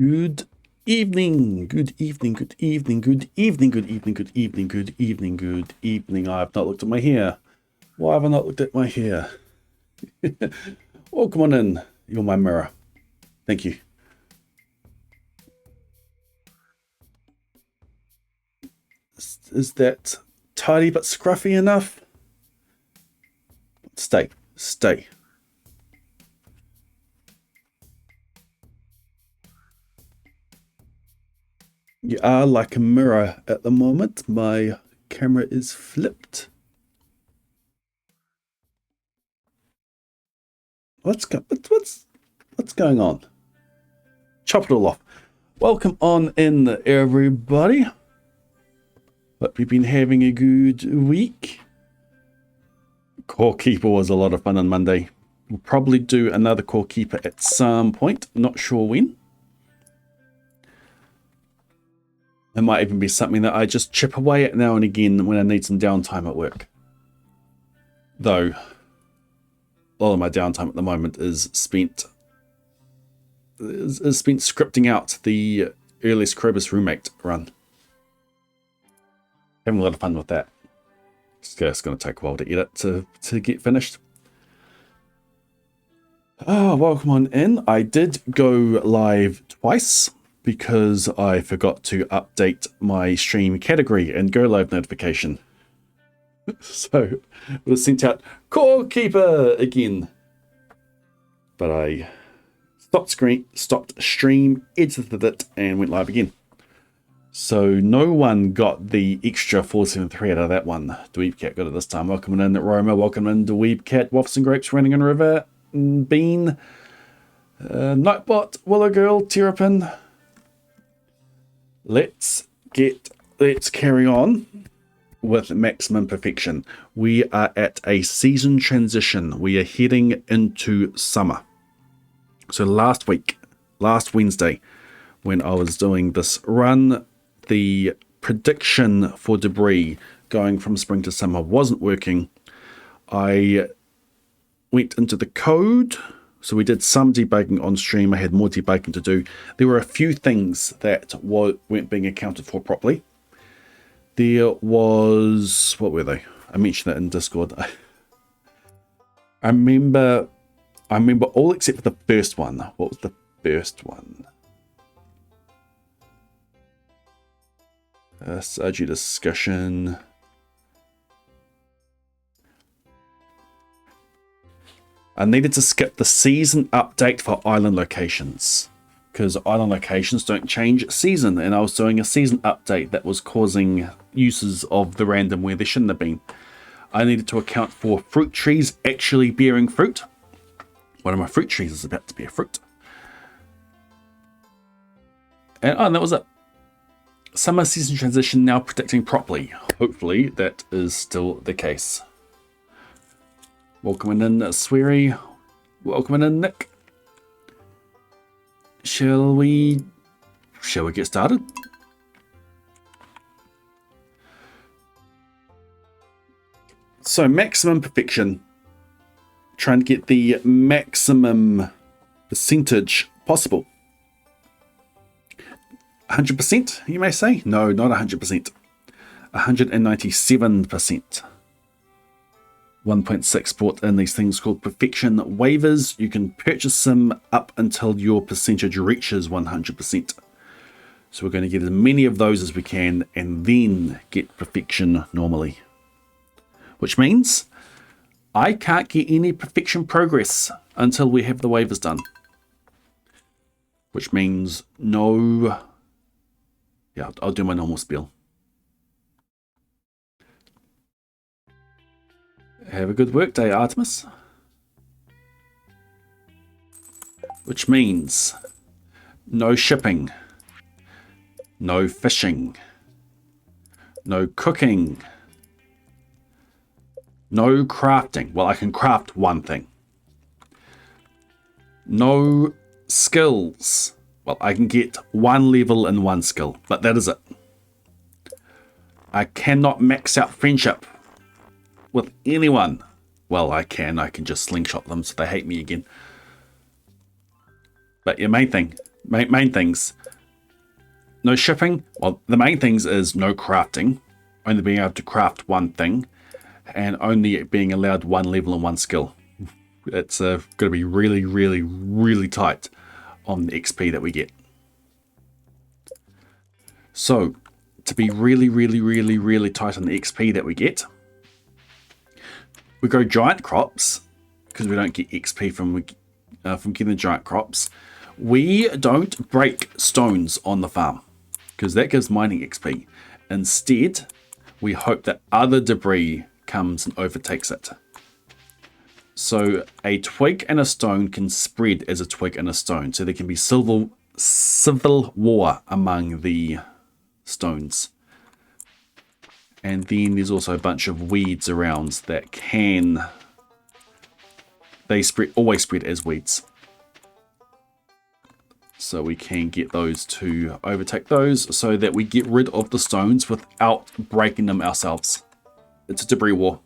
Good evening, good evening, good evening, good evening, good evening, good evening, good evening, good evening. I have not looked at my hair. Why have I not looked at my hair? Oh, come on in. You're my mirror. Thank you. Is that tidy but scruffy enough? Stay, stay. You are like a mirror at the moment. My camera is flipped. What's going on? Chop it all off. Welcome on in, everybody. Hope you've been having a good week. Core Keeper was a lot of fun on Monday. We'll probably do another Core Keeper at some point. Not sure when. It might even be something that I just chip away at now and again when I need some downtime at work. Though, a lot of my downtime at the moment is spent scripting out the earliest Krobus roommate run. Having a lot of fun with that. It's going to take a while to edit to get finished. Oh, welcome on in. I did go live twice because I forgot to update my stream category and go live notification. So it was sent out Core Keeper again. But I stopped stream, edited it, and went live again. So no one got the extra 473 out of that one. Dweebcat got it this time. Welcome in, Roma. Welcome in, Dweebcat, Waffles and Grapes, Running in River, Bean, Nightbot, Willow Girl, Terrapin. Let's carry on with maximum perfection. We are at a season transition. We are heading into summer. So last Wednesday, when I was doing this run, the prediction for debris going from spring to summer wasn't working. I went into the code. So we did some debugging on stream. I had more debugging to do. There were a few things that weren't being accounted for properly. There was, what were they? I mentioned that in Discord. I remember all except for the first one. What was the first one? Surgery discussion. I needed to skip the season update for island locations because island locations don't change season, and I was doing a season update that was causing uses of the random where there shouldn't have been. I needed to account for fruit trees actually bearing fruit. One of my fruit trees is about to bear fruit. And that was it. Summer season transition now predicting properly. Hopefully that is still the case. Welcome in, Sweary. Welcome in, Nick. Shall we get started? So maximum perfection. Trying to get the maximum percentage possible. 100%, you may say? No, not 100%. 197%. 1.6 brought in these things called perfection waivers. You can purchase them up until your percentage reaches 100%. So we're going to get as many of those as we can and then get perfection normally. Which means I can't get any perfection progress until we have the waivers done. Which means no... Yeah, I'll do my normal spiel. Have a good work day, Artemis. Which means no shipping, no fishing, no cooking, no crafting. Well, I can craft one thing. No skills. Well, I can get one level in one skill, but that is it. I cannot max out friendship with anyone. Well, I can just slingshot them so they hate me again. But your main thing, Main things. No shipping. Well, the main things is no crafting. Only being able to craft one thing. And only being allowed one level and one skill. It's going to be really, really, really tight on the XP that we get. So, to be really, really, really, really tight on the XP that we get, we grow giant crops because we don't get XP from getting giant crops. We don't break stones on the farm because that gives mining XP. Instead, we hope that other debris comes and overtakes it. So a twig and a stone can spread as a twig and a stone. So there can be civil war among the stones. And then there's also a bunch of weeds around that they always spread as weeds. So we can get those to overtake those so that we get rid of the stones without breaking them ourselves. It's a debris war.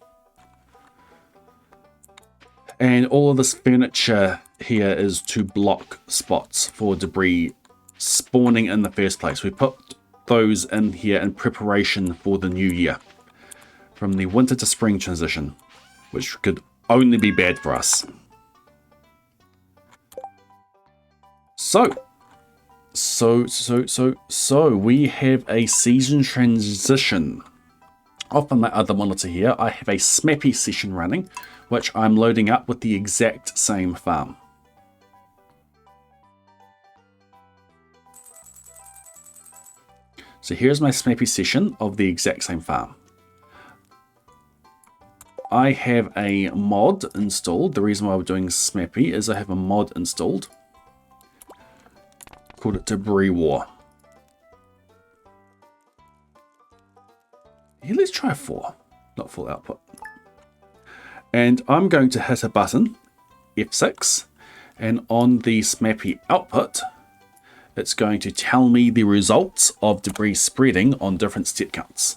And all of this furniture here is to block spots for debris spawning in the first place. We put those in here in preparation for the new year. From the winter to spring transition, which could only be bad for us. So we have a season transition. Off on my other monitor here, I have a Smappy session running, which I'm loading up with the exact same farm. So here's my Smappy session of the exact same farm. I have a mod installed. The reason why we're doing Smappy is I have a mod installed called it Debris War. Yeah, let's try 4, not full output. And I'm going to hit a button, F6, and on the Smappy output, it's going to tell me the results of debris spreading on different step counts.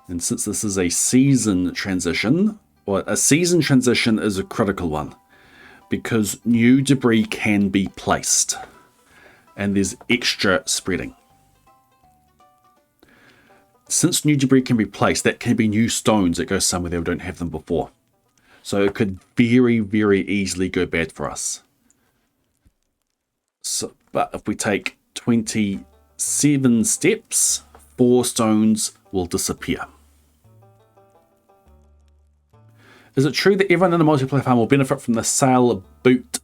And since this is a season transition, or a season transition is a critical one, because new debris can be placed, and there's extra spreading. Since new debris can be placed, that can be new stones that go somewhere that we don't have them before. So it could very, very easily go bad for us. So, but if we take 27 steps, 4 stones will disappear. Is it true that everyone in the multiplayer farm will benefit from the sale boot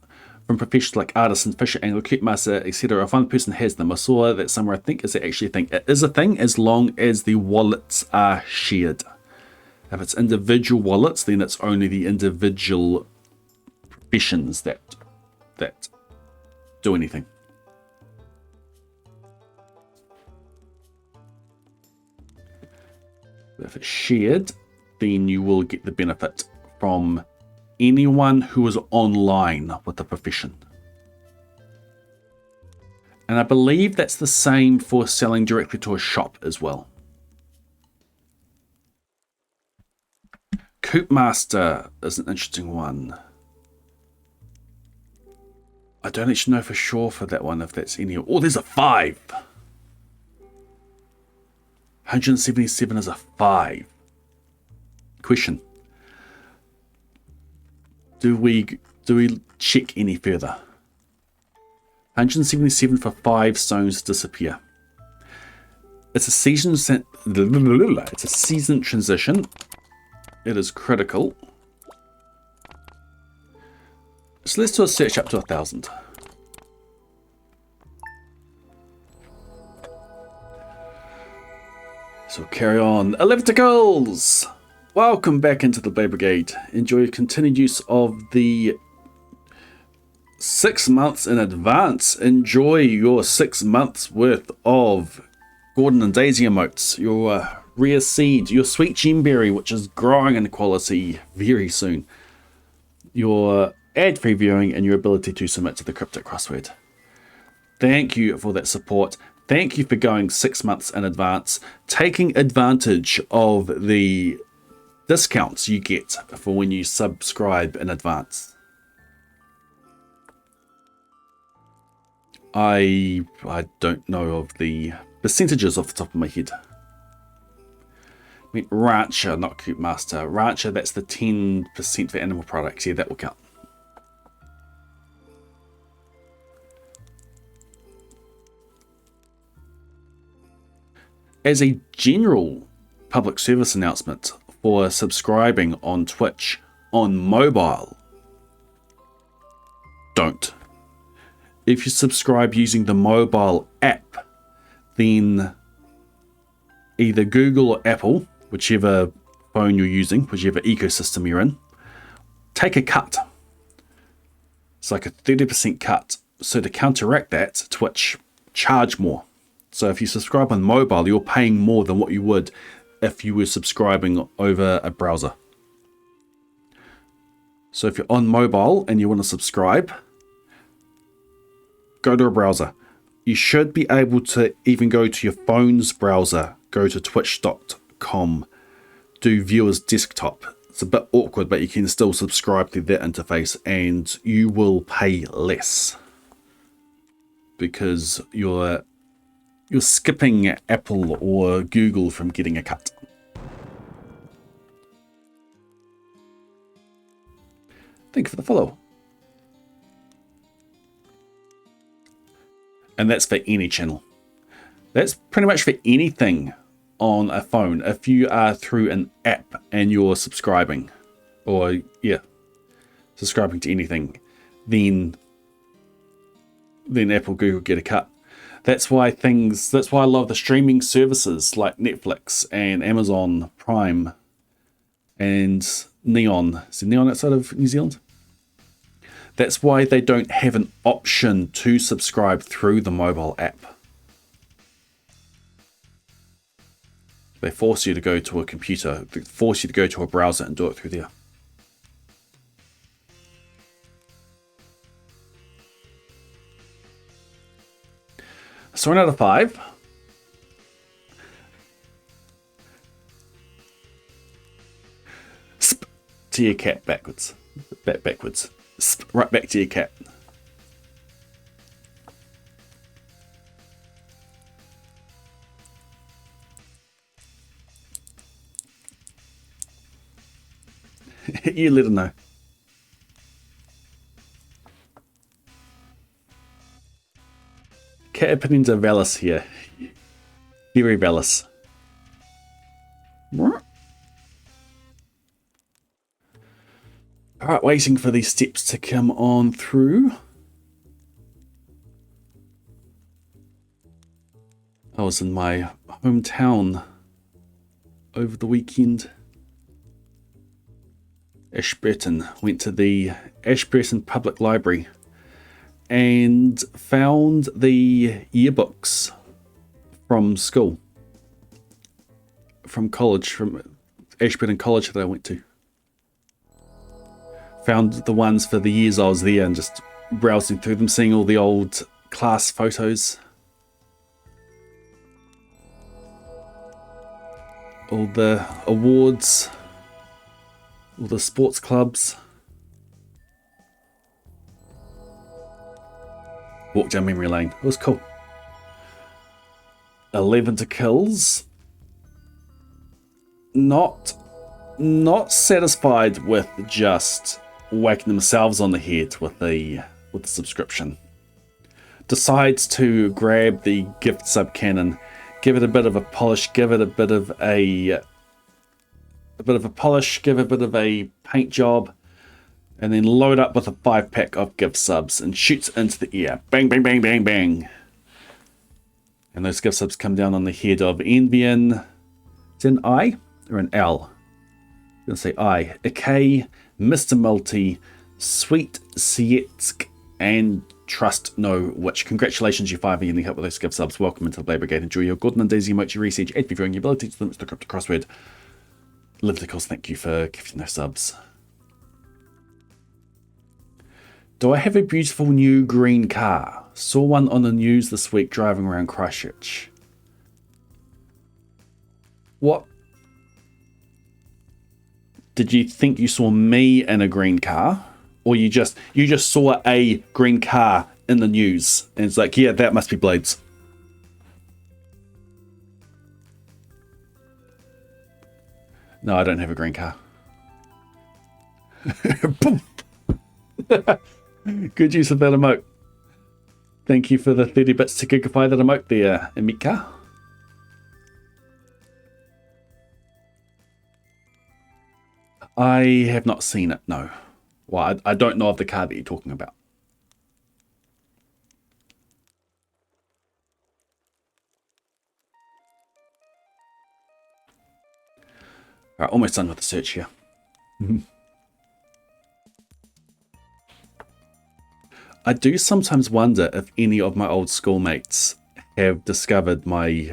from professionals like artisans, fisher, angler, cutemaster, etc.? If one person has them, I saw that somewhere. I think is it actually a thing. It is a thing as long as the wallets are shared. If it's individual wallets, then it's only the individual professions that do anything. If it's shared, then you will get the benefit from anyone who is online with the profession. And I believe that's the same for selling directly to a shop as well. Coopmaster is an interesting one. I don't actually know for sure for that one if that's any. Oh, there's a 5. 177 is a 5. Question. Do we check any further? 177 for 5 stones disappear. It's a season transition. It is critical. So let's do a search up to 1,000. So carry on. Ellipticals! Welcome back into the Blade Brigade. Enjoy continued use of the 6 months in advance. Enjoy your 6 months worth of Gordon and Daisy emotes. Your rare seed, your sweet gemberry, which is growing in quality very soon. Your ad-free viewing and your ability to submit to the cryptic crossword. Thank you for that support. Thank you for going 6 months in advance, taking advantage of the discounts you get for when you subscribe in advance. I don't know of the percentages off the top of my head. I mean, Rancher, not Coop Master. Rancher, that's the 10% for animal products. Yeah, that will count. As a general public service announcement for subscribing on Twitch on mobile, don't. If you subscribe using the mobile app, then either Google or Apple, whichever phone you're using, whichever ecosystem you're in, take a cut. It's like a 30% cut. So to counteract that, Twitch charge more. So if you subscribe on mobile, you're paying more than what you would if you were subscribing over a browser. So if you're on mobile and you want to subscribe, go to a browser. You should be able to even go to your phone's browser, go to twitch.com, do viewers desktop. It's a bit awkward, but you can still subscribe through that interface and you will pay less because you're skipping Apple or Google from getting a cut. Thank you for the follow. And that's for any channel. That's pretty much for anything on a phone. If you are through an app and you're subscribing, or subscribing to anything, then Apple, Google get a cut. That's why I love the streaming services like Netflix and Amazon Prime and Neon. Is it Neon outside of New Zealand? That's why they don't have an option to subscribe through the mobile app. They force you to go to a computer, they force you to go to a browser and do it through there. So 1 out of 5. Sp to your cat backwards. Backwards. Sp right back to your cat. You let her know. Cat opinions are valid here. Very valid. Alright, waiting for these steps to come on through. I was in my hometown over the weekend. Ashburton. Went to the Ashburton Public Library and found the yearbooks from school, from college, from Ashburton College that I went to. Found the ones for the years I was there and just browsing through them, seeing all the old class photos. All the awards, all the sports clubs. Walked down memory lane. It was cool. 11 to kills. Not satisfied with just whacking themselves on the head with the subscription. Decides to grab the gift sub cannon, give it a bit of a polish, give it a bit of a polish, give it a bit of a paint job, and then load up with a 5-pack of gift subs and shoots into the air. Bang, bang, bang, bang, bang. And those gift subs come down on the head of Envian. It's an I or an L? I'm going to say I. A K, Mr. Multi, Sweet Sietsk, and Trust No Witch. Congratulations, you 5 and the help with those gift subs. Welcome into the Blade Brigade. Enjoy your Gordon and Daisy Mochi research and reviewing your ability to limit the cryptic crossword. Livticals, thank you for gifting those subs. Do I have a beautiful new green car? Saw one on the news this week driving around Christchurch. What? Did you think you saw me in a green car? Or you just saw a green car in the news. And it's like, yeah, that must be blades. No, I don't have a green car. Boom! Good use of that emote. Thank you for the 30 bits to gigify that emote there, Emika. I have not seen it, no. Well, I don't know of the car that you're talking about. Alright, almost done with the search here. I do sometimes wonder if any of my old schoolmates have discovered me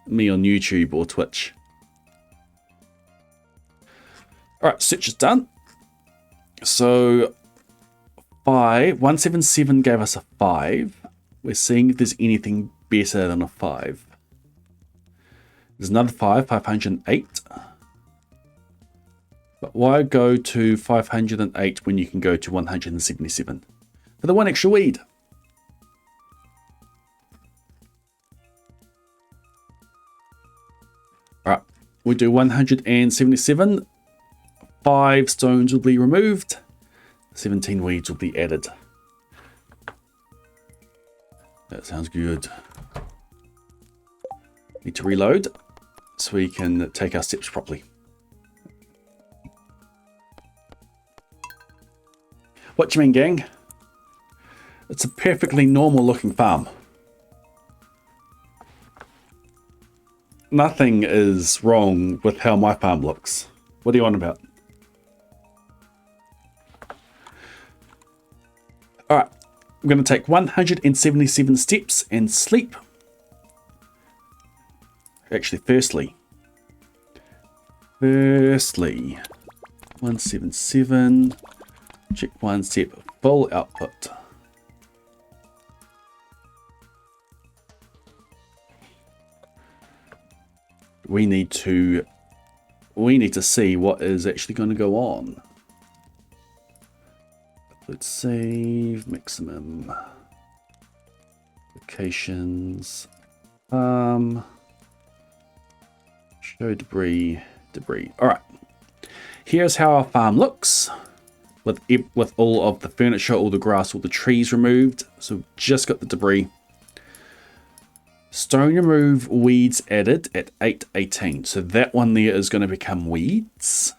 on YouTube or Twitch. Alright, search is done. So 177 gave us a 5. We're seeing if there's anything better than a 5. There's another 508. But why go to 508 when you can go to 177? For the one extra weed. Alright, we'll do 177. 5 stones will be removed. 17 weeds will be added. That sounds good. Need to reload so we can take our steps properly. What do you mean, gang? It's a perfectly normal looking farm. Nothing is wrong with how my farm looks. What are you on about? Alright, I'm going to take 177 steps and sleep. Actually, firstly, 177, check 1 step, full output. We need to see what is actually going to go on. Let's save maximum locations. Show debris. All right. Here's how our farm looks with all of the furniture, all the grass, all the trees removed. So just got the debris. Stone remove, weeds added at 818. So that one there is going to become weeds.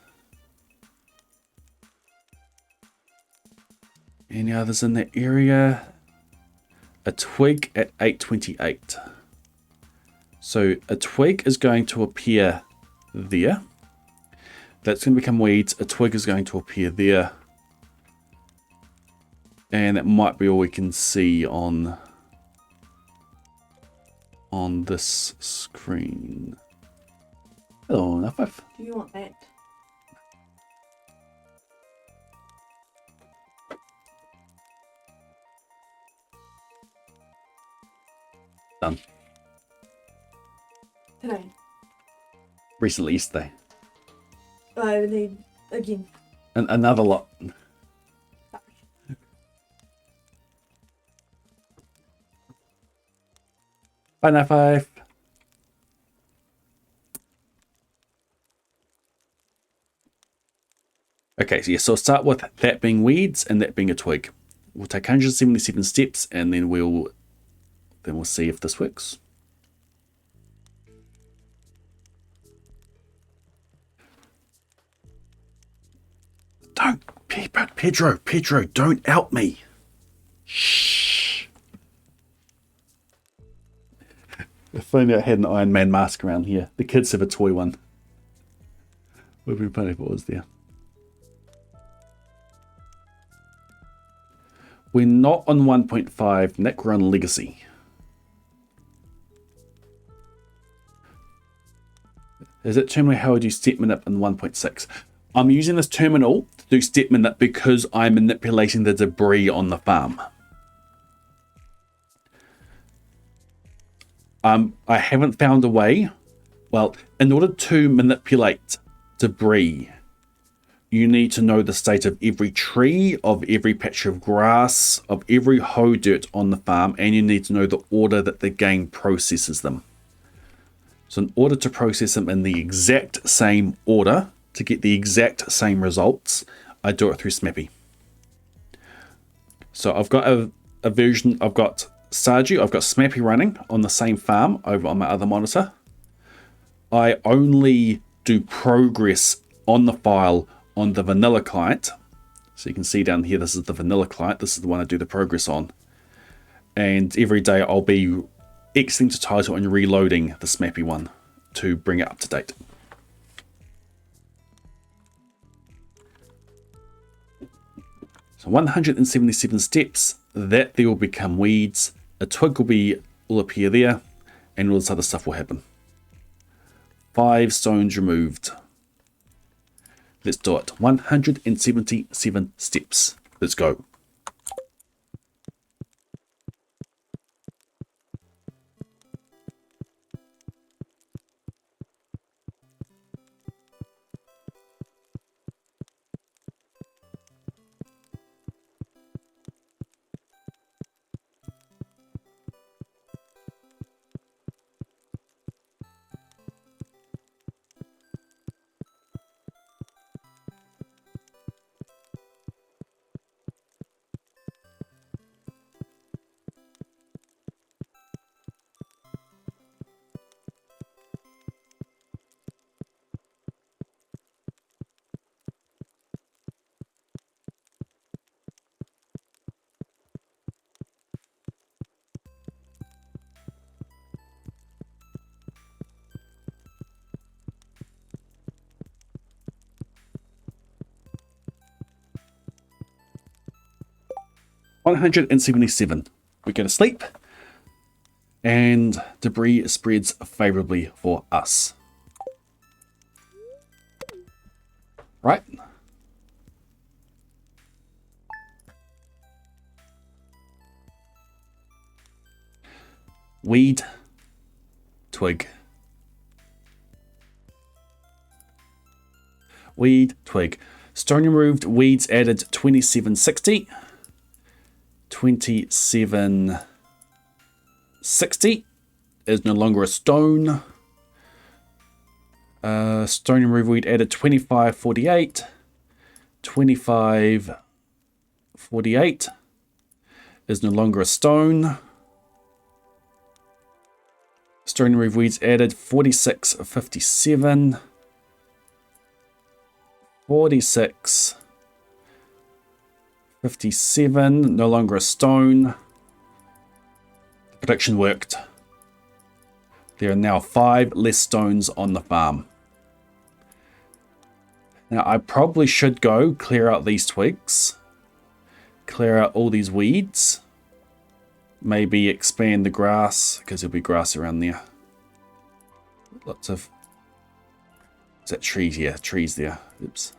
Any others in that area? A twig at 828. So a twig is going to appear there. That's going to become weeds. A twig is going to appear there. And that might be all we can see on this screen. Hello, Nuff. Do you want that? Done. Today. Recently, yesterday. I need again. And another lot. Bye now, 5. Okay, so yeah, so I'll start with that being weeds and that being a twig. We'll take 177 steps and then we'll see if this works. Don't, Pedro, don't out me. Shh. If only I had an Iron Man mask around here. The kids have a toy one. Would be funny if it was there. We're not on 1.5, Nick, we're on Legacy. Is it terminal how would you step manip in 1.6? I'm using this terminal to do step manip because I'm manipulating the debris on the farm. I haven't found a way. Well, in order to manipulate debris you need to know the state of every tree, of every patch of grass, of every hoe dirt on the farm, and you need to know the order that the game processes them. So in order to process them in the exact same order, to get the exact same results, I do it through SMAPI. So I've got a version, I've got Stardew, I've got SMAPI running on the same farm over on my other monitor. I only do progress on the file on the vanilla client. So you can see down here, this is the vanilla client. This is the one I do the progress on. And every day I'll be exiting to title and reloading the SMAPI one to bring it up to date. So 177 steps, that there will become weeds, a twig will appear there, and all this other stuff will happen. 5 stones removed. Let's do it. 177 steps. Let's go. $177. We go to sleep, and debris spreads favorably for us. Right? Weed, twig. Weed, twig. Stone removed, weeds added 2760. 2760 is no longer a stone. Stone removal weed added 2548. 2548 is no longer a stone. Stone removal weeds added 4657. 4657, no longer a stone. The prediction worked. There are now 5 less stones on the farm. Now I probably should go clear out these twigs, clear out all these weeds, maybe expand the grass, because there'll be grass around there. Lots of... Is that trees? Yeah, trees there. Oops.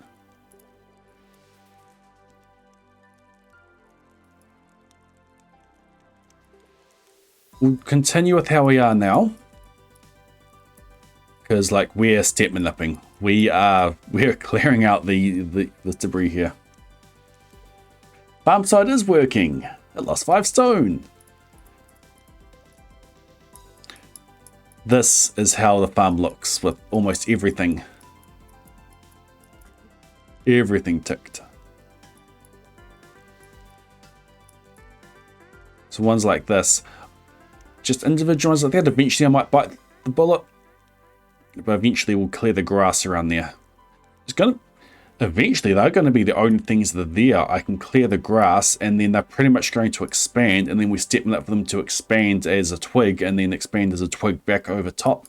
We'll continue with how we are now, because like we're step maniping. We're clearing out the debris here. Farm site is working. It lost 5 stone. This is how the farm looks with almost everything. Everything ticked. So ones like this, just individual ones like that, eventually I might bite the bullet, but eventually we'll clear the grass around there. Eventually they're going to be the only things that are there. I can clear the grass and then they're pretty much going to expand, and then we step in it for them to expand as a twig and then expand as a twig back over top.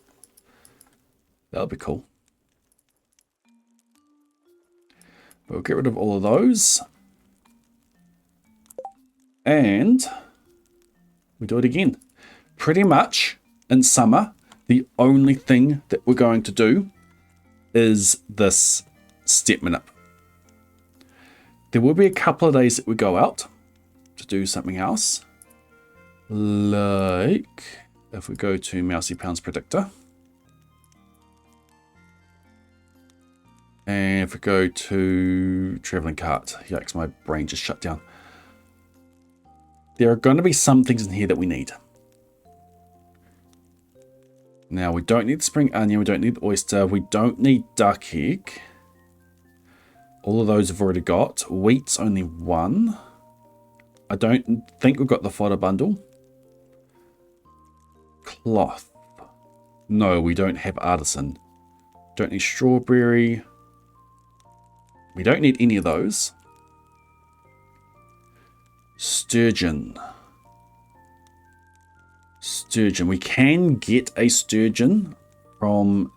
That'll be cool. We'll get rid of all of those. And we do it again. Pretty much in summer, the only thing that we're going to do is this step manip. There will be a couple of days that we go out to do something else. Like if we go to Mousy Pounds Predictor. And if we go to traveling cart, yikes, my brain just shut down. There are going to be some things in here that we need. Now, we don't need the spring onion, we don't need the oyster, we don't need duck egg. All of those have already got. Wheat's only one. I don't think we've got the fodder bundle. Cloth. No, we don't have artisan. Don't need strawberry. We don't need any of those. Sturgeon. Sturgeon. We can get a sturgeon from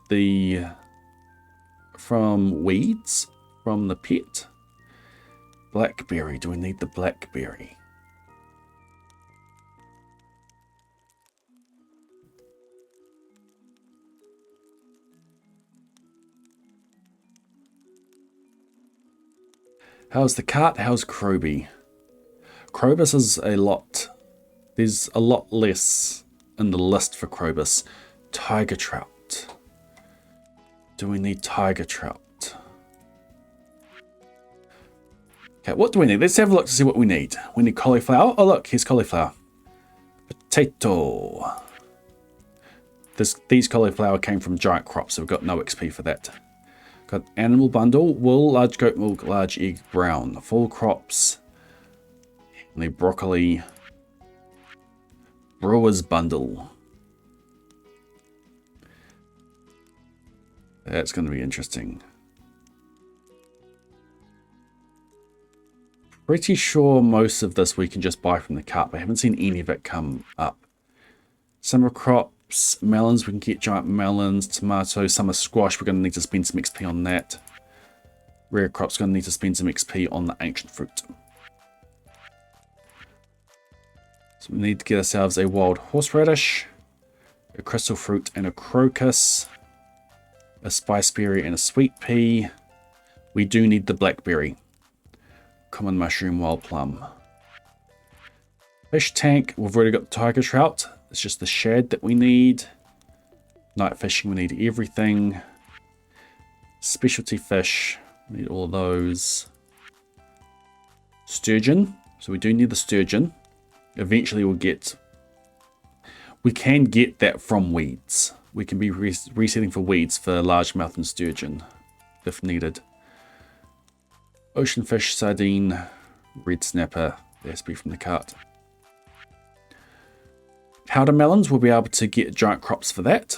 weeds, from the pet. Blackberry. Do we need the blackberry? How's the cart? How's Croby? Krobus is a lot. There's a lot less in the list for Krobus. Tiger trout. Do we need tiger trout? Okay, what do we need? Let's have a look to see what we need. We need cauliflower. Oh, look, here's cauliflower. Potato. These cauliflower came from giant crops, so we've got no XP for that. Got animal bundle, wool, large goat milk, large egg, brown. Full crops. And the broccoli. Brewer's bundle. That's going to be interesting. Pretty sure most of this we can just buy from the cart, but I haven't seen any of it come up. Summer crops, melons, we can get giant melons, tomatoes, summer squash, we're going to need to spend some XP on that. Rare crops, going to need to spend some XP on the ancient fruit. So we need to get ourselves a wild horseradish, a crystal fruit and a crocus, a spiceberry and a sweet pea. We do need the blackberry. Common mushroom, wild plum. Fish tank, we've already got the tiger trout. It's just the shad that we need. Night fishing, we need everything. Specialty fish, we need all of those. Sturgeon, so we do need the sturgeon. Eventually we can get that from weeds. We can be resetting for weeds for largemouth and sturgeon if needed. Ocean fish, sardine, red snapper, that has to be from the cart. Powder melons, we'll be able to get giant crops for that.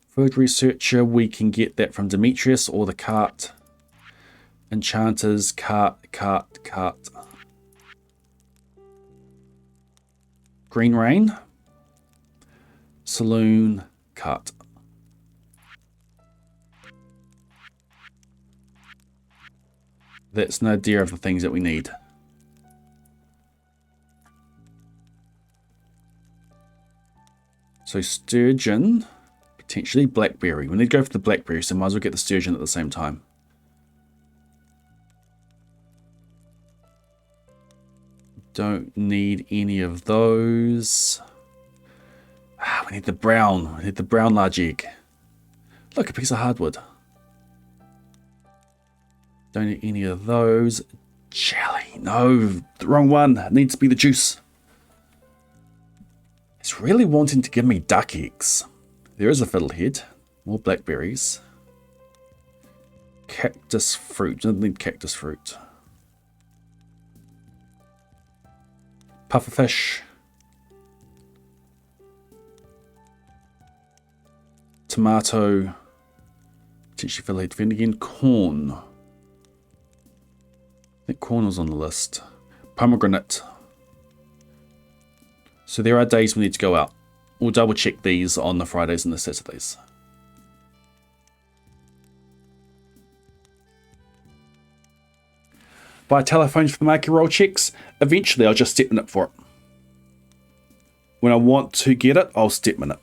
Food researcher, we can get that from Demetrius or the cart. Enchanters, cart. Green rain, saloon, cart. That's an idea of the things that we need. So sturgeon, potentially blackberry. We need to go for the blackberry, so might as well get the sturgeon at the same time. Don't need any of those. We need the brown. We need the brown large egg. Look, a piece of hardwood. Don't need any of those. Jelly. No, the wrong one. It needs to be the juice. It's really wanting to give me duck eggs. There is a fiddlehead. More blackberries. Cactus fruit. Doesn't need cactus fruit. Pufferfish. Tomato. Potentially fiddlehead. Then again, corn. I think corn was on the list. Pomegranate. So there are days we need to go out. We'll double check these on the Fridays and the Saturdays. Buy telephones for the market roll checks. Eventually I'll just step in it for it. When I want to get it, I'll step in it.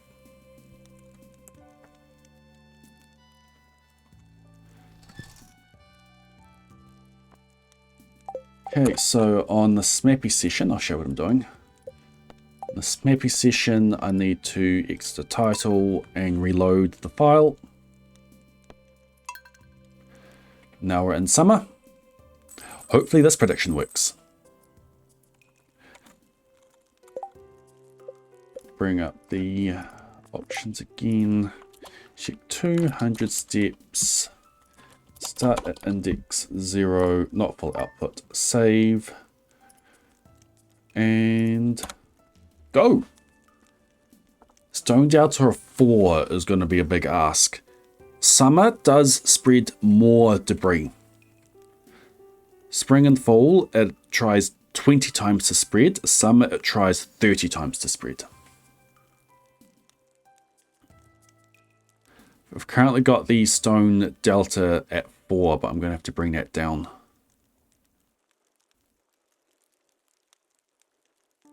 Okay, so on the Smappy session, I'll show what I'm doing. On the Smappy session, I need to exit the title and reload the file. Now we're in summer. Hopefully this prediction works. Bring up the options again. Check 200 steps. Start at index 0, not full output. Save. And go. Stone delta of 4 is going to be a big ask. Summer does spread more debris. Spring and fall, it tries 20 times to spread. Summer, it tries 30 times to spread. We've currently got the stone delta at 4, but I'm going to have to bring that down.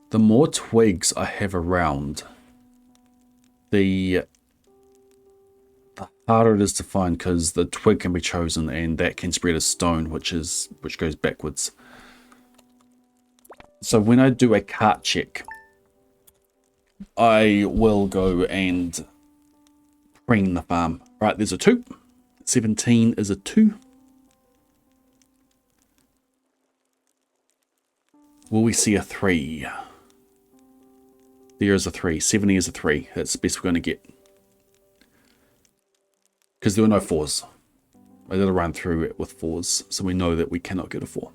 The more twigs I have around, the harder it is to find, because the twig can be chosen and that can spread a stone, which goes backwards. So when I do a cart check, I will go and preen the farm. Right, there's a 2. 17 is a 2. Will we see a 3? There is a 3. 70 is a 3. That's the best we're going to get. Because there were no 4s. I did a run through it with 4s, so we know that we cannot get a 4.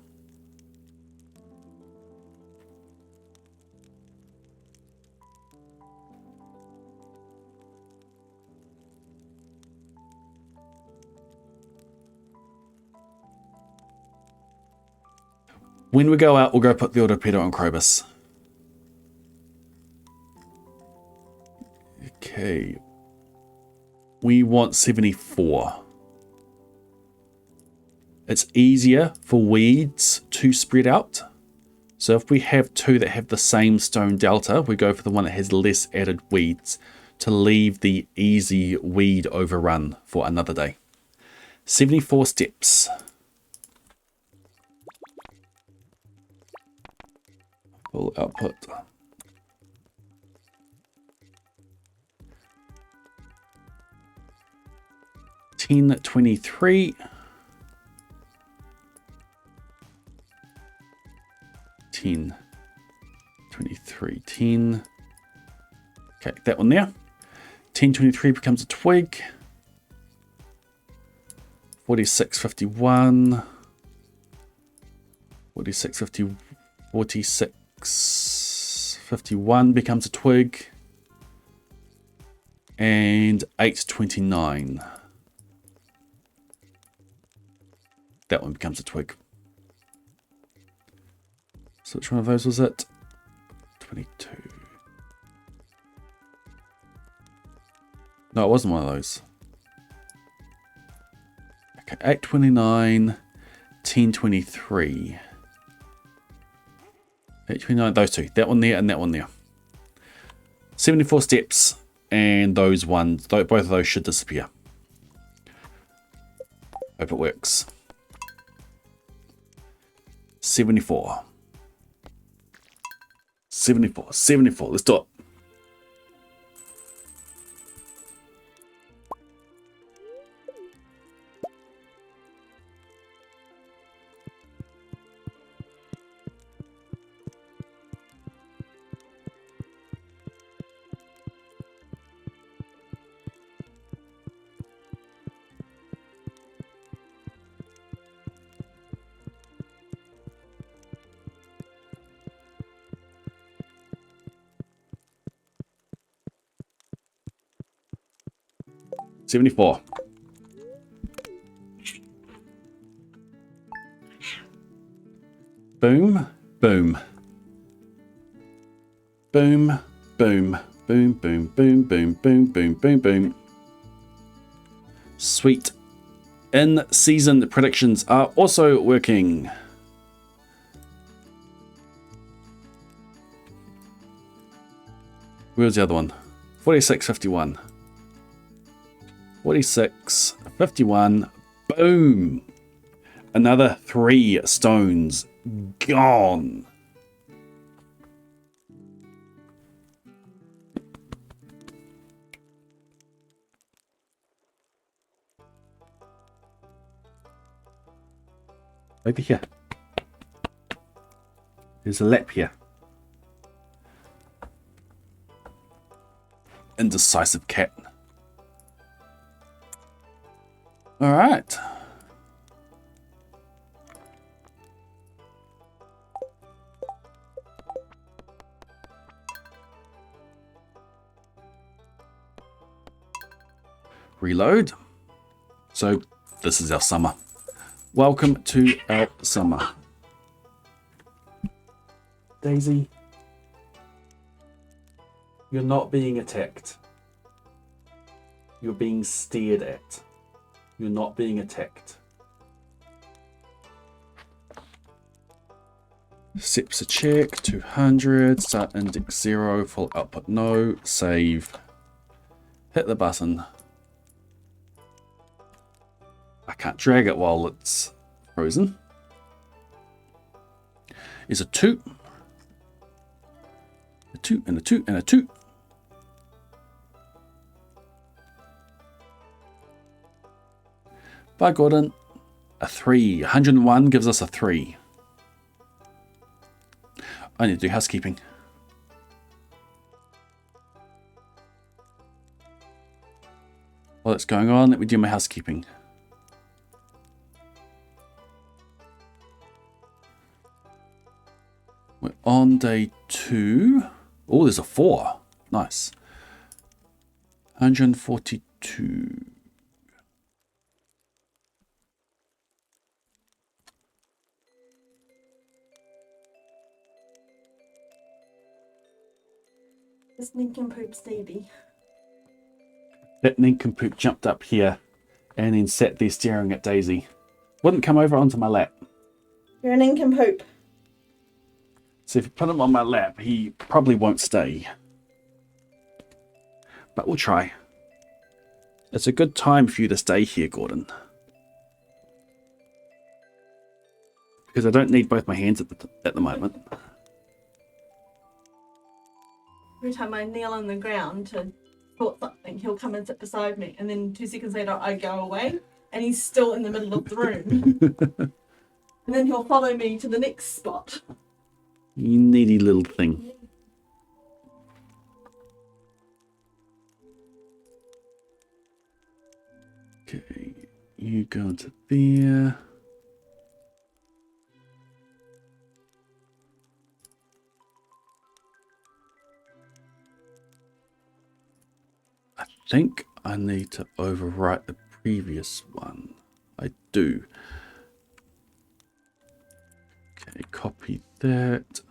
When we go out, we'll go put the autopedo on Krobus. Okay. We want 74. It's easier for weeds to spread out. So if we have 2 that have the same stone delta, we go for the one that has less added weeds to leave the easy weed overrun for another day. 74 steps. Full output. $10.23. 10.23. 10. Okay, that one there. 10.23 becomes a twig. 46.51. 46.50. 46.51 becomes a twig. And 8.29. That one becomes a twig. So which one of those was it? 22. No, it wasn't one of those. Okay, 8.29, 10.23. 8.29, those two. That one there and that one there. 74 steps, and those ones, both of those should disappear. Hope it works. 74. 74. 74. Let's do it. $74. Boom, boom. Boom, boom, boom, boom, boom, boom, boom, boom, boom, boom. Sweet. In-season predictions are also working. Where's the other one? 46.51. 46.51. Boom. Another 3 stones gone. Over here. There's a lap here. Indecisive cat. All right. Reload. So this is our summer. Welcome to our summer. Daisy, you're not being attacked. You're being stared at. You're not being attacked. Steps a check, 200, start index 0, full output no, save, hit the button. I can't drag it while it's frozen. Is a 2, a 2, and a 2, and a 2. Bye, Gordon. A 3. 101 gives us a 3. I need to do housekeeping. While that's going on, let me do my housekeeping. We're on day 2. Oh, there's a 4. Nice. 142. This nincompoop Stevie. That nincompoop jumped up here and then sat there staring at Daisy. Wouldn't come over onto my lap. You're a nincompoop. So if you put him on my lap, he probably won't stay. But we'll try. It's a good time for you to stay here, Gordon. Because I don't need both my hands at the moment. Every time I kneel on the ground to sort something, he'll come and sit beside me, and then 2 seconds later I go away, and he's still in the middle of the room. And then he'll follow me to the next spot. You needy little thing. Okay, you go into there. I think I need to overwrite the previous one. I do. Okay, copy that.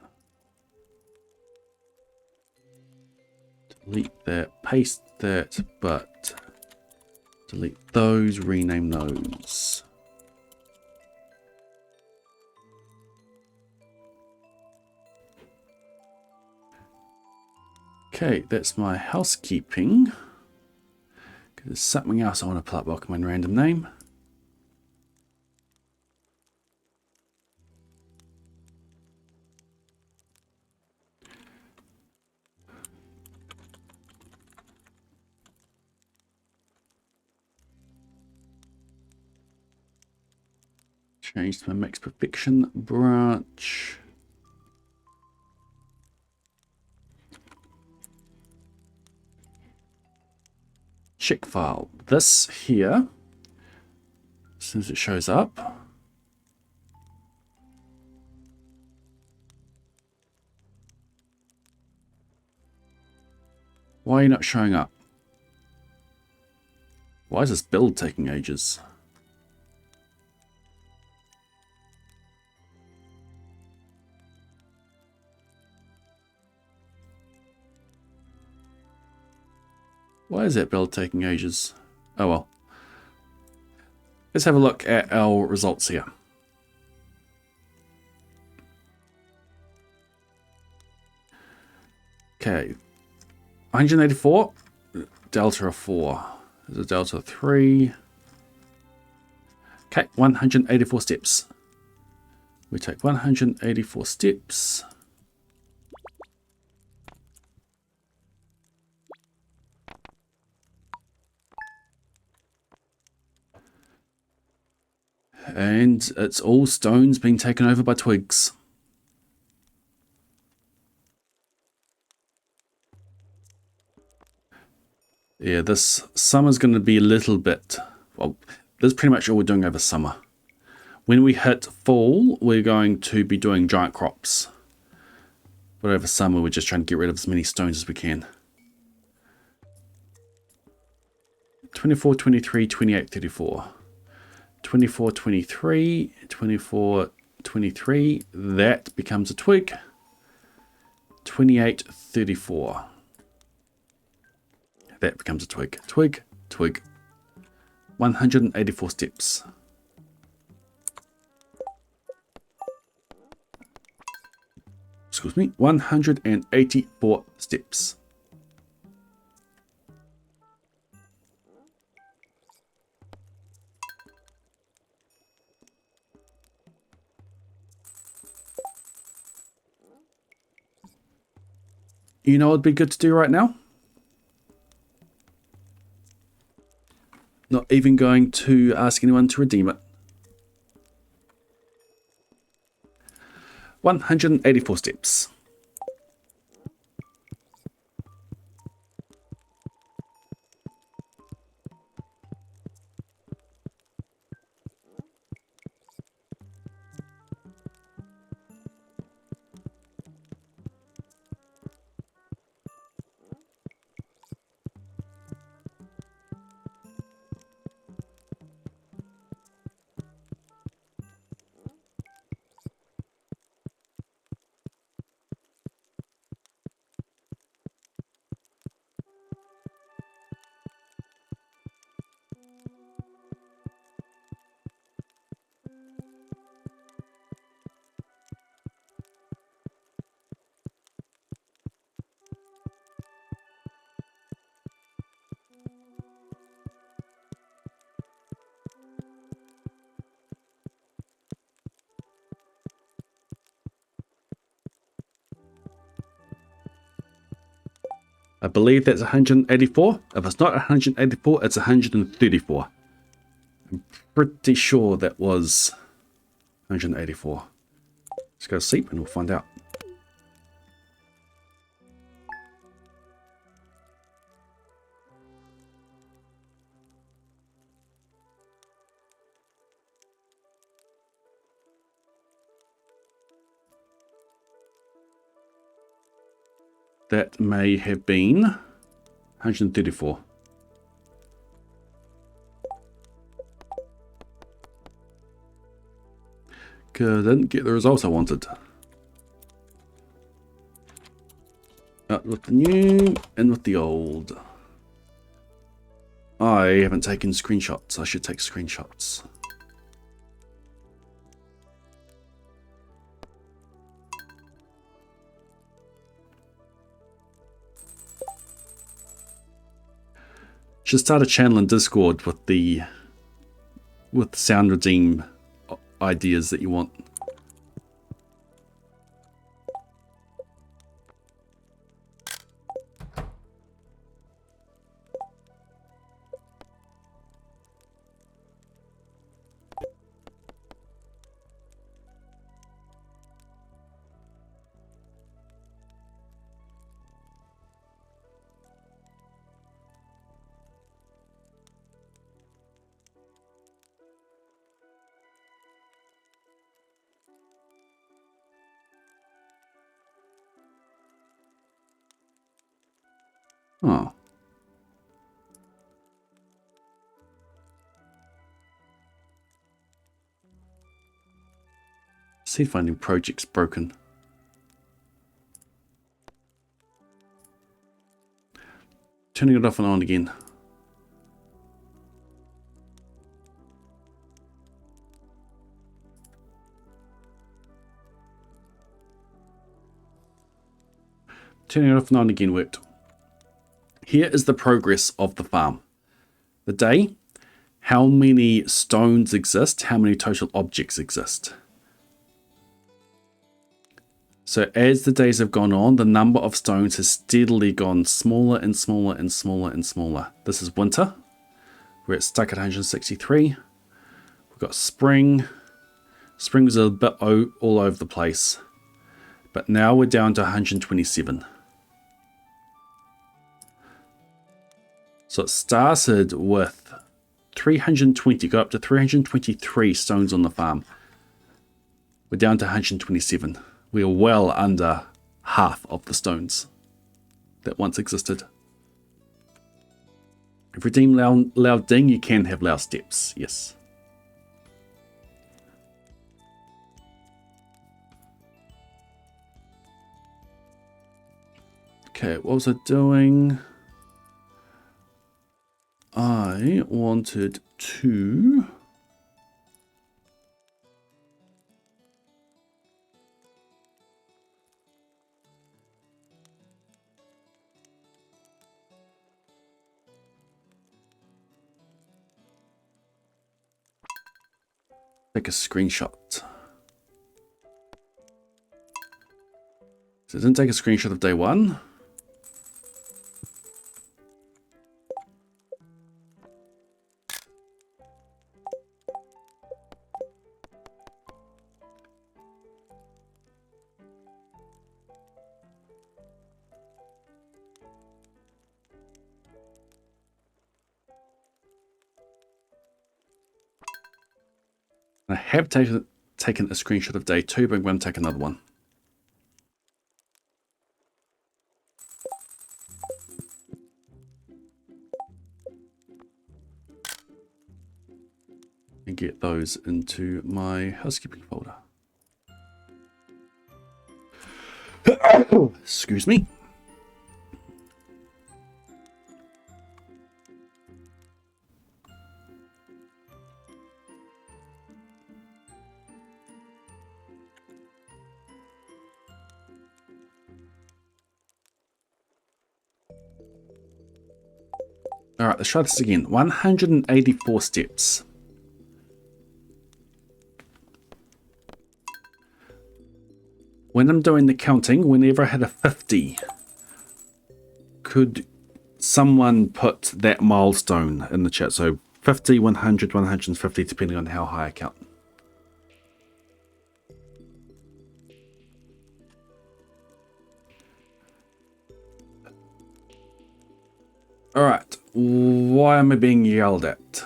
Delete that, paste that, but delete those, rename those. Okay, that's my housekeeping. There's something else I want to pull up. Welcome in random name. Change to my max perfection branch. Check file. This here, as soon as it shows up, why are you not showing up? Why is this build taking ages? Why is that build taking ages? Oh well. Let's have a look at our results here. Okay. 184. Delta of 4. There's a delta of 3. Okay, 184 steps. We take 184 steps. And it's all stones being taken over by twigs. Yeah, this summer's going to be a little bit... Well, this is pretty much all we're doing over summer. When we hit fall, we're going to be doing giant crops. But over summer, we're just trying to get rid of as many stones as we can. 24, 23, 28, 34. 24, 23, 24, 23. That becomes a twig. 28, 34. That becomes a twig. Twig, twig. 184 steps. Excuse me, 184 steps. You know what would be good to do right now? Not even going to ask anyone to redeem it. 184 steps. I believe that's 184. If it's not 184, it's 134. I'm pretty sure that was 184. Let's go to sleep and we'll find out. That may have been 134. Because I didn't get the results I wanted. Out with the new, in with the old. I haven't taken screenshots. I should take screenshots. Should start a channel in Discord with the sound redeem ideas that you want. Oh. Seed finding project's broken. Turning it off and on again. Turning it off and on again worked. Here is the progress of the farm. The day, how many stones exist, how many total objects exist. So as the days have gone on, the number of stones has steadily gone smaller and smaller and smaller and smaller. This is winter. We're stuck at 163. We're We've got spring. Spring's a bit all over the place. But now we're down to 127. So it started with 320, got up to 323 stones on the farm. We're down to 127. We are well under half of the stones that once existed. If you redeem Lao Ding, you can have Lao Steps, yes. Okay, what was I doing? I wanted to... take a screenshot. So I didn't take a screenshot of day one. I have taken a screenshot of day two, but I'm going to take another one. And get those into my housekeeping folder. Excuse me. All right, let's try this again. 184 steps. When I'm doing the counting, whenever I had a 50, could someone put that milestone in the chat? So 50, 100, 150, depending on how high I count. All right, why am I being yelled at?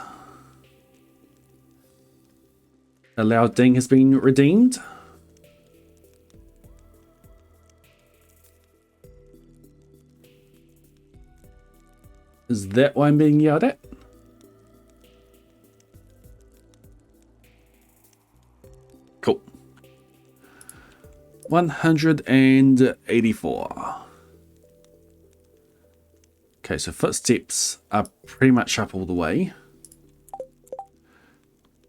A loud ding has been redeemed. Is that why I'm being yelled at? Cool. 184. Okay, so footsteps are pretty much up all the way.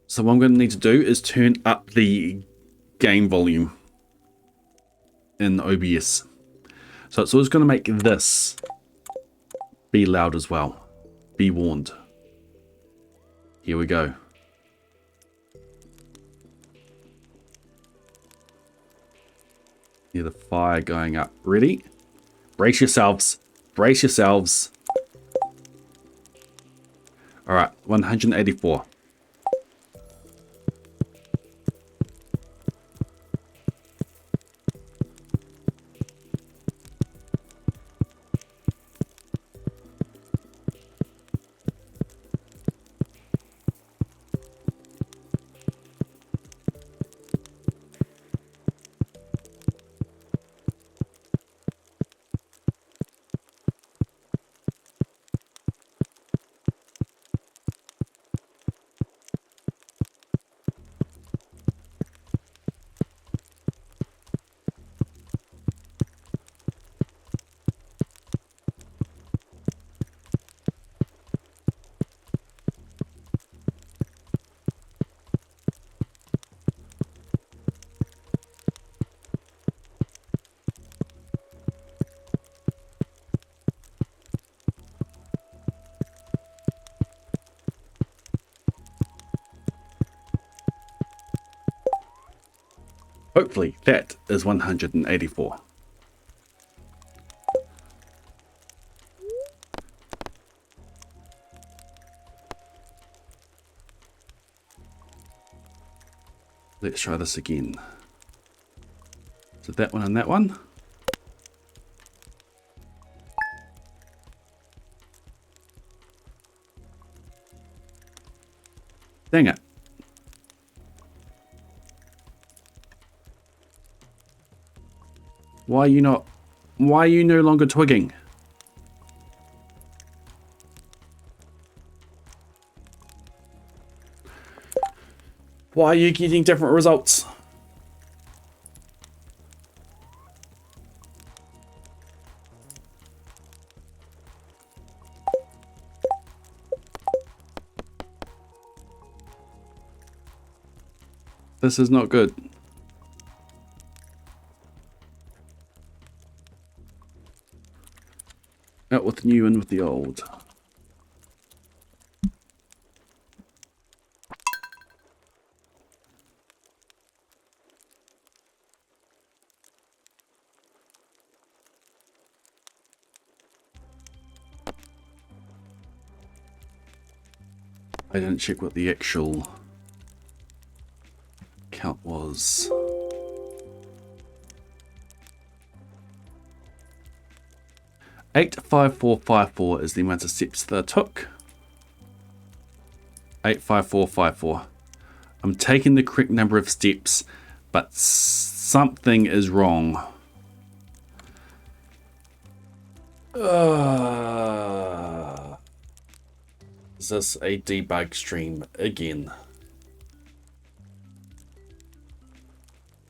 So what I'm going to need to do is turn up the game volume in OBS. So it's always going to make this be loud as well. Be warned. Here we go. Hear the fire going up. Ready? Brace yourselves. Brace yourselves. All right, 184. Hopefully that is 184. Let's try this again. So that one and that one. Dang it. Why are you no longer twigging? Why are you getting different results? This is not good. Out with the new, in with the old. I didn't check what the actual count was. Eight 5454 is the amount of steps that I took. 85454. I'm taking the correct number of steps, but something is wrong. Is this a debug stream again?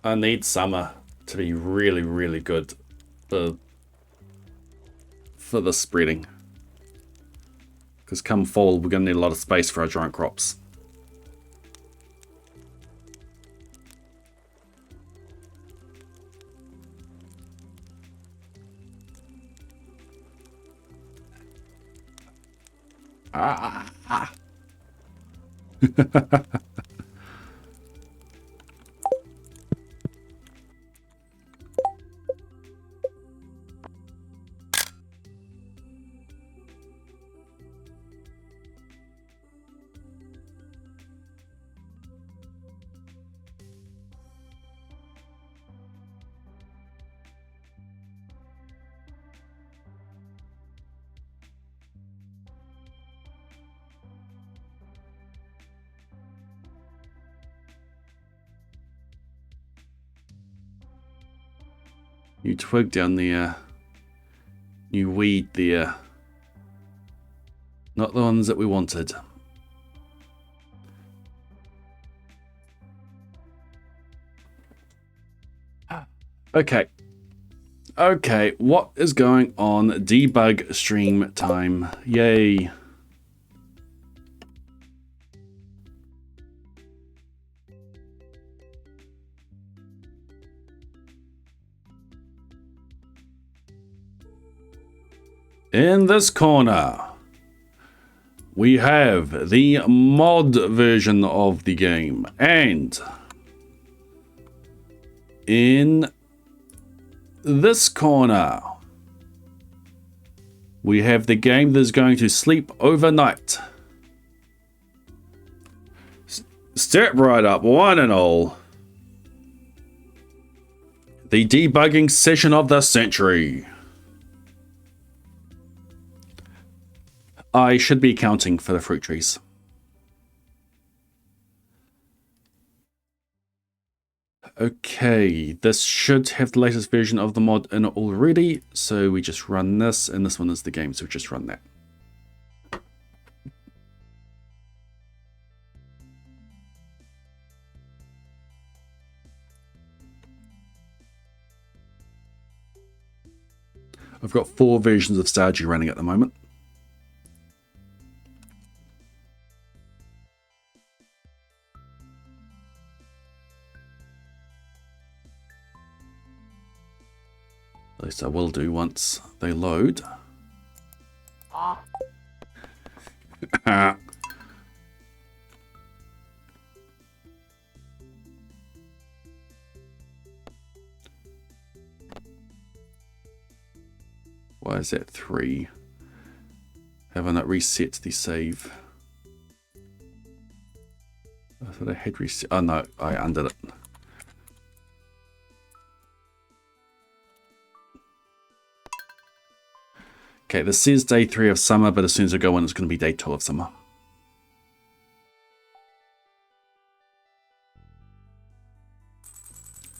I need summer to be really, really good for the spreading. Because come fall, we're going to need a lot of space for our giant crops. You twig down there. You weed there. Not the ones that we wanted. Okay. Okay, what is going on? Debug stream time. Yay. In this corner, we have the mod version of the game, and in this corner, we have the game that's going to sleep overnight. Step right up, one and all. The debugging session of the century. I should be accounting for the fruit trees. Okay, this should have the latest version of the mod in it already, so we just run this, and this one is the game, so we just run that. I've got 4 versions of Stardew running at the moment. At least I will do once they load. Why is that 3? Have I not reset the save? I thought I had reset. Oh no, I undid it. Okay, this says day 3 of summer, but as soon as I go in, it's going to be day 2 of summer.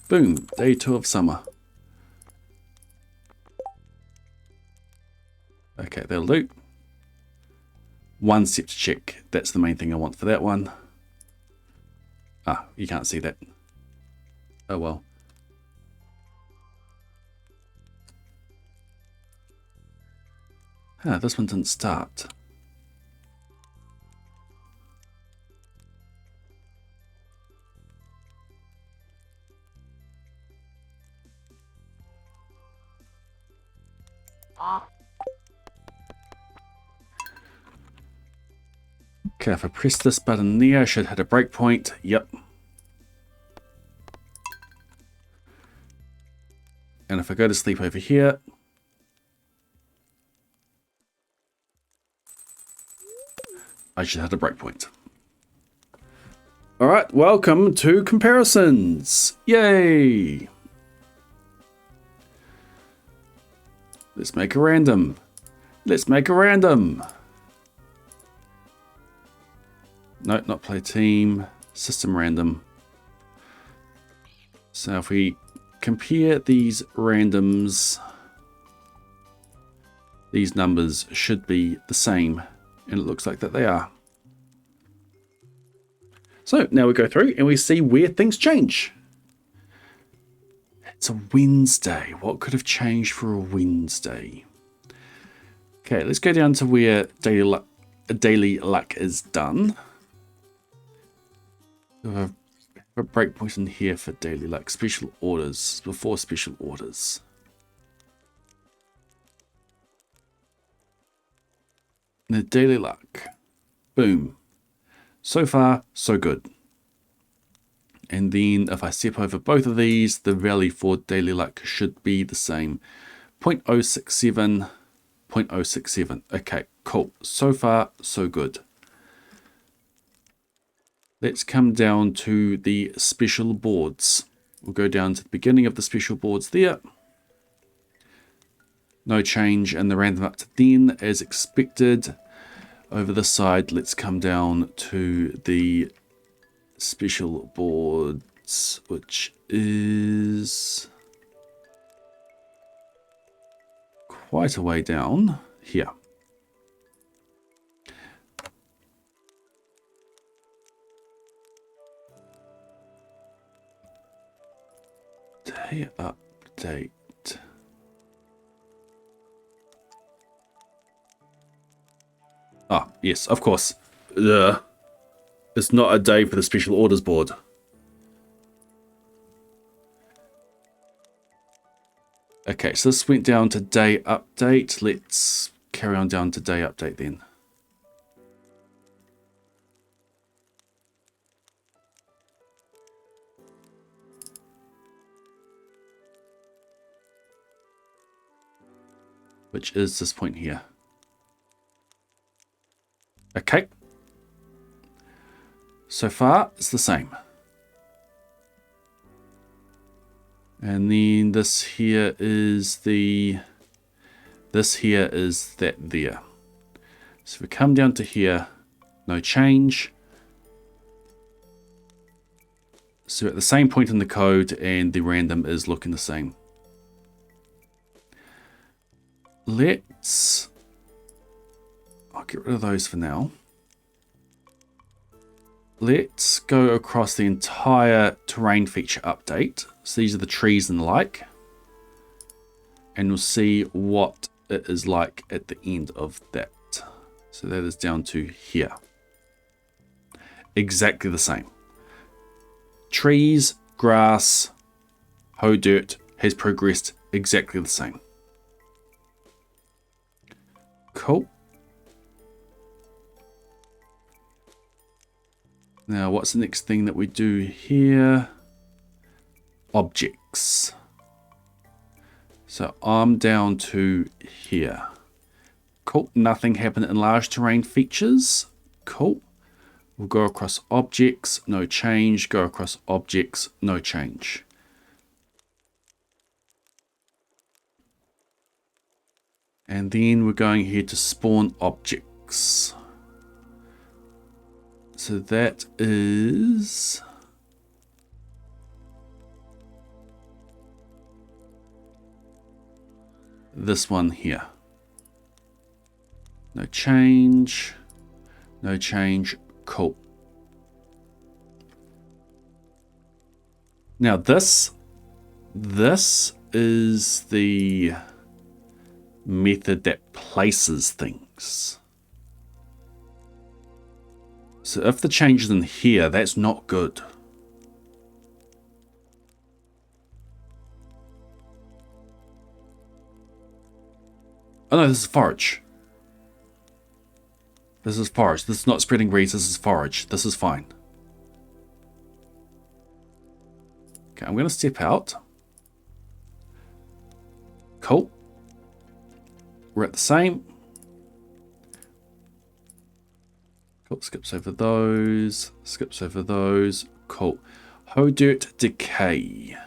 Boom, day 2 of summer. Okay, that'll do. 1 step to check. That's the main thing I want for that one. Ah, you can't see that. Oh well. Ah, this one didn't start. Okay, if I press this button there, I should hit a breakpoint. Yep. And if I go to sleep over here, I should hit a breakpoint. Alright, welcome to comparisons. Yay! Let's make a random. Let's make a random. No, not play team. System random. So if we compare these randoms, these numbers should be the same. And it looks like that they are. So now we go through and we see where things change. It's a Wednesday. What could have changed for a Wednesday? Okay, let's go down to where daily luck is done. We have a breakpoint in here for daily luck. Special orders. Before special orders. The daily luck. Boom. So far, so good. And then if I step over both of these, the value for daily luck should be the same. 0.067, 0.067. Okay, cool. So far, so good. Let's come down to the special boards. We'll go down to the beginning of the special boards there. No change, and the random up to then as expected. Over this side, let's come down to the special boards, which is quite a way down here. Day update. Ah, yes, of course. It's not a day for the special orders board. Okay, so this went down to day update. Let's carry on down to day update then. Which is this point here. Okay. So far, it's the same. And then this here is that there. So if we come down to here, no change. So at the same point in the code and the random is looking the same. I'll get rid of those for now. Let's go across the entire terrain feature update. So these are the trees and the like. And we'll see what it is like at the end of that. So that is down to here. Exactly the same. Trees, grass, hoe dirt has progressed exactly the same. Cool. Now, what's the next thing that we do here? Objects. So I'm down to here. Cool. Nothing happened in large terrain features. Cool. We'll go across objects, no change. Go across objects, no change. And then we're going here to spawn objects. So that is this one here. No change. No change. Cool. Now this is the method that places things. So if the change is in here, that's not good. Oh no, this is forage. This is forage. This is not spreading reeds, this is forage. This is fine. Okay, I'm going to step out. Cool. We're at the same. Cool, skips over those. Skips over those. Cool. Hoe dirt decay.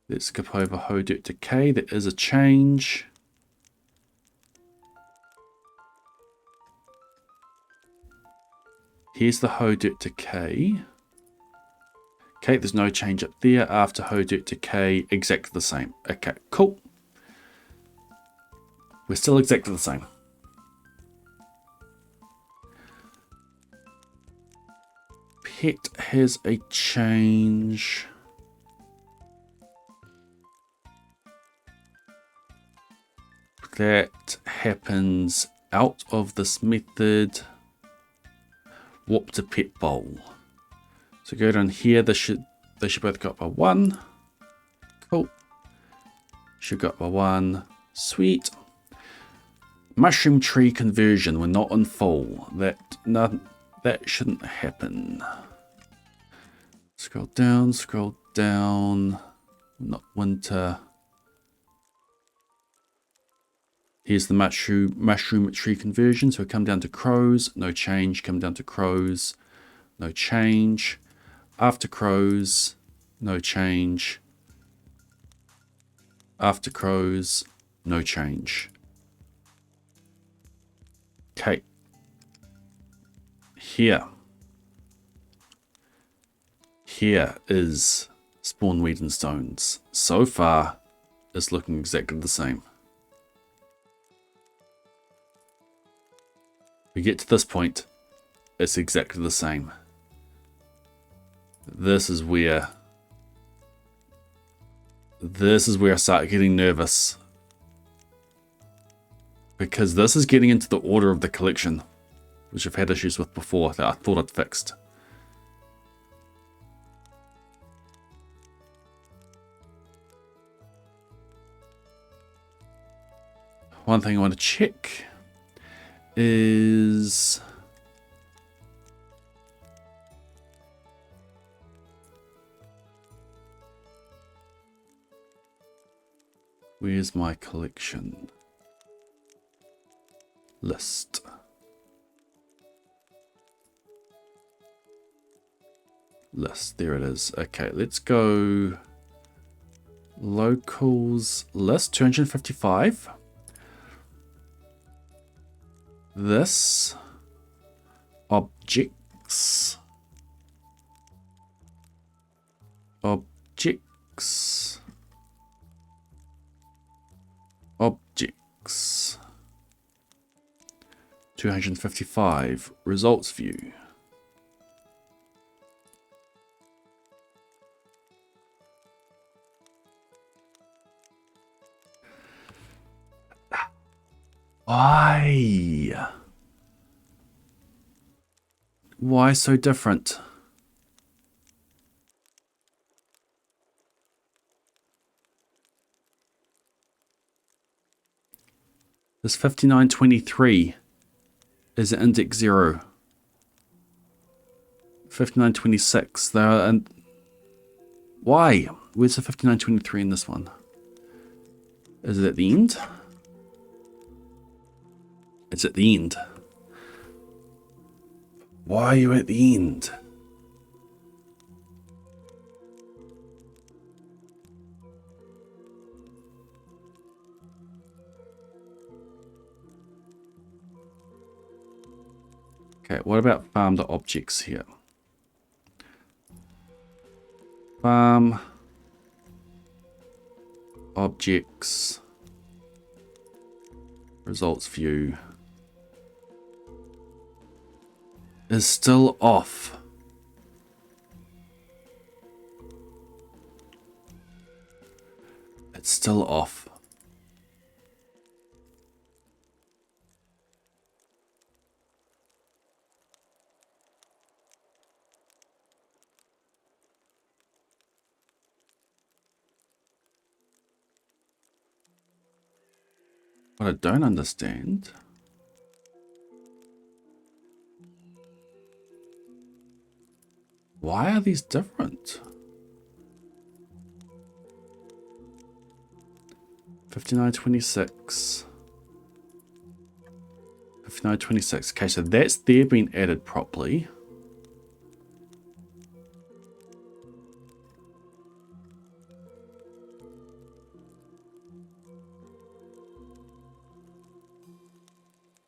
Let's skip over hoe dirt decay. There is a change. Here's the hoe dirt decay. Okay, there's no change up there. After hoe dirt decay, exactly the same. Okay, cool. We're still exactly the same. Pet has a change. That happens out of this method. Warp to pet bowl. So go down here. They should both go up by 1. Cool. Should go up by 1. Sweet. Mushroom tree conversion. We're not on full. That shouldn't happen. Scroll down. Scroll down. Not winter. Here's the mushroom tree conversion. So we come down to crows, no change. Come down to crows, no change. After crows, no change. After crows, no change. Okay. Here is spawn weed and stones. So far, it's looking exactly the same. We get to this point, it's exactly the same. This is where I start getting nervous. Because this is getting into the order of the collection, which I've had issues with before that I thought I'd fixed. One thing I want to check is where's my collection list? There it is. Okay, let's go locals list 255. This objects objects 255 results view. Why so different? This 5923 is index 0. 5926. There are, and why? Where's the 5923 in this one? Is it at the end? It's at the end. Why are you at the end? Okay, what about farm the objects here? Farm objects results view is still off. It's still off. What I don't understand why are these different? 5926. 5926. Okay, so that's there been added properly.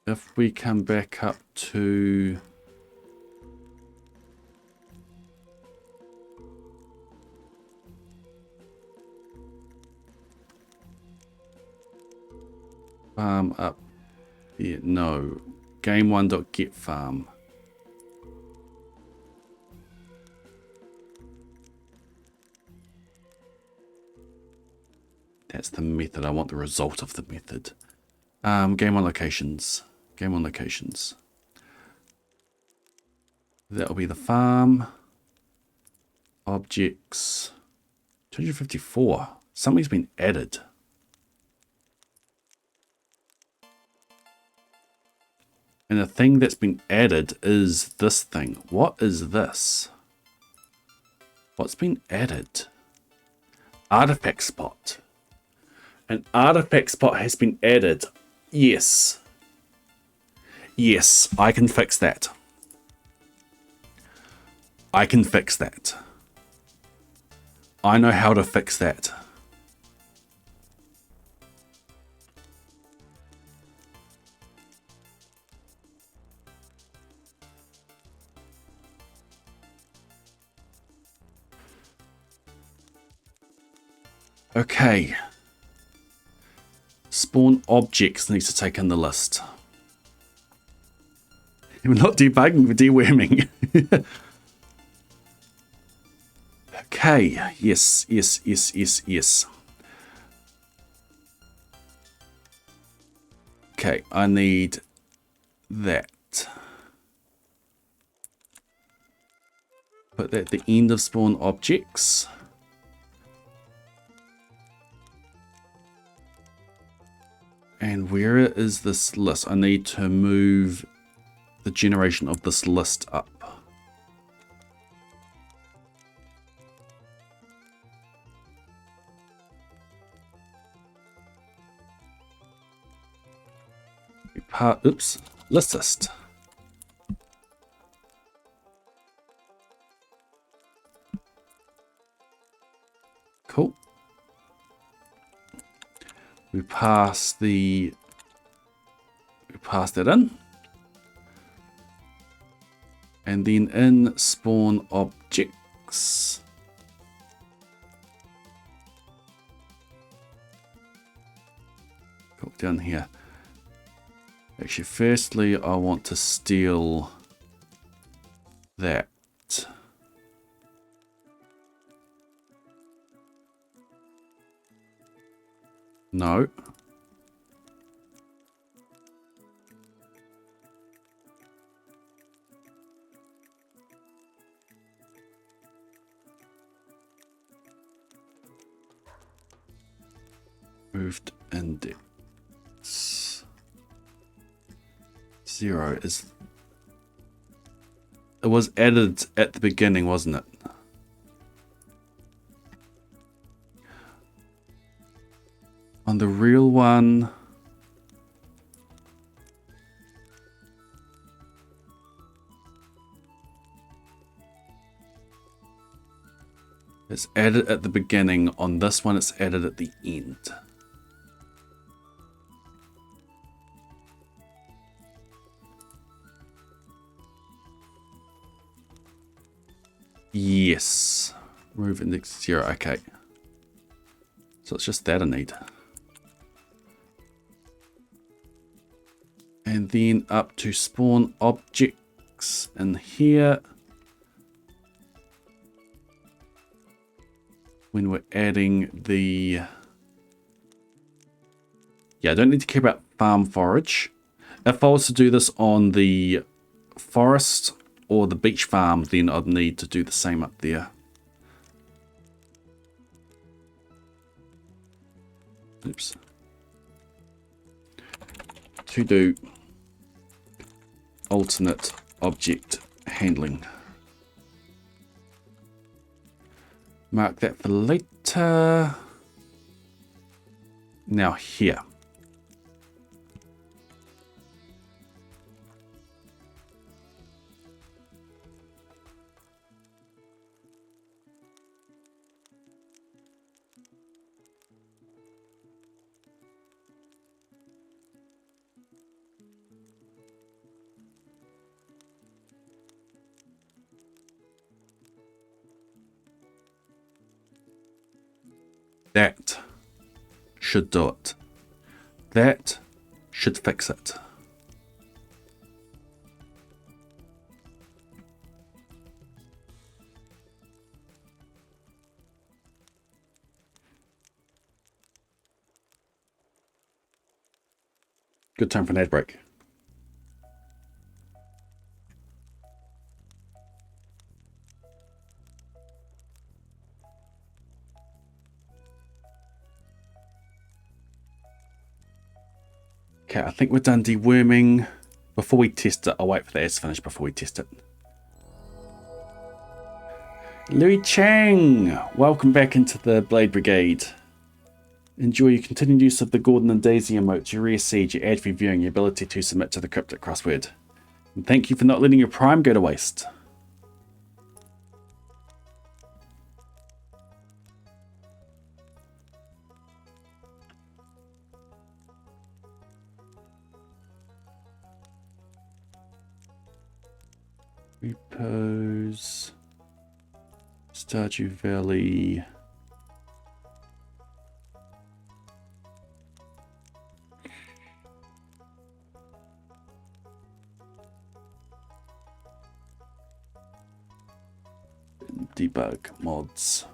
If we come back up to farm up here, no, game1.get farm. That's the method. I want the result of the method. Game1 locations. Game1 locations. That'll be the farm. Objects. 254. Something's been added. And the thing that's been added is this thing. What is this? What's been added? Artifact spot. An artifact spot has been added. Yes. Yes, I can fix that. I can fix that. I know how to fix that. Okay. Spawn objects needs to take in the list. We're not debugging, we're deworming. Okay, yes, yes, yes, yes, yes. Okay, I need that. Put that at the end of spawn objects. And where is this list? I need to move the generation of this list up. Oops, list. Cool. We pass that in. And then in spawn objects. Go down here. Actually, firstly, I want to steal that. No. Moved index. 0 is... It was added at the beginning, wasn't it? On the real one... It's added at the beginning. On this one, it's added at the end. Yes. Remove index 0. Okay. So it's just that I need. And then up to spawn objects in here. When we're adding the... Yeah, I don't need to care about farm forage. If I was to do this on the forest or the beach farm, then I'd need to do the same up there. Oops. To do alternate object handling. Mark that for later. Now here. That should do it. That should fix it. Good time for an ad break. Okay, I think we're done deworming. Before we test it, I'll wait for the ads to finish before we test it. Louis Chang, welcome back into the Blade Brigade. Enjoy your continued use of the Gordon and Daisy emotes, your rare seed, your ad free viewing, your ability to submit to the cryptic crossword. And thank you for not letting your prime go to waste. Repos, Stardew Valley. Debug mods.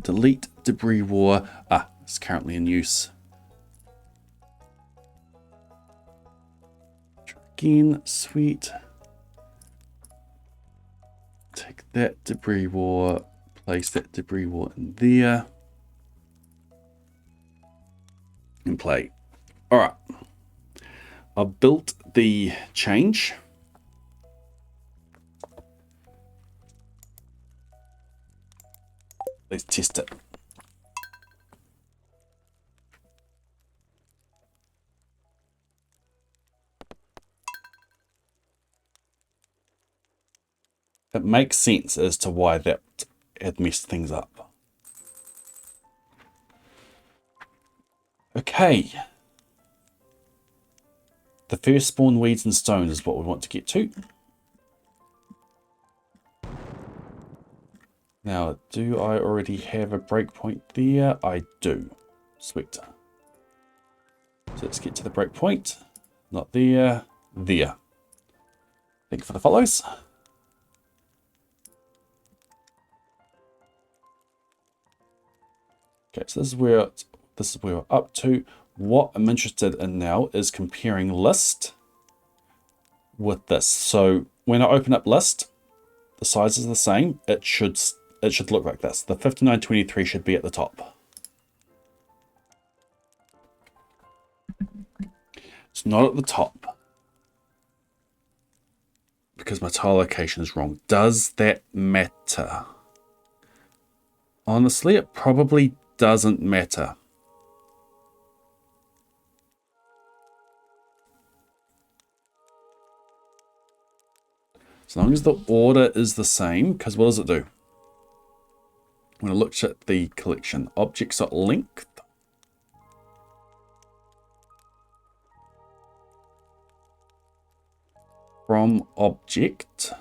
Delete debris war. Ah, it's currently in use. Again, sweet. Take that debris war, place that debris war in there, and play. All right. I've built the change. Let's test it. It makes sense as to why that had messed things up. Okay. The first spawn weeds and stones is what we want to get to. Now, do I already have a breakpoint there? I do. Sweet. So let's get to the breakpoint. Not there. There. Thank you for the follows. Okay, so this is where we're up to. What I'm interested in now is comparing list with this. So when I open up list, the size is the same. It should look like this. The 5923 should be at the top. It's not at the top because my tile location is wrong. Does that matter? Honestly, it probably doesn't matter. So As long as the order is the same, because what does it do? When I looked at the collection, objects.length. From object.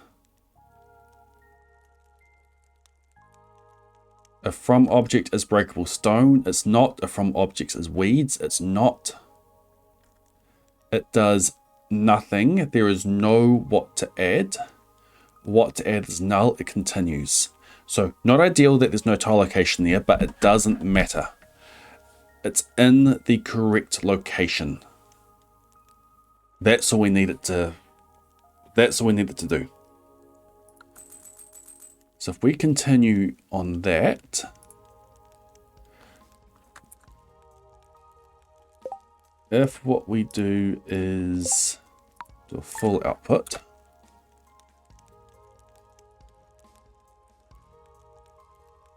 A from object is breakable stone. It's not. A from object is weeds. It's not. It does nothing. There is no what to add. What to add is null. It continues. So not ideal that there's no tile location there, but it doesn't matter. It's in the correct location. That's all we need it to. That's all we need it to do. So if we continue on that, if what we do is do a full output,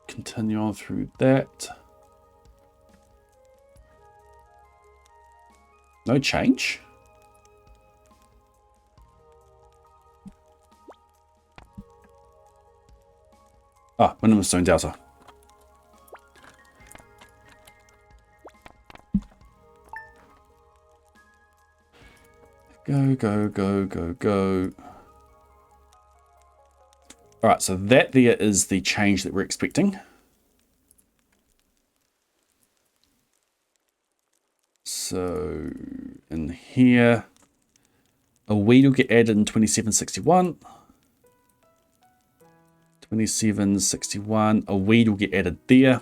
continue on through that, no change. Ah, minimum stone delta. Go, go, go, go, go. All right, so that there is the change that we're expecting. So in here, a weed will get added in 2761. 2761, a weed will get added there.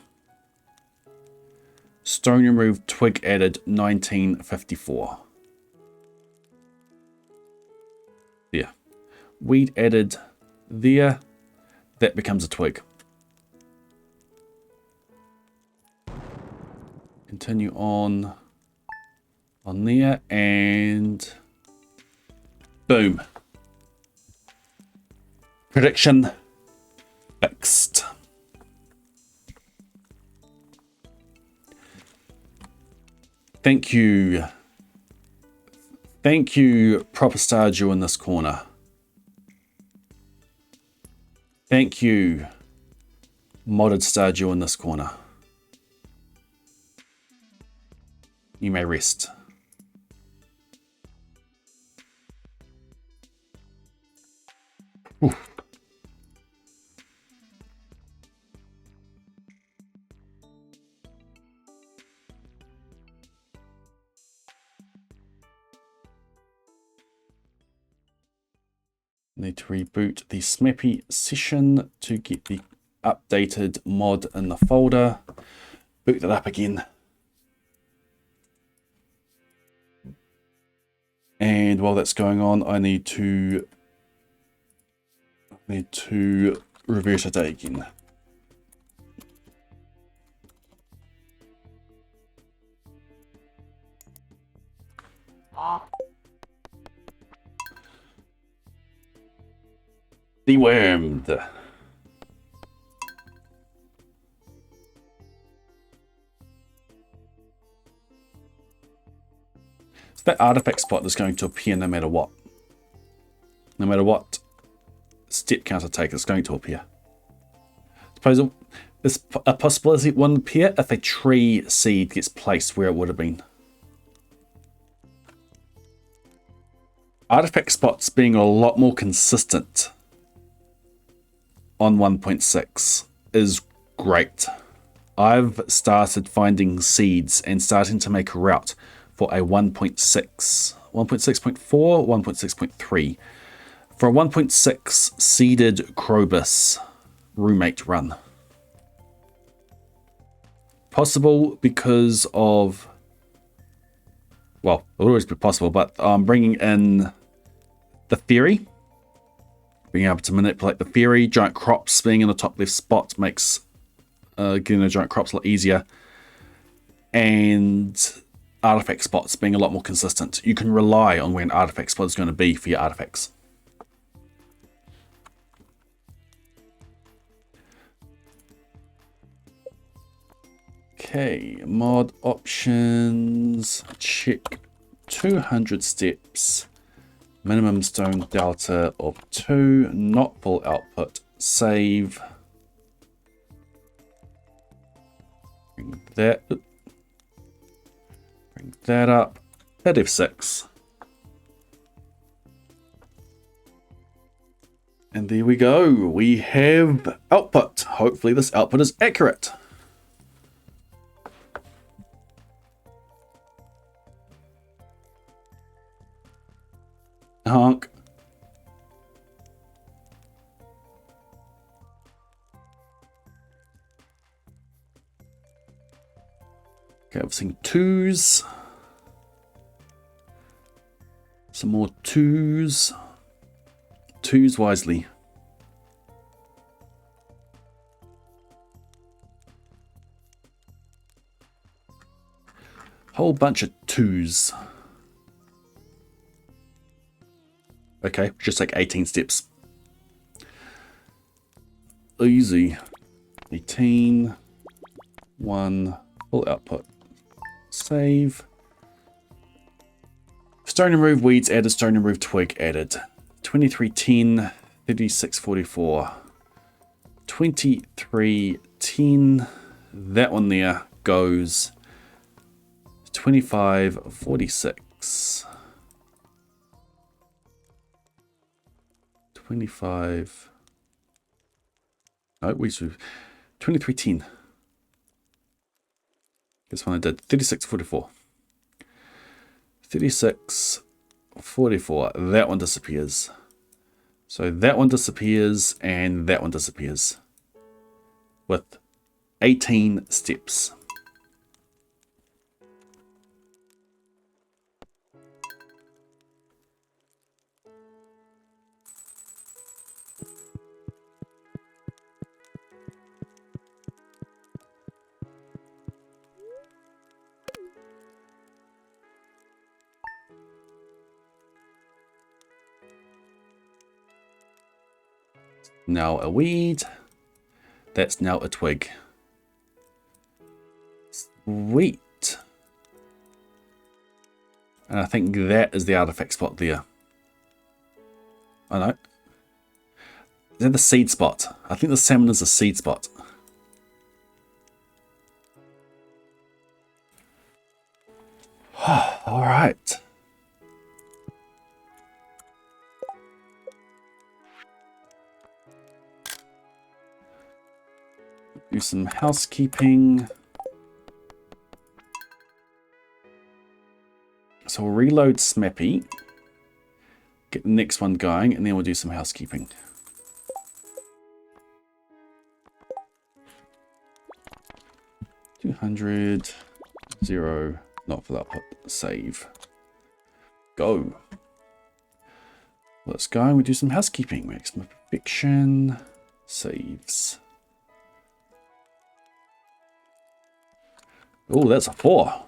Stone removed, twig added 1954. There. Weed added there. That becomes a twig. Continue on there, and boom. Prediction fixed. Thank you. Thank you, Proper Stardew in this corner. Thank you, Modded Stardew in this corner. You may rest. Oof. Need to reboot the Smappy session to get the updated mod in the folder. Boot that up again. And while that's going on, I need to reverse a day again. Dewormed. So that artifact spot is going to appear no matter what. No matter what step count I take, it's going to appear. Suppose there's a possibility it won't appear if a tree seed gets placed where it would have been. Artifact spots being a lot more consistent on 1.6 is great. I've started finding seeds and starting to make a route for a 1.6, 1.6.4, 1.6.3. For a 1.6 seeded Krobus roommate run. Possible because of, well, it will always be possible, but bringing in the fairy. Being able to manipulate the fairy, giant crops being in the top left spot makes getting the giant crops a lot easier. And artifact spots being a lot more consistent. You can rely on where an artifact spot is going to be for your artifacts. Okay, mod options, check 200 steps, Minimum stone delta of 2, not full output. Save. Bring that up. Hit F6. And there we go. We have output. Hopefully this output is accurate. Honk. Okay, I've seen 2s. Some more 2s. 2s wisely. Whole bunch of 2s. Okay, just like 18 steps. Easy. 18. 1. Full output. Save. Stone remove weeds added. Stone remove twig added. 2310. 3644. 2310. That one there goes 2546. 25. Oh, we should 2310. This one I did 3644. 3644. That one disappears. So that one disappears and that one disappears with 18 steps. Now a weed. That's now a twig. Sweet. And I think that is the artifact spot there. Oh no. Is that the seed spot? I think the salmon is the seed spot. Alright. Do some housekeeping. So we'll reload Smappy. Get the next one going, and then we'll do some housekeeping. $200, 0, not full output, save. Go. Let's go and we do some housekeeping. Maximum perfection, saves. Oh, that's a 4.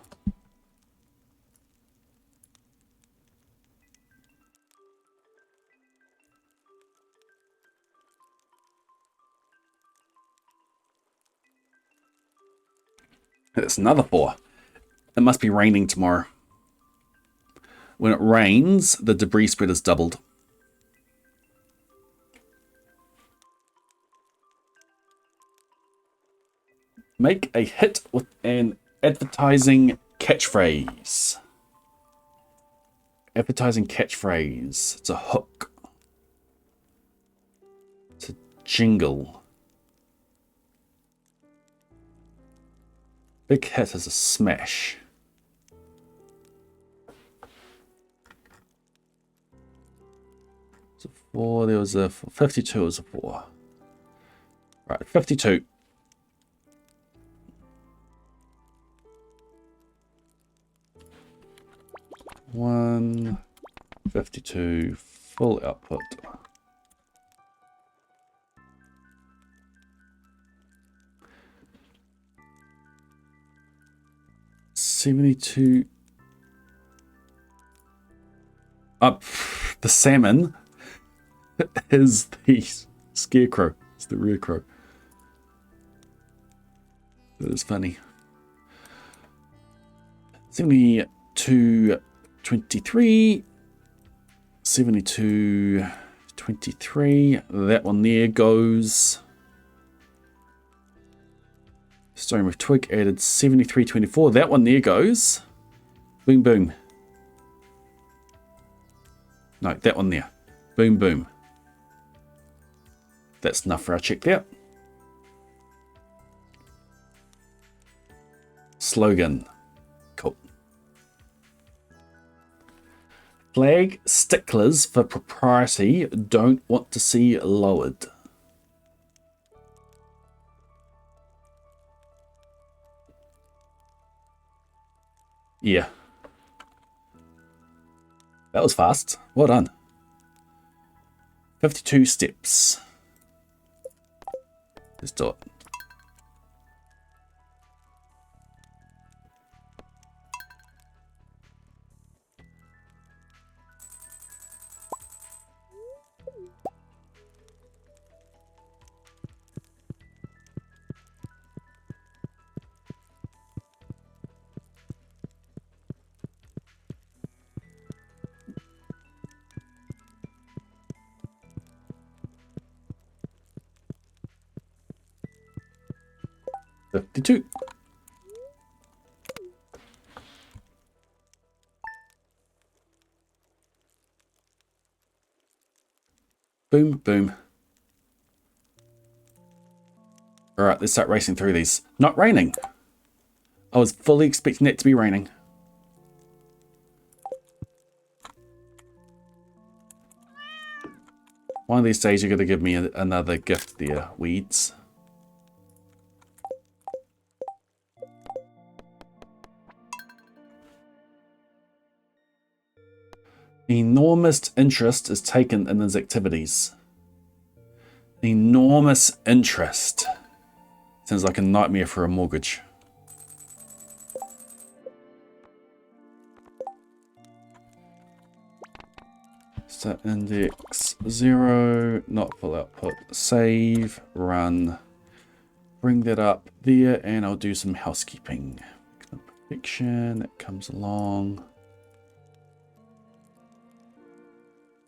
That's another 4. It must be raining tomorrow. When it rains, the debris spread is doubled. Make a hit with an advertising catchphrase. Advertising catchphrase. It's a hook. It's a jingle. Big hit is a smash. It's a 4. There was a 52 was a 4. Right, 52. One 52 full output. $72. Up the salmon is the scarecrow. It's the rear crow. That is funny. 72. 23, 72.23. That one there goes. Starting with twig added 73.24. That one there goes. Boom, boom. No, that one there. Boom, boom. That's enough for our check there. Slogan. Cool. Flag sticklers for propriety don't want to see lowered. Yeah. That was fast. Well done. 52 steps. Let's do it. $52. Boom, boom. All right, let's start racing through these. Not raining. I was fully expecting it to be raining. One of these days you're going to give me another gift there, weeds. Enormous interest is taken in his activities. Enormous interest. Sounds like a nightmare for a mortgage. Set index 0, not full output. Save, run. Bring that up there, and I'll do some housekeeping. Perfection, it comes along.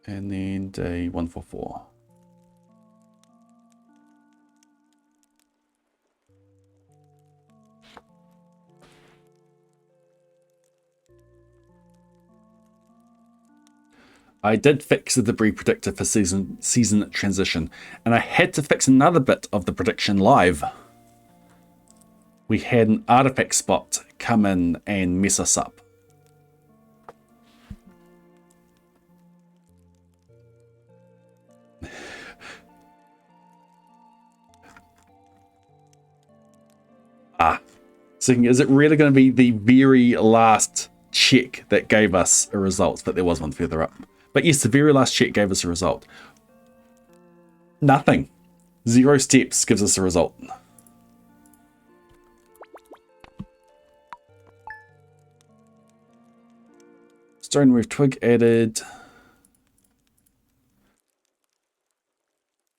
And then day 144. I did fix the debris predictor for season transition, and I had to fix another bit of the prediction live. We had an artifact spot come in and mess us up. So is it really going to be the very last check that gave us a result? But there was one further up. But yes, the very last check gave us a result. Nothing. 0 steps gives us a result. Stone roof twig added.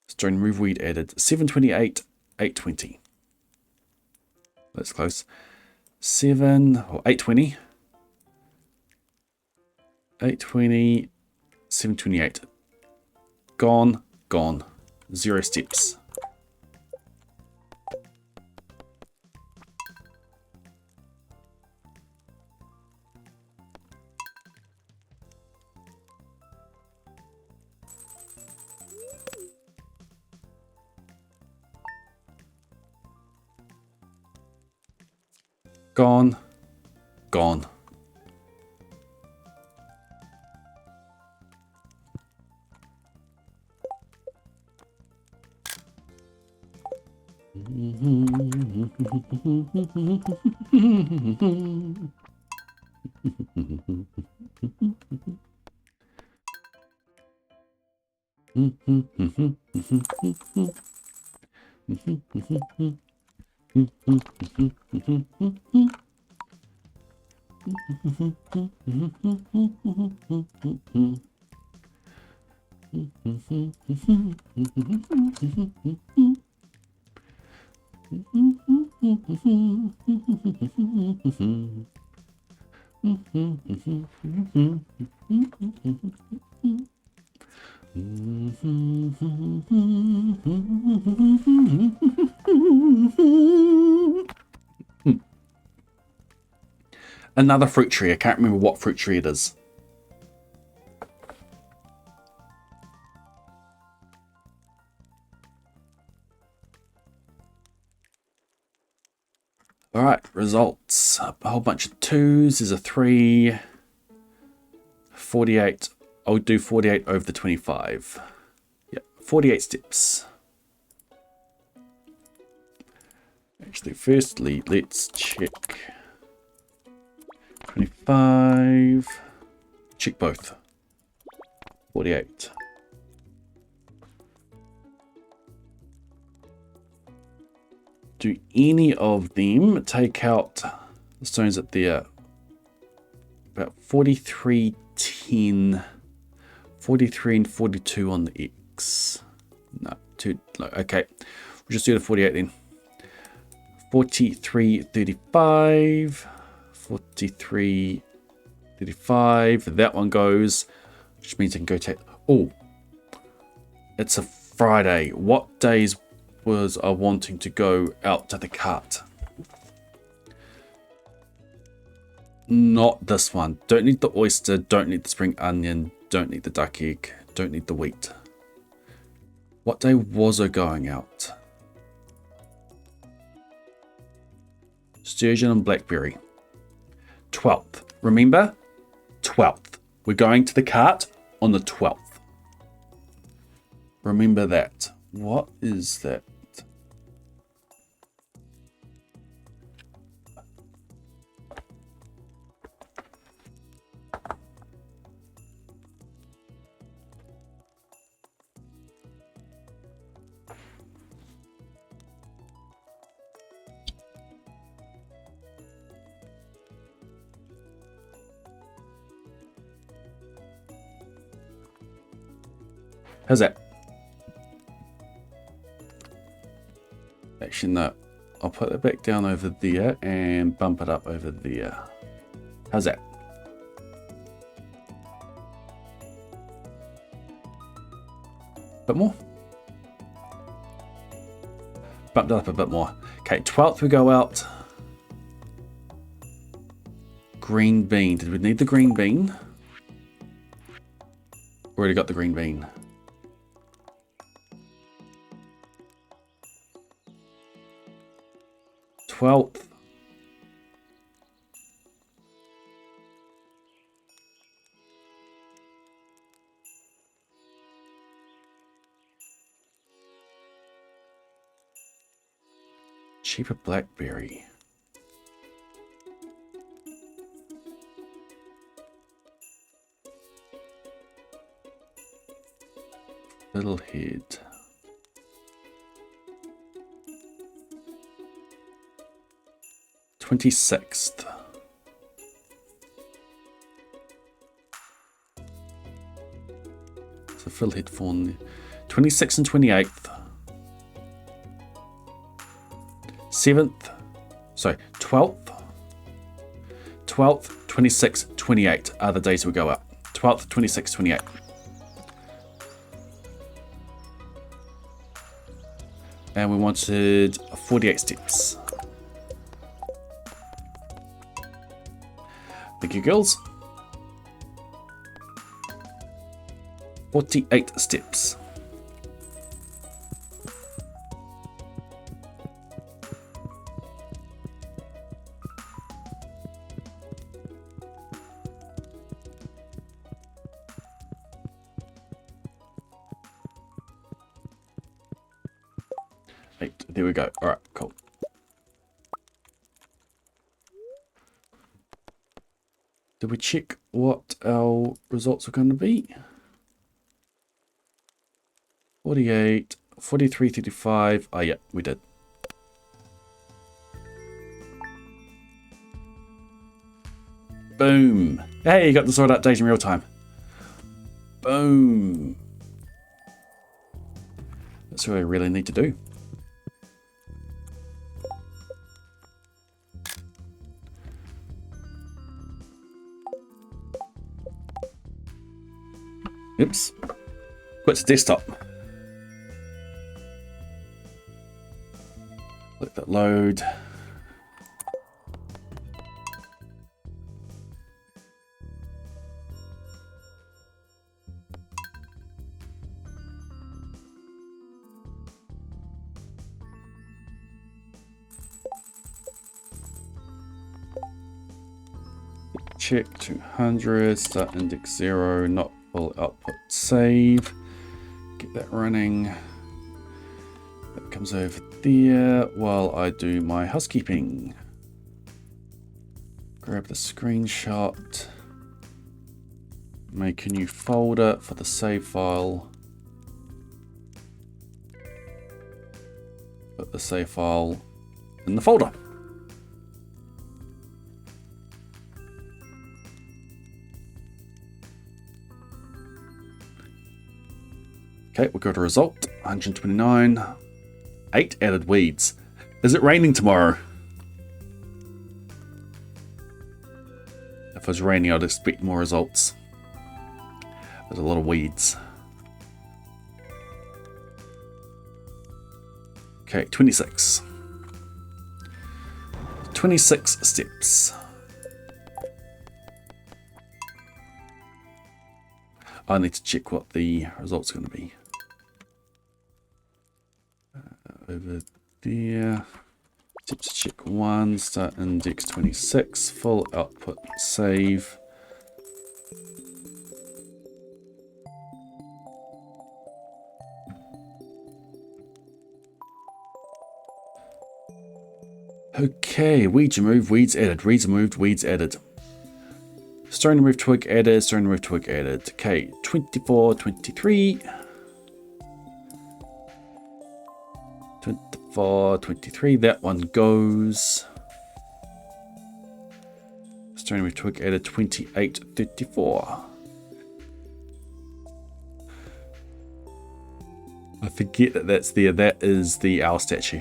Stone roof weed added. 728, 820. That's close. 820. 820. 728. Gone, gone. 0 steps. Gone, gone. Another fruit tree. I can't remember what fruit tree it is. All right, results. A whole bunch of 2s. There's a 3. 48. I'll do 48 over the 25. Yeah, 48 steps. Actually, firstly, let's check. 25. Check both. 48. Do any of them take out the stones at there? About 43, 10, 43 and 42 on the X. No, too low. Okay, we'll just do the 48 then. 43, 35, 43, 35. That one goes, which means I can go take. Oh, it's a Friday. What days was I wanting to go out to the cart? Not this one. Don't need the oyster, don't need the spring onion, don't need the duck egg, don't need the wheat. What day was I going out? Sturgeon and blackberry. 12th. Remember? 12th. We're going to the cart on the 12th. Remember that. What is that? How's that? Actually, no. I'll put it back down over there and bump it up over there. How's that? Bit more? Bumped it up a bit more. Okay, 12th we go out. Green bean. Did we need the green bean? Already got the green bean. 12th. Cheaper blackberry. Little head. 26th. So fill head fawn. 26th and 28th. 7th. Sorry, 12th. 12th, 26th, 28th are the days we go up. 12th, 26th, 28th. And we wanted 48 steps. Thank you, girls. 48 steps. There we go. All right, cool. Did we check what our results are going to be? 48, 43, 35. Oh, yeah, we did. Boom. Hey, you got the sort update in real time. Boom. That's what I really need to do. Oops. Quit to desktop. Let that load. Check 200, start index 0, not full output, save. Get that running. That comes over there while I do my housekeeping. Grab the screenshot. Make a new folder for the save file. Put the save file in the folder. Okay, we'll go to result, 129, 8 added weeds. Is it raining tomorrow? If it was raining, I'd expect more results. There's a lot of weeds. Okay, 26. 26 steps. I need to check what the result's going to be. Over there. Steps check 1, start index 26, full output, save. Okay, weeds removed, weeds added, weeds removed, weeds added. Stone remove twig added, stone remove twig added. Okay, 24, 23. 24, 23, that one goes. Stone remove twig added, 28, 34. I forget that that's there, that is the owl statue.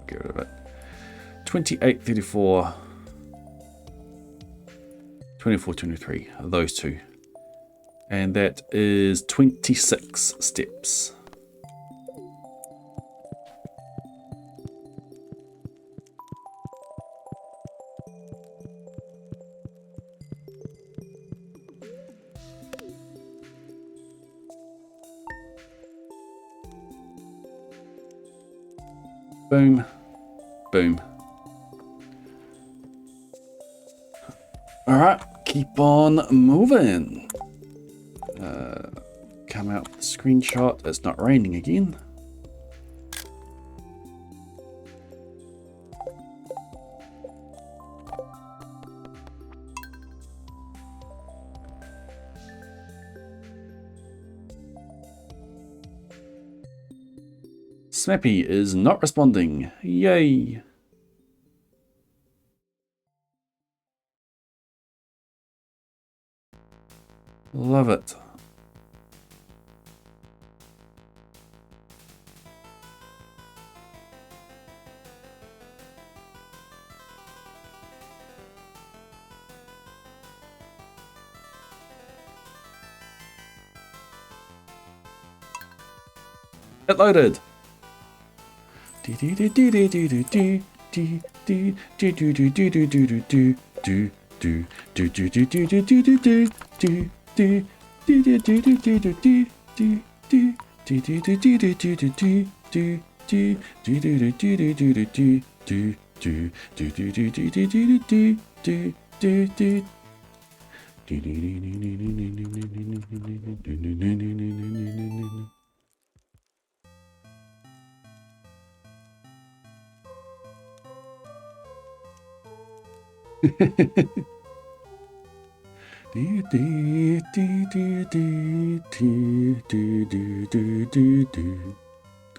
Get rid of it. 28, 34, 24, 23, those two. And that is 26 steps. Boom, boom. All right, keep on moving. Come out with the screenshot. It's not raining again. Smappy is not responding. Yay. Love it. It loaded.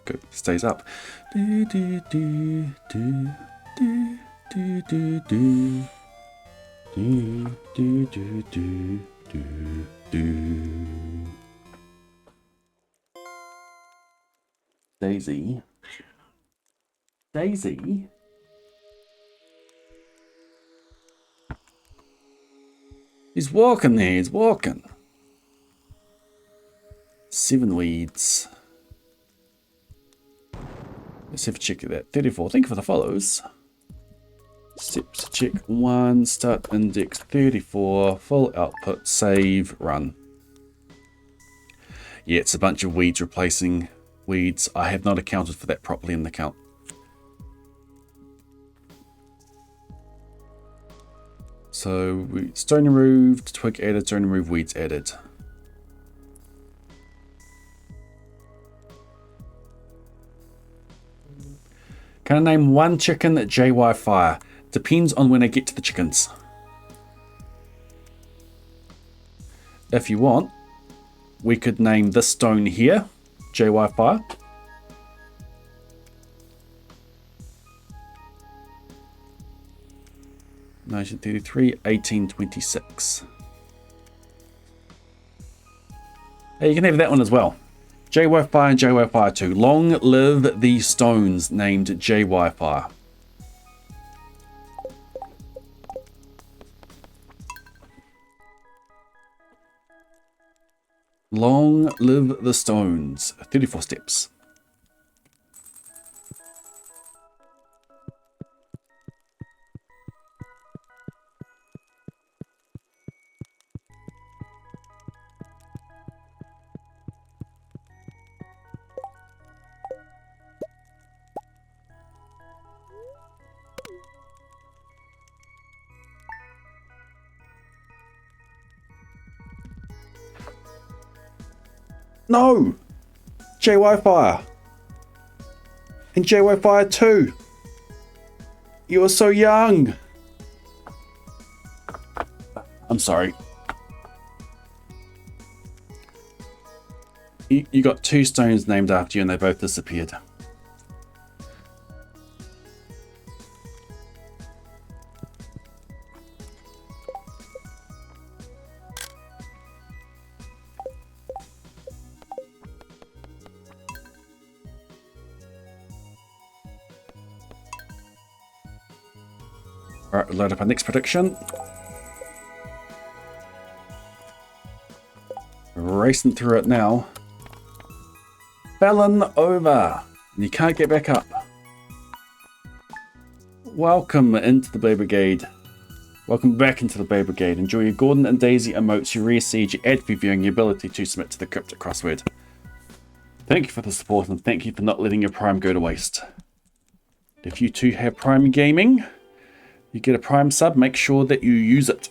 Go, stays up. Daisy. Daisy. He's walking there, he's walking. 7 weeds. Let's have a check of that. 34. Thank you for the follows. Steps check 1. Start index 34. Full output. Save. Run. Yeah, it's a bunch of weeds replacing weeds. I have not accounted for that properly in the count. So, stone removed, twig added, stone removed, weeds added. Can I name one chicken JY Fire? Depends on when I get to the chickens. If you want, we could name this stone here JY Fire. (1933) 1826. Hey, you can have that one as well. JY Fire and JY Fire 2. Long live the stones named JY Fire. Long live the stones. 34 steps. No! JY Fire. And JY Fire 2. You are so young. I'm sorry. You got 2 stones named after you and they both disappeared. Alright, we'll load up our next prediction. Racing through it now. Felon over. And you can't get back up. Welcome into the Bay Brigade. Welcome back into the Bay Brigade. Enjoy your Gordon and Daisy emotes, your rare siege, your ad reviewing, your ability to submit to the cryptic crossword. Thank you for the support and thank you for not letting your Prime go to waste. If you too have Prime Gaming, you get a Prime sub, make sure that you use it.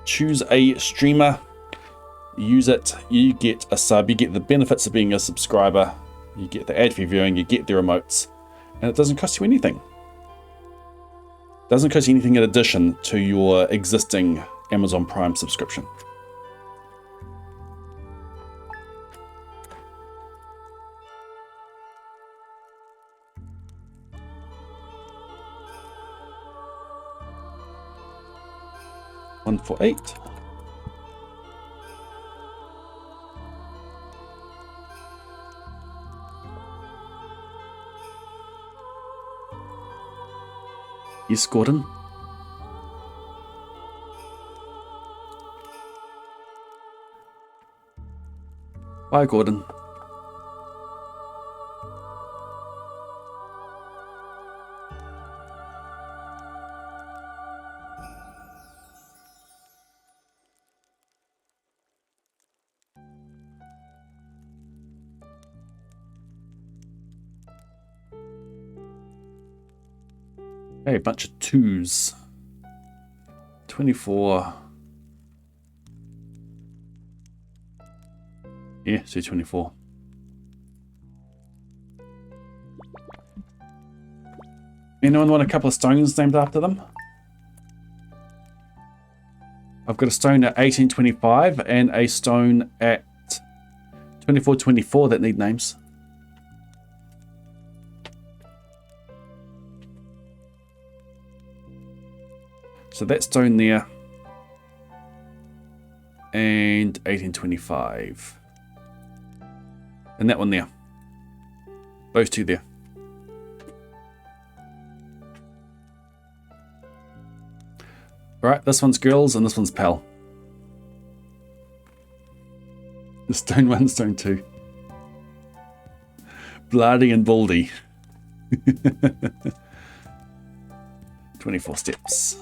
Choose a streamer, use it, you get a sub, you get the benefits of being a subscriber, you get the ad reviewing, you get the remotes, and it doesn't cost you anything. It doesn't cost you anything in addition to your existing Amazon Prime subscription. One for 8. Yes, Gordon. Bye, Gordon. Hey, a bunch of 2s. 24. Yeah, so 24. Anyone want a couple of stones named after them? I've got a stone at 1825 and a stone at 2424 that need names. So that stone there, and 1825, and that one there. Those 2 there. Right, this one's girls and this one's pal. The stone 1, stone 2. Bloody and baldy. 24 steps.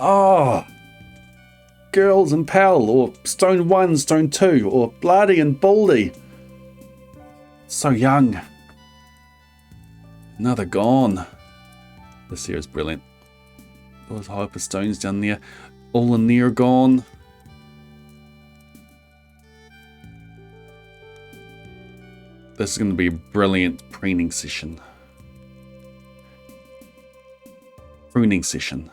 Oh, girls and pal, or stone 1, stone 2, or bloody and baldy. So young. Now they're gone. This here is brilliant. Those hyper stones down there, all in there gone. This is going to be a brilliant pruning session. Pruning session.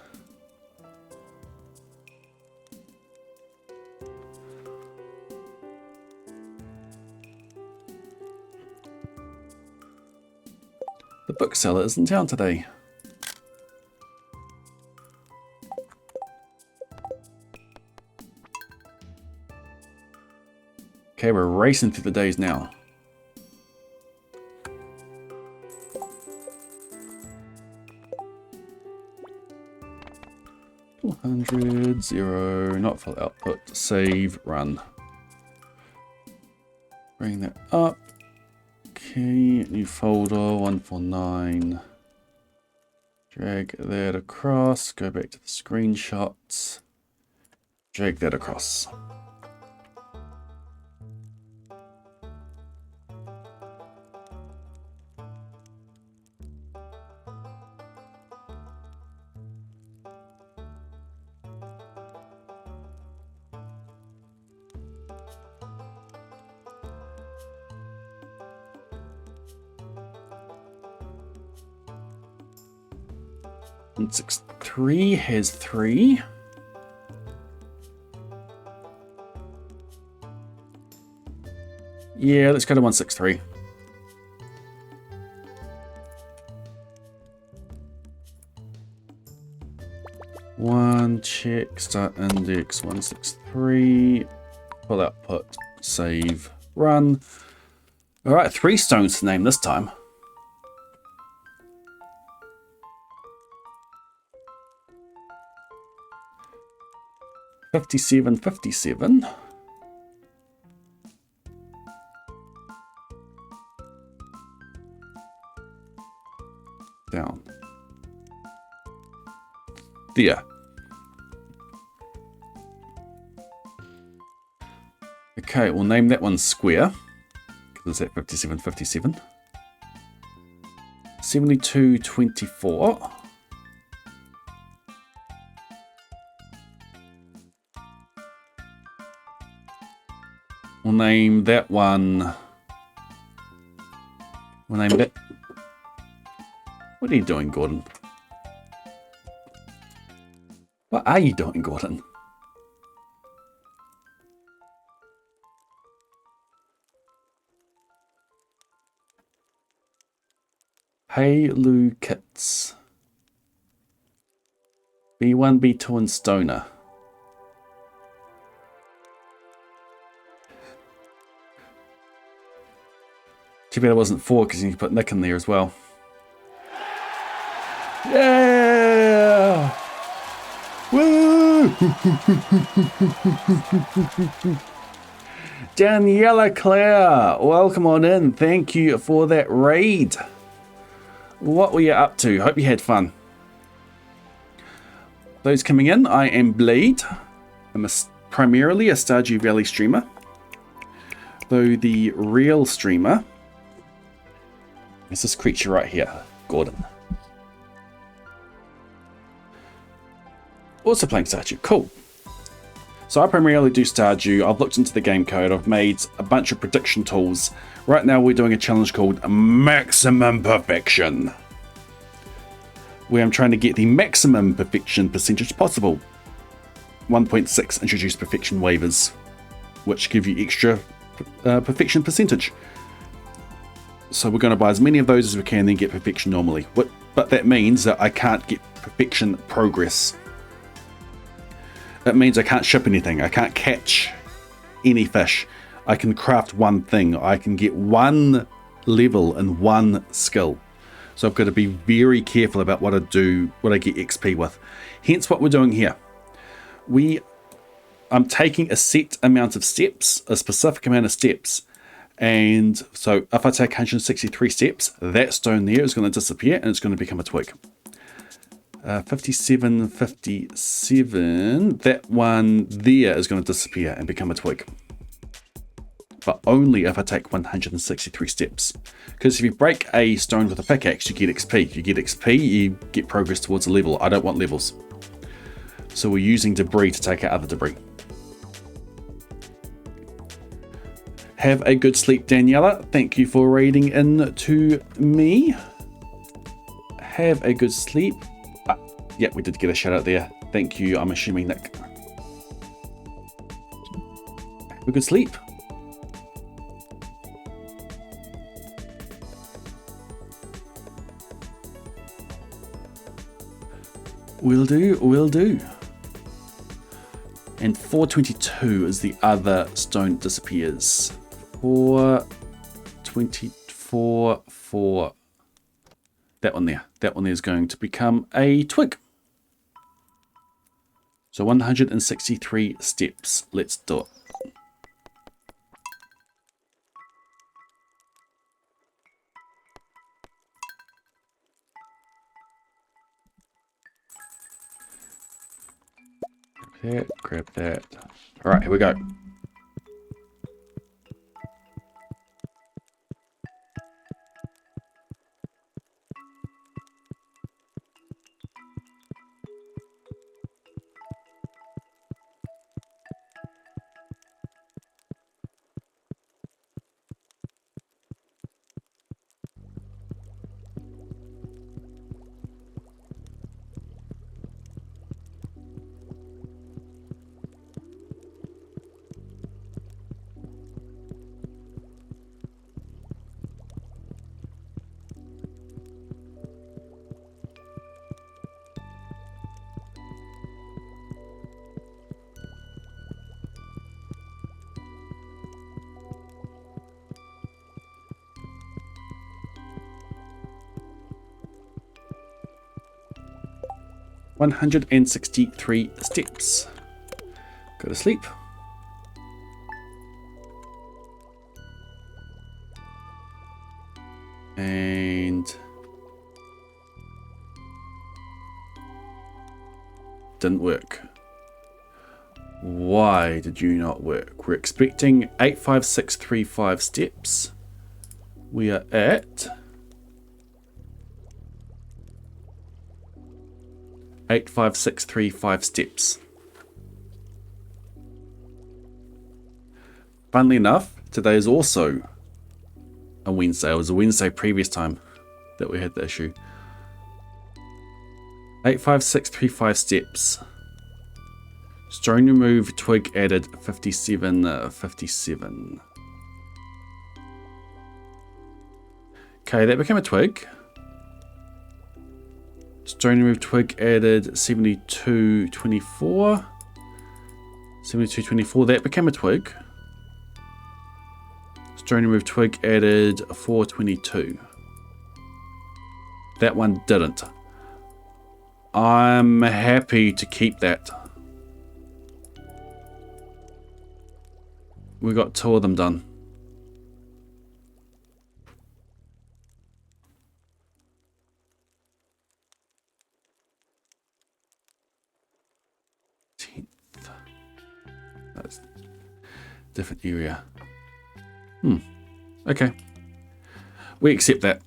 The bookseller is in town today. Okay, we're racing through the days now. $200, 0, not full output, save, run. Bring that up. Okay, new folder, 149. Drag that across, go back to the screenshots. Drag that across. And 63 has 3. Yeah, let's go to 163. One check, start index 163, pull output, save, run. Alright, 3 stones to name this time. $57.57. Down. There. Okay, we'll name that one square, because it's at 57.57. 72.24. We'll name that one. We'll name that. What are you doing, Gordon? What are you doing, Gordon? Hey Lou Kits. B1, B2 and Stoner. Too bad it wasn't 4 because you can put Nick in there as well. Yeah! Woo! Daniela Claire, welcome on in. Thank you for that raid. What were you up to? Hope you had fun. Those coming in, I am Blade. I'm primarily a Stardew Valley streamer. Though the real streamer is this creature right here, Gordon. Also playing Stardew, cool. So I primarily do Stardew. I've looked into the game code. I've made a bunch of prediction tools. Right now we're doing a challenge called Maximum Perfection, where I'm trying to get the maximum perfection percentage possible. 1.6 introduce perfection waivers. which give you extra perfection percentage. So we're going to buy as many of those as we can, then get perfection normally. But that means that I can't get perfection progress. It means I can't ship anything. I can't catch any fish. I can craft one thing. I can get one level and one skill. So I've got to be very careful about what I do, what I get XP with. Hence what we're doing here. I'm taking a set amount of steps, a specific amount of steps. And so if I take 163 steps, that stone there is going to disappear and it's going to become a twig. 57, 57, that one there is going to disappear and become a twig. But only if I take 163 steps. Because if you break a stone with a pickaxe, you get XP. You get XP, you get progress towards a level. I don't want levels. So we're using debris to take out other debris. Have a good sleep, Daniela. Thank you for reading in to me. Have a good sleep. Yeah, we did get a shout out there. Thank you, I'm assuming, Nick. Have a good sleep. Will do, will do. And 422 is the other stone that disappears. 424, 4. That one there. That one there is going to become a twig. So 163 steps. Let's do it. Grab that. All right, here we go. $163 steps. Go to sleep. And didn't work. Why did you not work? We're expecting 85635 steps. We are at 85635 steps. Funnily enough, today is also a Wednesday. It was a Wednesday previous time that we had the issue. 85635 steps. Stone remove, twig added, 57, 57. Okay, that became a twig. Stone remove, twig added, 7224. 7224, that became a twig. Stone remove, twig added, 422. That one didn't. I'm happy to keep that. We got 2 of them done. That's different area. Okay. We accept that.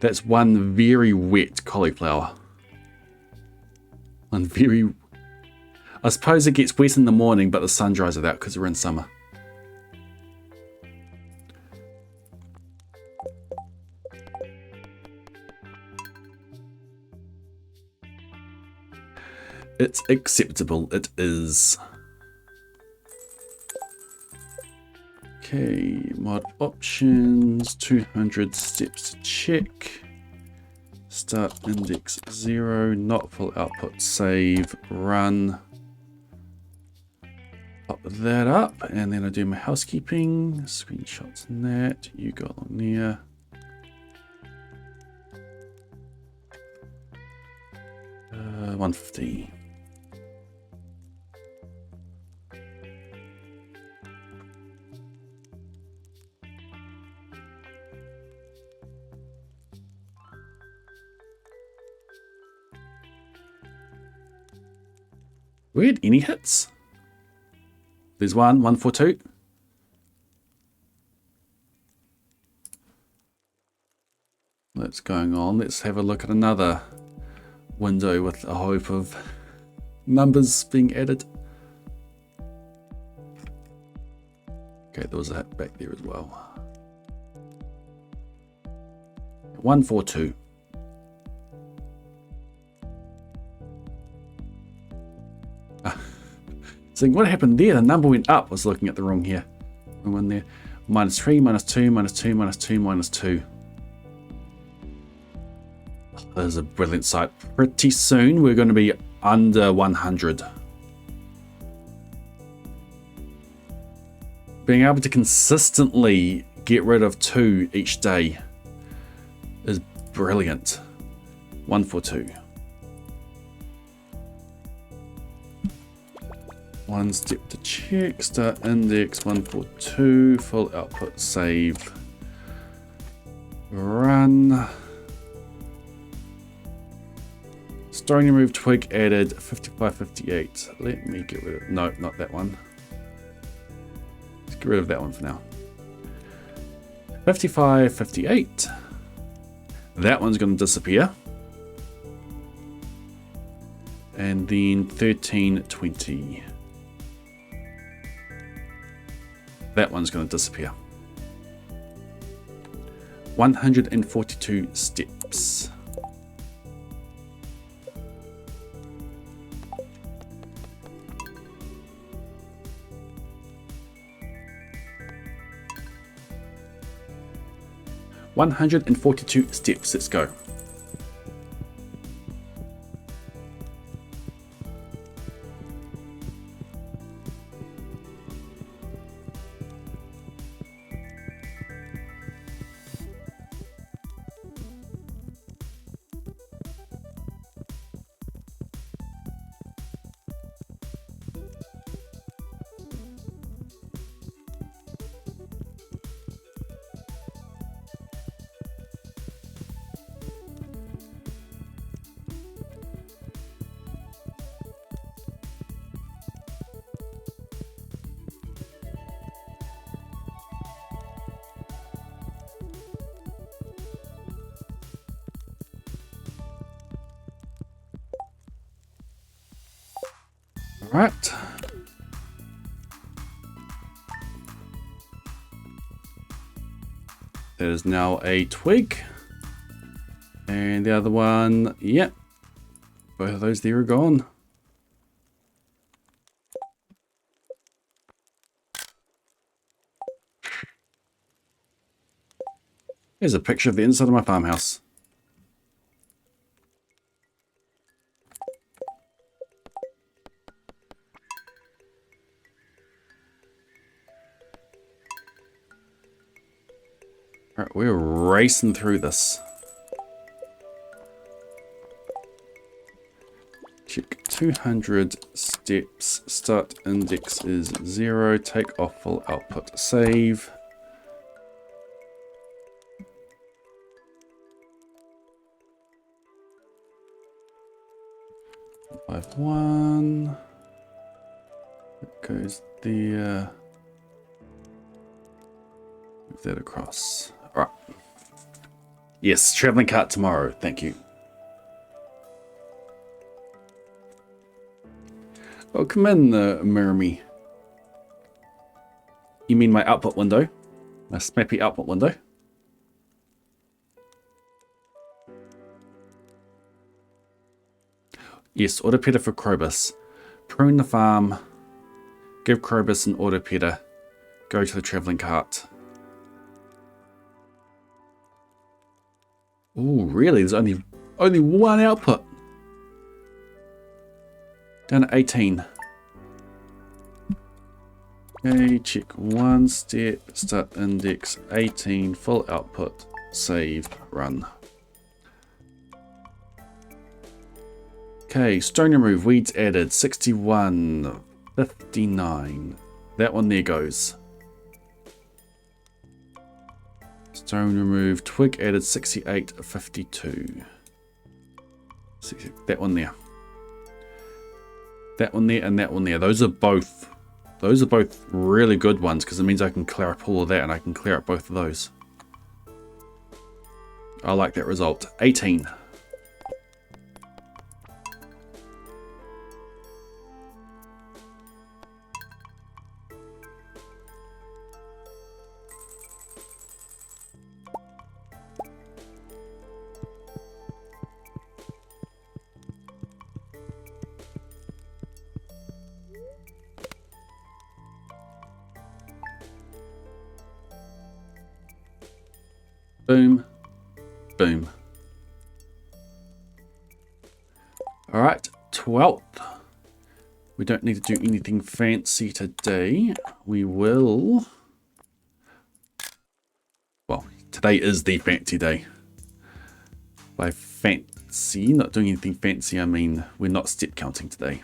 That's one very wet cauliflower. One very... I suppose it gets wet in the morning, but the sun dries it out because we're in summer. It's acceptable. It is. Okay, mod options, 200 steps to check. Start index 0, not full output, save, run. Pop that up, and then I do my housekeeping, screenshots and that. You go along there. Uh, 150. Weird, any hits? There's 142. What's going on? Let's have a look at another window with a hope of numbers being added. Okay, there was a hit back there as well. 142. So what happened there? The number went up. I was looking at the wrong here. Wrong one there. -3, -2, -2, -2, -2. That is a brilliant sight. Pretty soon we're going to be under 100. Being able to consistently get rid of 2 each day is brilliant. 142. One step to check, start index 142, full output, save, run. Storing remove twig added 5558. Let me get rid of, no, not that one. Let's get rid of that one for now. 5558. That one's going to disappear. And then 1320. That one's going to disappear. 142 steps. Steps. Let's go. Right. There is now a twig. And the other one, yep. Both of those there are gone. Here's a picture of the inside of my farmhouse. Alright, we're racing through this. Check 200 steps. Start index is 0. Take off full output. Save. Five one. It goes there. Move that across. Alright. Yes, traveling cart tomorrow. Thank you. Oh, come in, Mirami. You mean my output window? My snappy output window? Yes, autopetter for Krobus. Prune the farm. Give Krobus an autopetter. Go to the travelling cart. Ooh, really? There's only one output. Down to 18. Okay, check one step. Start index 18. Full output. Save. Run. Okay, stone remove. Weeds added. 61. 59. That one there goes. Stone removed. Twig added 68, 52. That one there. That one there and that one there. Those are both really good ones because it means I can clear up all of that and I can clear up both of those. I like that result. 18. Boom. Boom. Alright, 12th. We don't need to do anything fancy today. We will... Well, today is the fancy day. By fancy, not doing anything fancy, I mean we're not step counting today.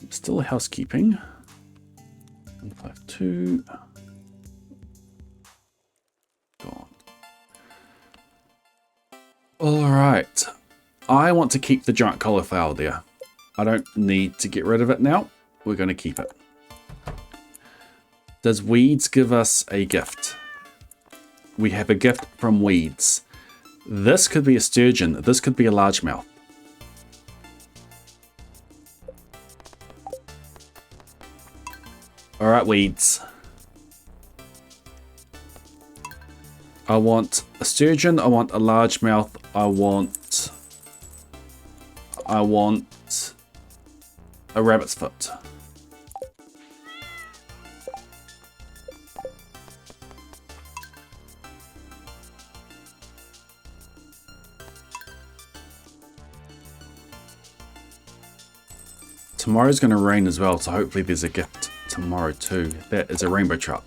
Still housekeeping. 152. God. Alright. I want to keep the giant cauliflower there. I don't need to get rid of it now. We're going to keep it. Does weeds give us a gift? We have a gift from weeds. This could be a sturgeon. This could be a largemouth. Alright, weeds. I want a sturgeon, I want a largemouth, I want a rabbit's foot. Tomorrow's going to rain as well, so hopefully there's a gift tomorrow too. That is a rainbow trout.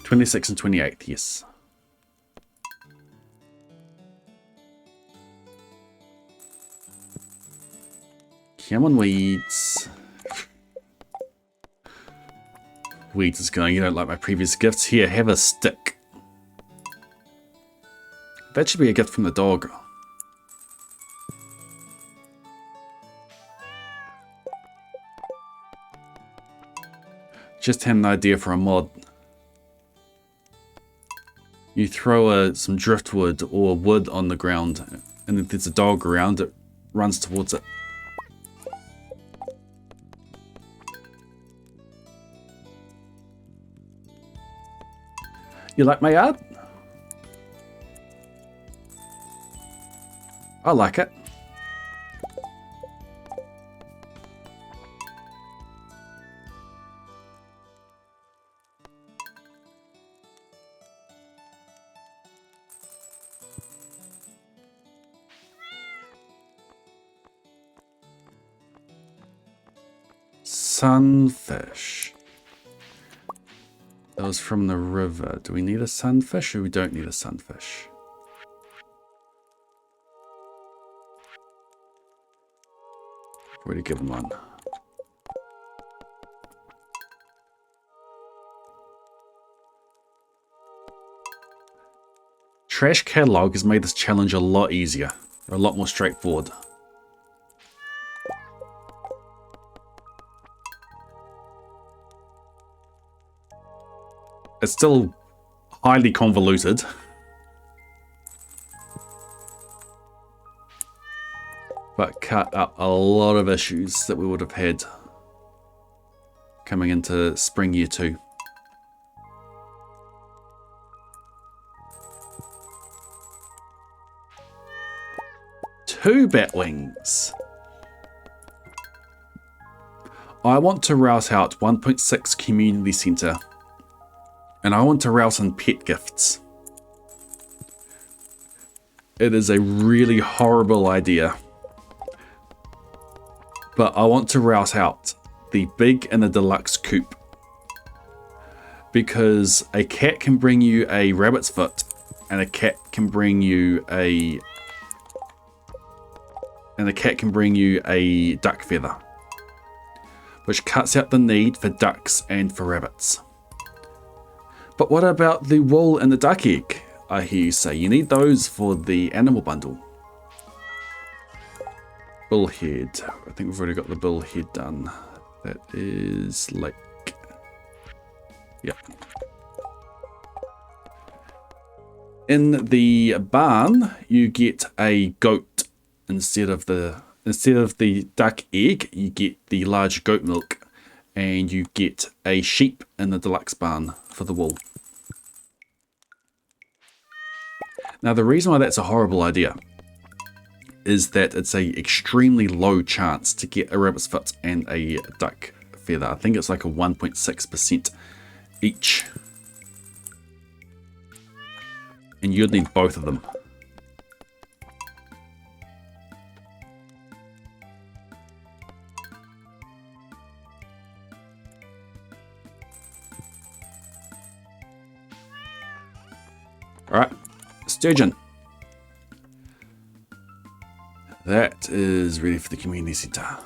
26th and 28th, yes. Come on, weeds. Weeds is going, you don't like my previous gifts? Here, have a stick. That should be a gift from the dog. Just had an idea for a mod. You throw some driftwood or wood on the ground, and if there's a dog around, it runs towards it. You like my art? I like it. Sunfish. That was from the river. Do we need a sunfish or we don't need a sunfish? Already given one. Trash catalog has made this challenge a lot easier, or a lot more straightforward. It's still highly convoluted. But cut out a lot of issues that we would have had coming into spring year 2. 2 bat wings. I want to route out 1.6 community center, and I want to route in pet gifts. It is a really horrible idea, but I want to route out the big and the deluxe coop, because a cat can bring you a rabbit's foot, and a cat can bring you a duck feather, which cuts out the need for ducks and for rabbits. But what about the wool and the duck egg? I hear you say you need those for the animal bundle. Bullhead. I think we've already got the bullhead done. That is lake. Yep. In the barn, you get a goat instead of the duck egg. You get the large goat milk, and you get a sheep in the deluxe barn for the wool. Now, the reason why that's a horrible idea is that it's a extremely low chance to get a rabbit's foot and a duck feather. I think it's like a 1.6% each. And you'd need both of them. Alright, sturgeon. That is ready for the community center.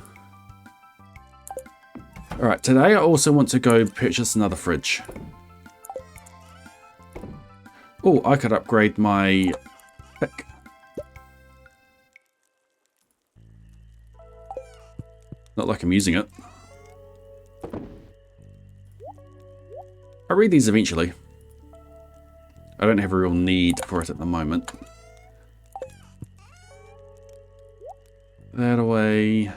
Alright, today I also want to go purchase another fridge. Oh, I could upgrade my pick. Not like I'm using it. I'll read these eventually. I don't have a real need for it at the moment. That away.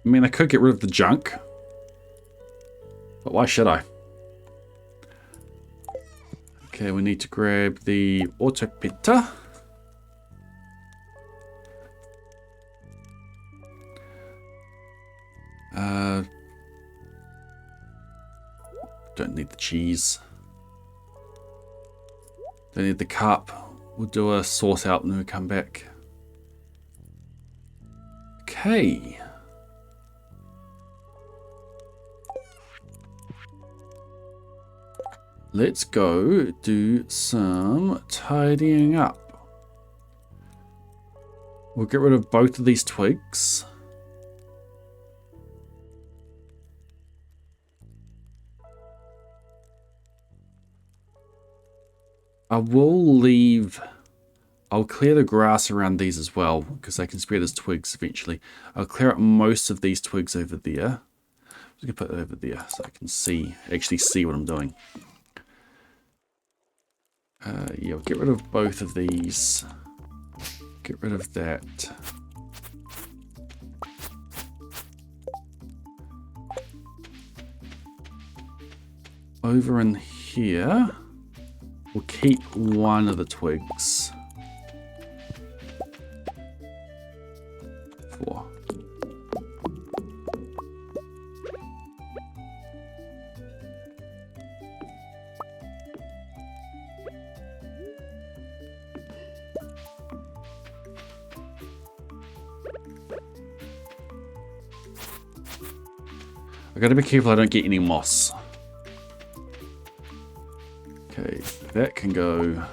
I mean, I could get rid of the junk, but why should I? Okay, we need to grab the auto pitter. Don't need the cheese. Don't need the cup. We'll do a sort out when we come back. Okay. Let's go do some tidying up. We'll get rid of both of these twigs. I'll clear the grass around these as well, because they can spread as twigs eventually. I'll clear up most of these twigs over there. I'm just going to put it over there so I can actually see what I'm doing. Yeah, we'll get rid of both of these. Get rid of that. Over in here, we'll keep one of the twigs. 4. I gotta be careful I don't get any moss. Okay, that can go.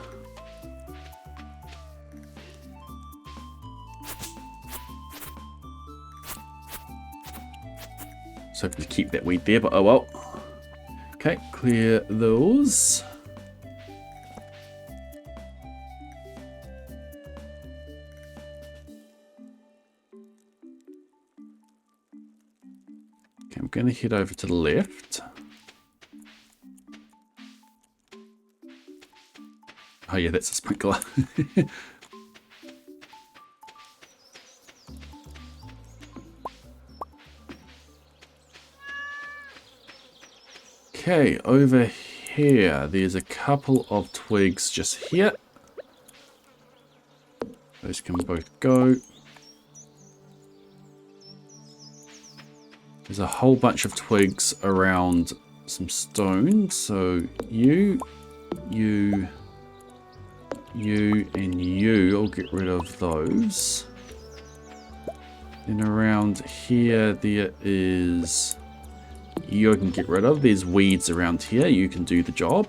So to keep that weed there, but oh well. Okay, clear those. Okay, I'm going to head over to the left. Oh yeah, that's a sprinkler. Okay, over here, there's a couple of twigs just here. Those can both go. There's a whole bunch of twigs around some stone, so you, and you, I'll get rid of those. Then around here, there is... You can get rid of. There's weeds around here. You can do the job.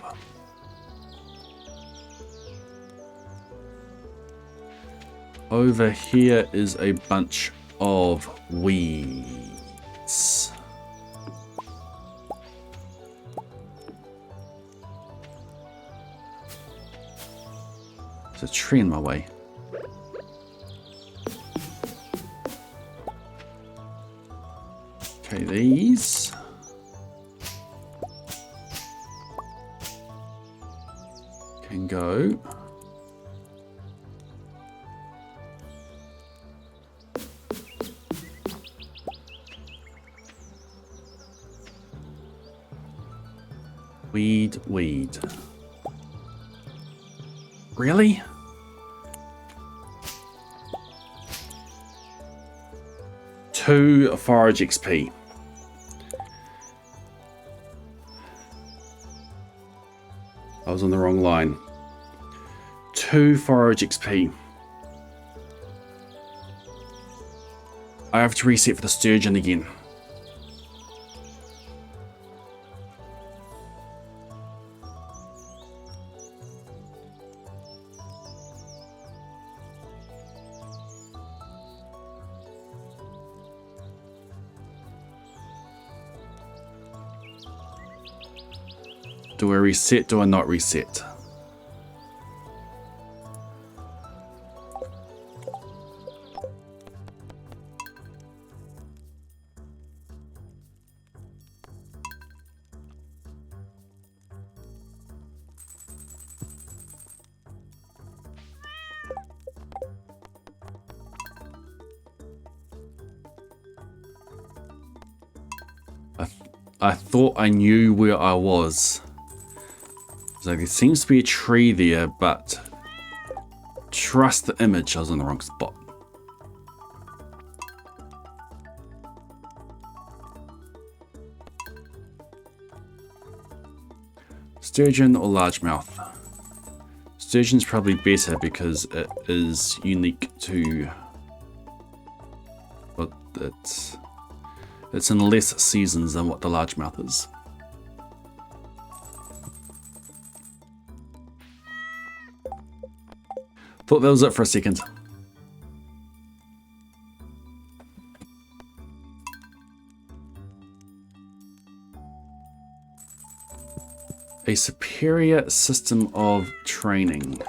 Over here is a bunch of weeds. There's a tree in my way. Okay, these. Can go. Weed. Really? Two forage XP. I was on the wrong line. 2 forage XP. I have to reset for the sturgeon again. Do I reset? Do I not reset? I thought I knew where I was. So there seems to be a tree there, but trust the image, I was in the wrong spot. Sturgeon or largemouth? Sturgeon's probably better because it is unique to... But it's in less seasons than what the largemouth is. Thought that was it for a second. A superior system of training.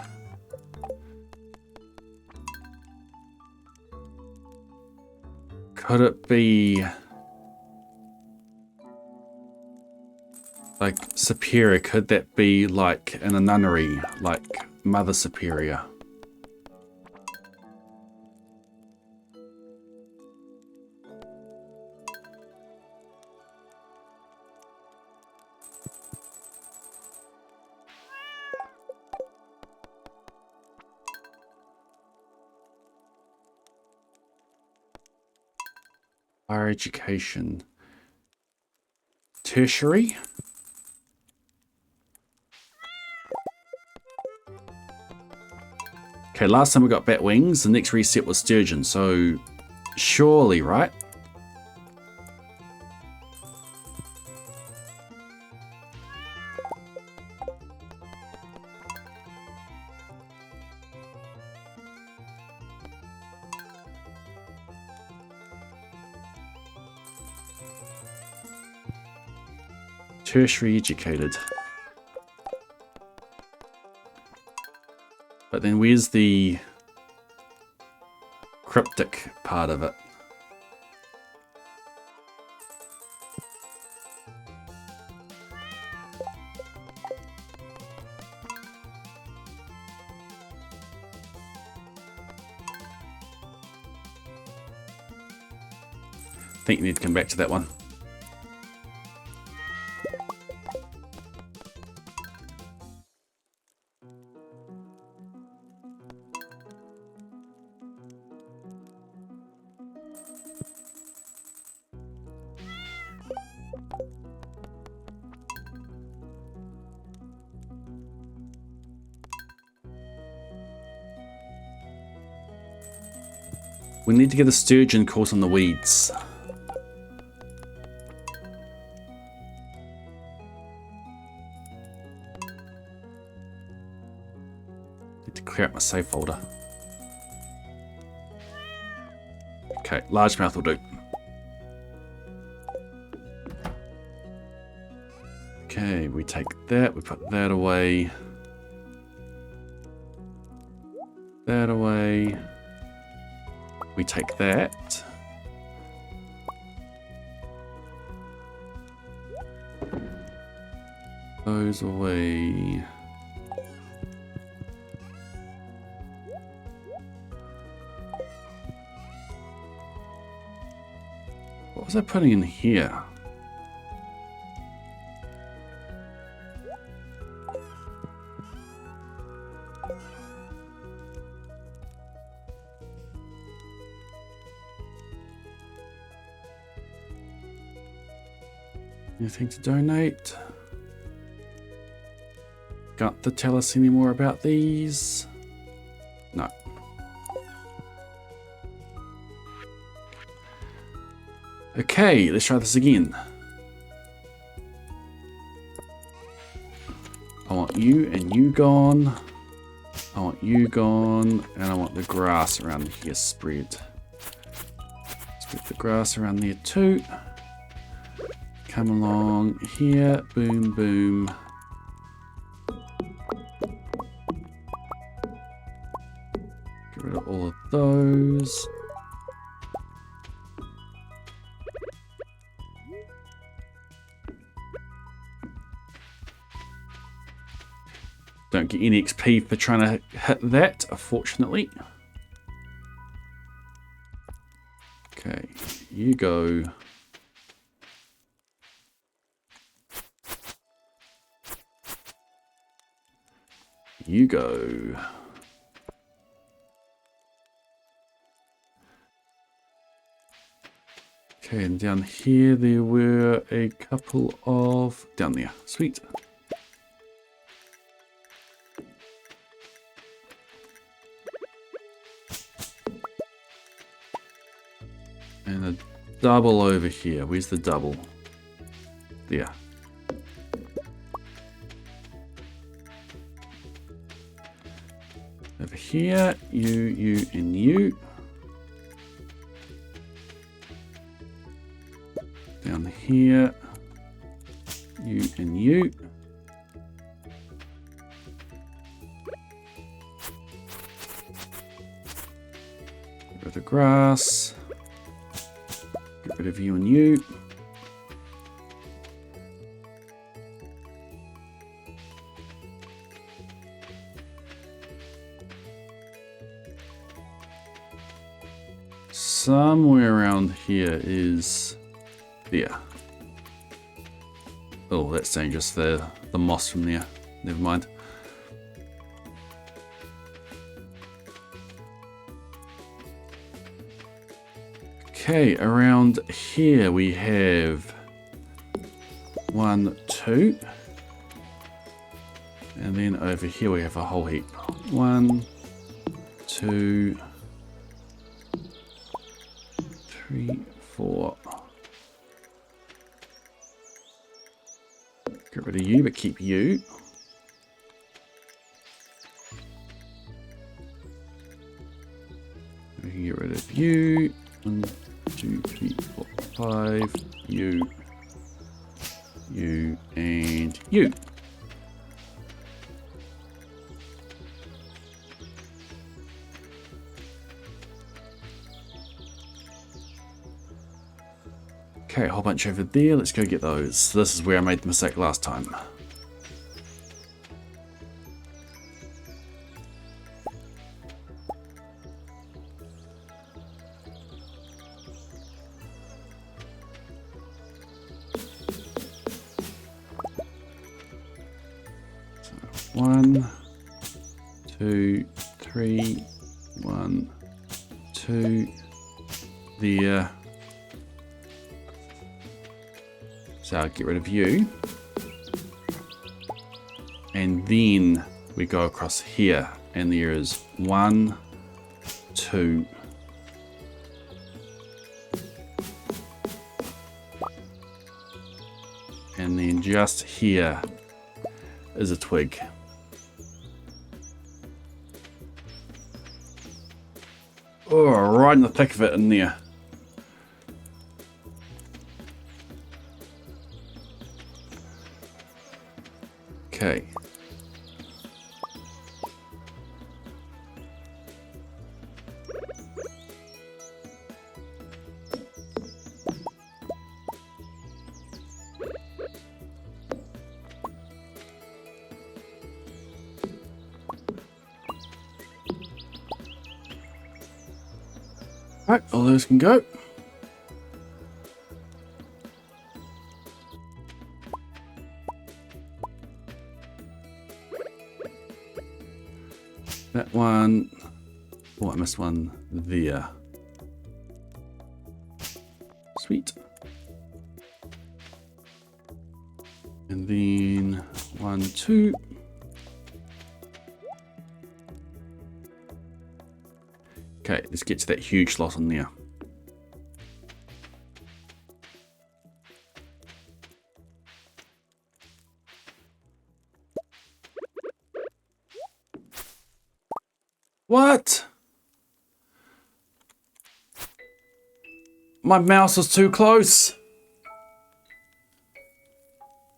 Could it be like superior? Could that be like in a nunnery, like Mother Superior? Higher education. Tertiary? Okay, last time we got bat wings, the next reset was sturgeon, so surely, right? Tertiary educated. But then where's the cryptic part of it? I think you need to come back to that one. We need to get a sturgeon caught in the weeds. Need to clear out my save folder. Okay, largemouth will do. Okay, we take that, we put that away. That away. We take that. Those away. What was I putting in here? Anything to donate? Got to tell us any more about these? No. Okay, let's try this again. I want you and you gone. I want you gone. And I want the grass around here spread. Spread the grass around there too. Come along here. Boom, boom. Get rid of all of those. Don't get any XP for trying to hit that, unfortunately. Okay, you go. You go. Okay, and down here there were a couple of... Down there, sweet. And a double over here. Where's the double? There. Over here, you, and you. Down here, you and you. Get rid of the grass. Get rid of you and you. Somewhere around here is there. Oh, that's dangerous. The moss from there. Never mind. Okay, around here we have 1, 2. And then over here we have a whole heap. 1, 2, 3, 4. Get rid of you, but keep you. We can get rid of you. 1, 2, 3, 4, 5. You, and you. Okay, a whole bunch over there. Let's go get those. This is where I made the mistake last time. So 1, 2, 3, 1, 2. There. So I'll get rid of you. And then we go across here and there is 1, 2, And then just here is a twig. Oh, right in the thick of it in there. Okay. Right, all those can go. That one. Oh, I missed one there. Sweet. And then 1, 2. Okay, let's get to that huge slot in there. What? My mouse was too close.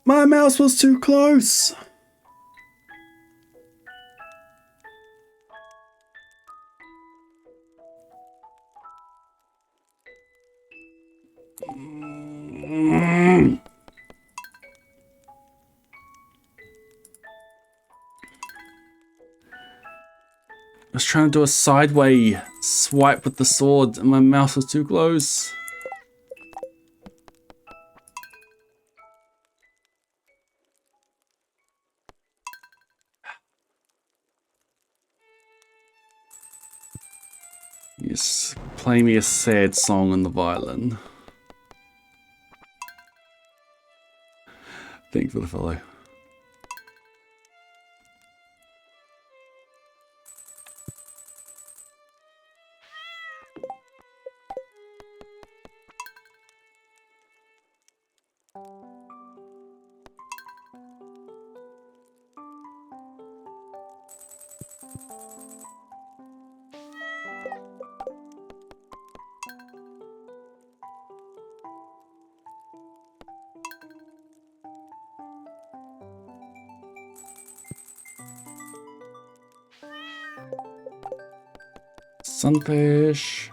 My mouse was too close. I was trying to do a sideways swipe with the sword and my mouse was too close. Yes, play me a sad song on the violin. Thanks for the follow. Sunfish.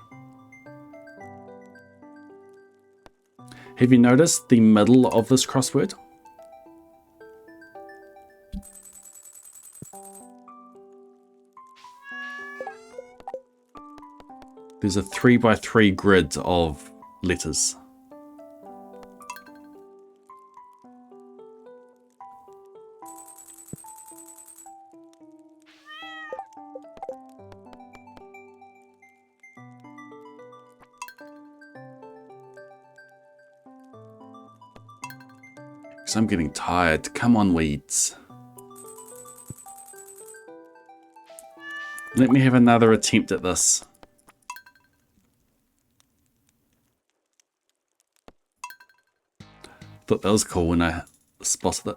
Have you noticed the middle of this crossword? There's a 3x3 grid of letters. Because I'm getting tired. Come on, weeds. Let me have another attempt at this. Thought that was cool when I spotted it.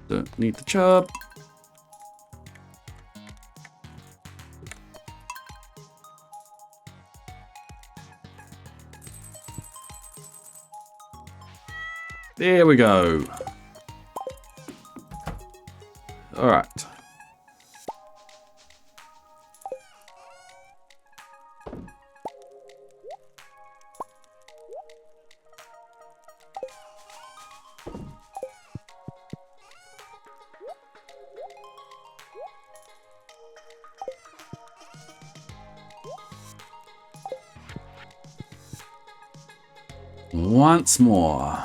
Don't need the chub. There we go. All right. Once more.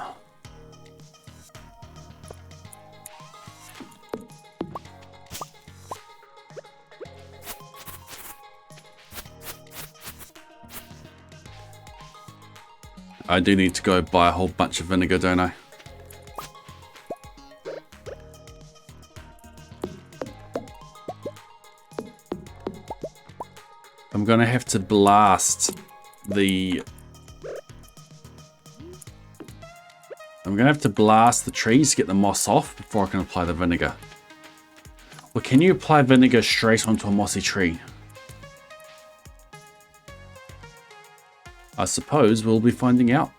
I do need to go buy a whole bunch of vinegar, don't I? I'm gonna have to blast the... I'm gonna have to blast the trees to get the moss off before I can apply the vinegar. Or can you apply vinegar straight onto a mossy tree? I suppose we'll be finding out.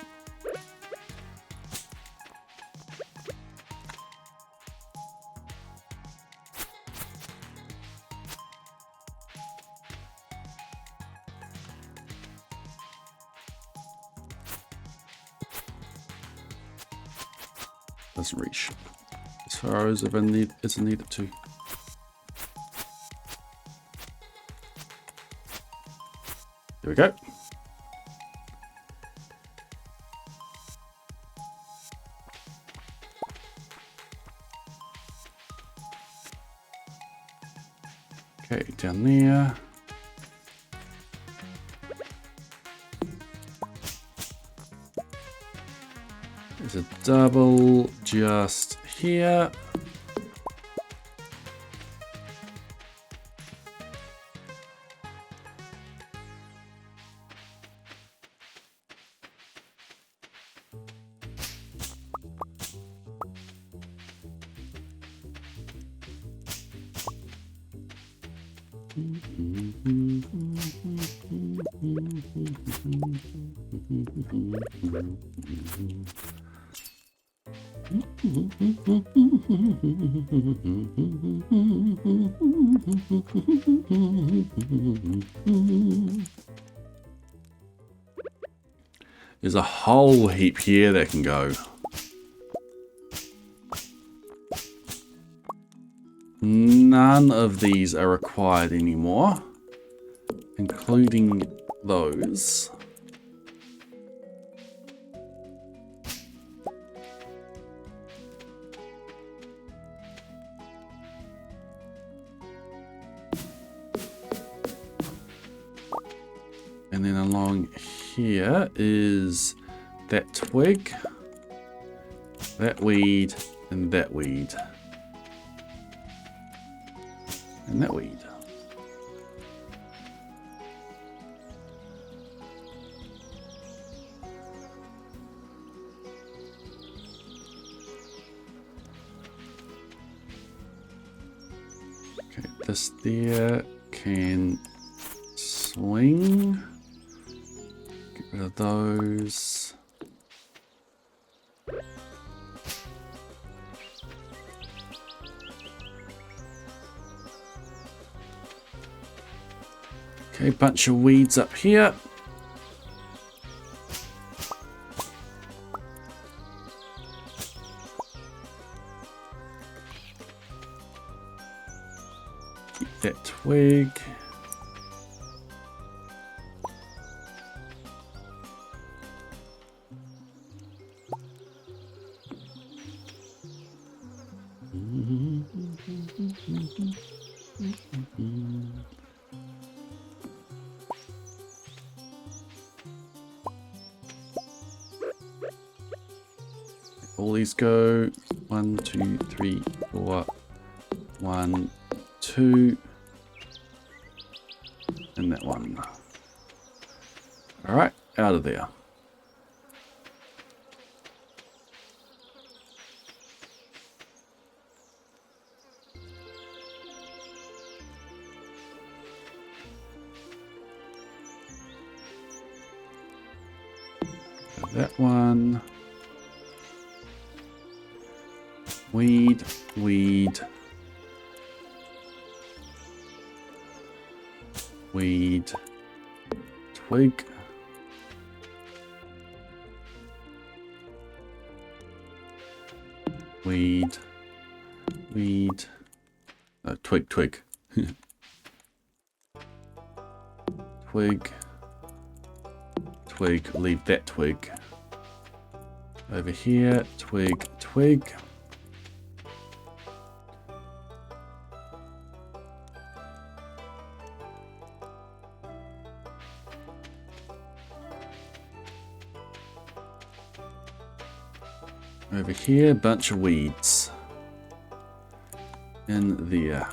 Doesn't reach as far as I need it to. There we go. Okay, down there. There's a double just here. There's a whole heap here that can go. None of these are required anymore, including those. And then along here is that twig, that weed, and that weed. And that weed. Okay, this there can swing. Get rid of those. Okay, bunch of weeds up here. Keep that twig. All these go 1, 2, 3, 4, 1, 2, and that one. All right, out of there. That one. Weed, weed, weed, twig, weed, weed, no, twig, twig, twig, twig, leave that twig. Over here, twig, twig. Over here, bunch of weeds. In there.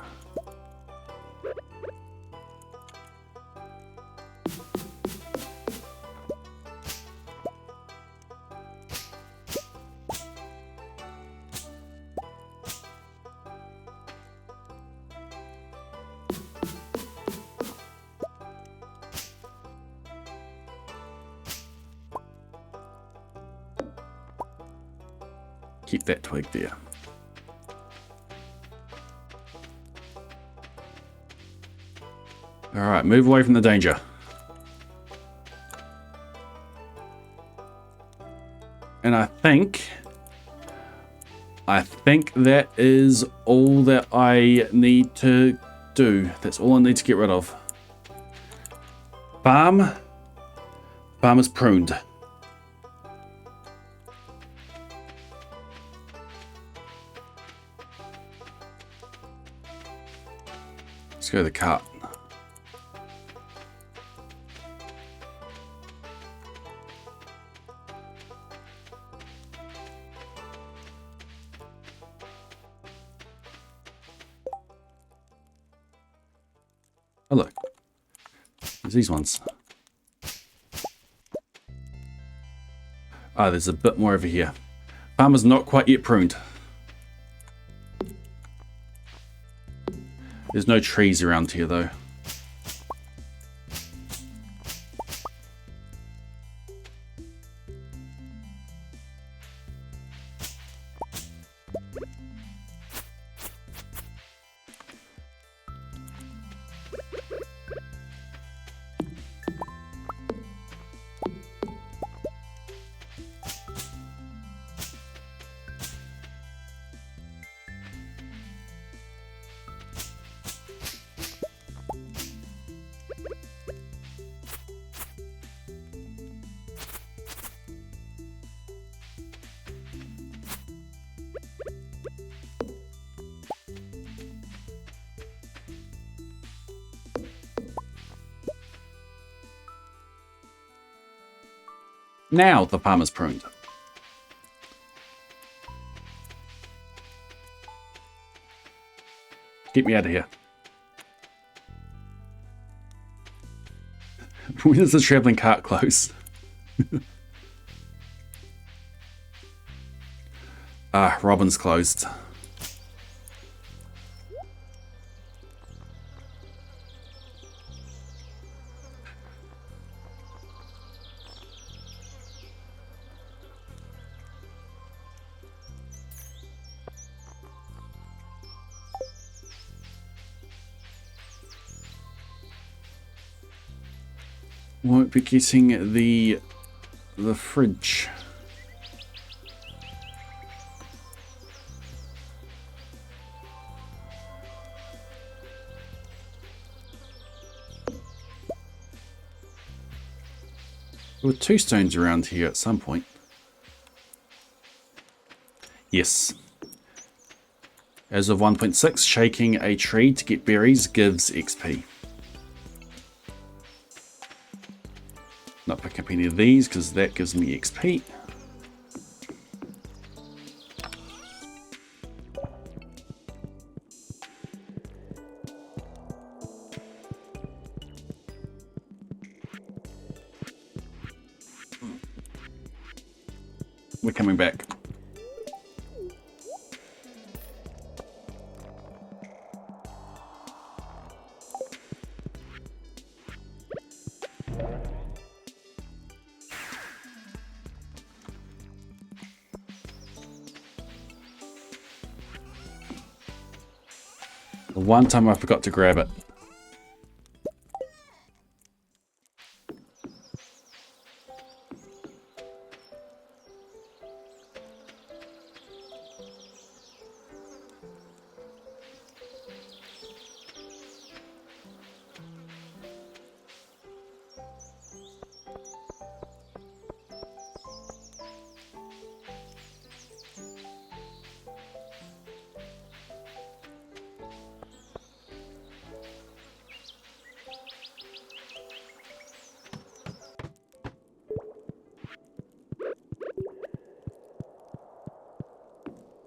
Keep that twig there. Alright, move away from the danger. And I think that is all that I need to do. That's all I need to get rid of. Farm is pruned. Let's go to the cart. Oh look, there's these ones. Ah, there's a bit more over here. Farm is not quite yet pruned. There's no trees around here though. Now the farm is pruned. Get me out of here. When does the traveling cart close? Ah, Robin's closed. Won't be getting the fridge. There were 2 stones around here at some point. Yes. As of 1.6, shaking a tree to get berries gives XP. Not pick up any of these because that gives me XP. We're coming back. The one time I forgot to grab it.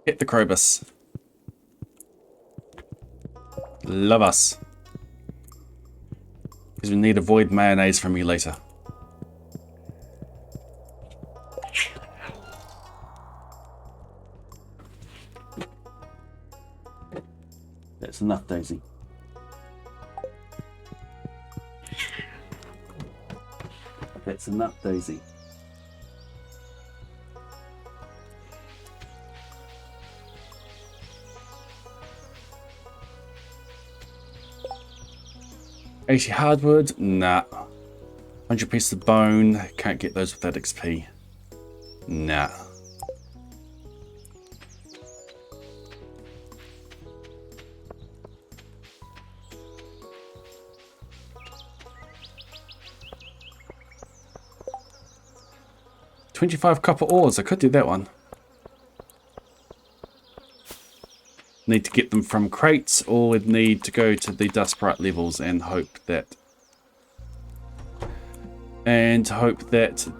Hit the Krobus. Love us. Because we need avoid mayonnaise from you later. That's enough, Daisy. That's enough, Daisy. $80 hardwood? Nah. 100 pieces of bone. Can't get those without XP. Nah. $25 copper ores. I could do that one. Need to get them from crates, or we'd need to go to the dust sprite levels and hope that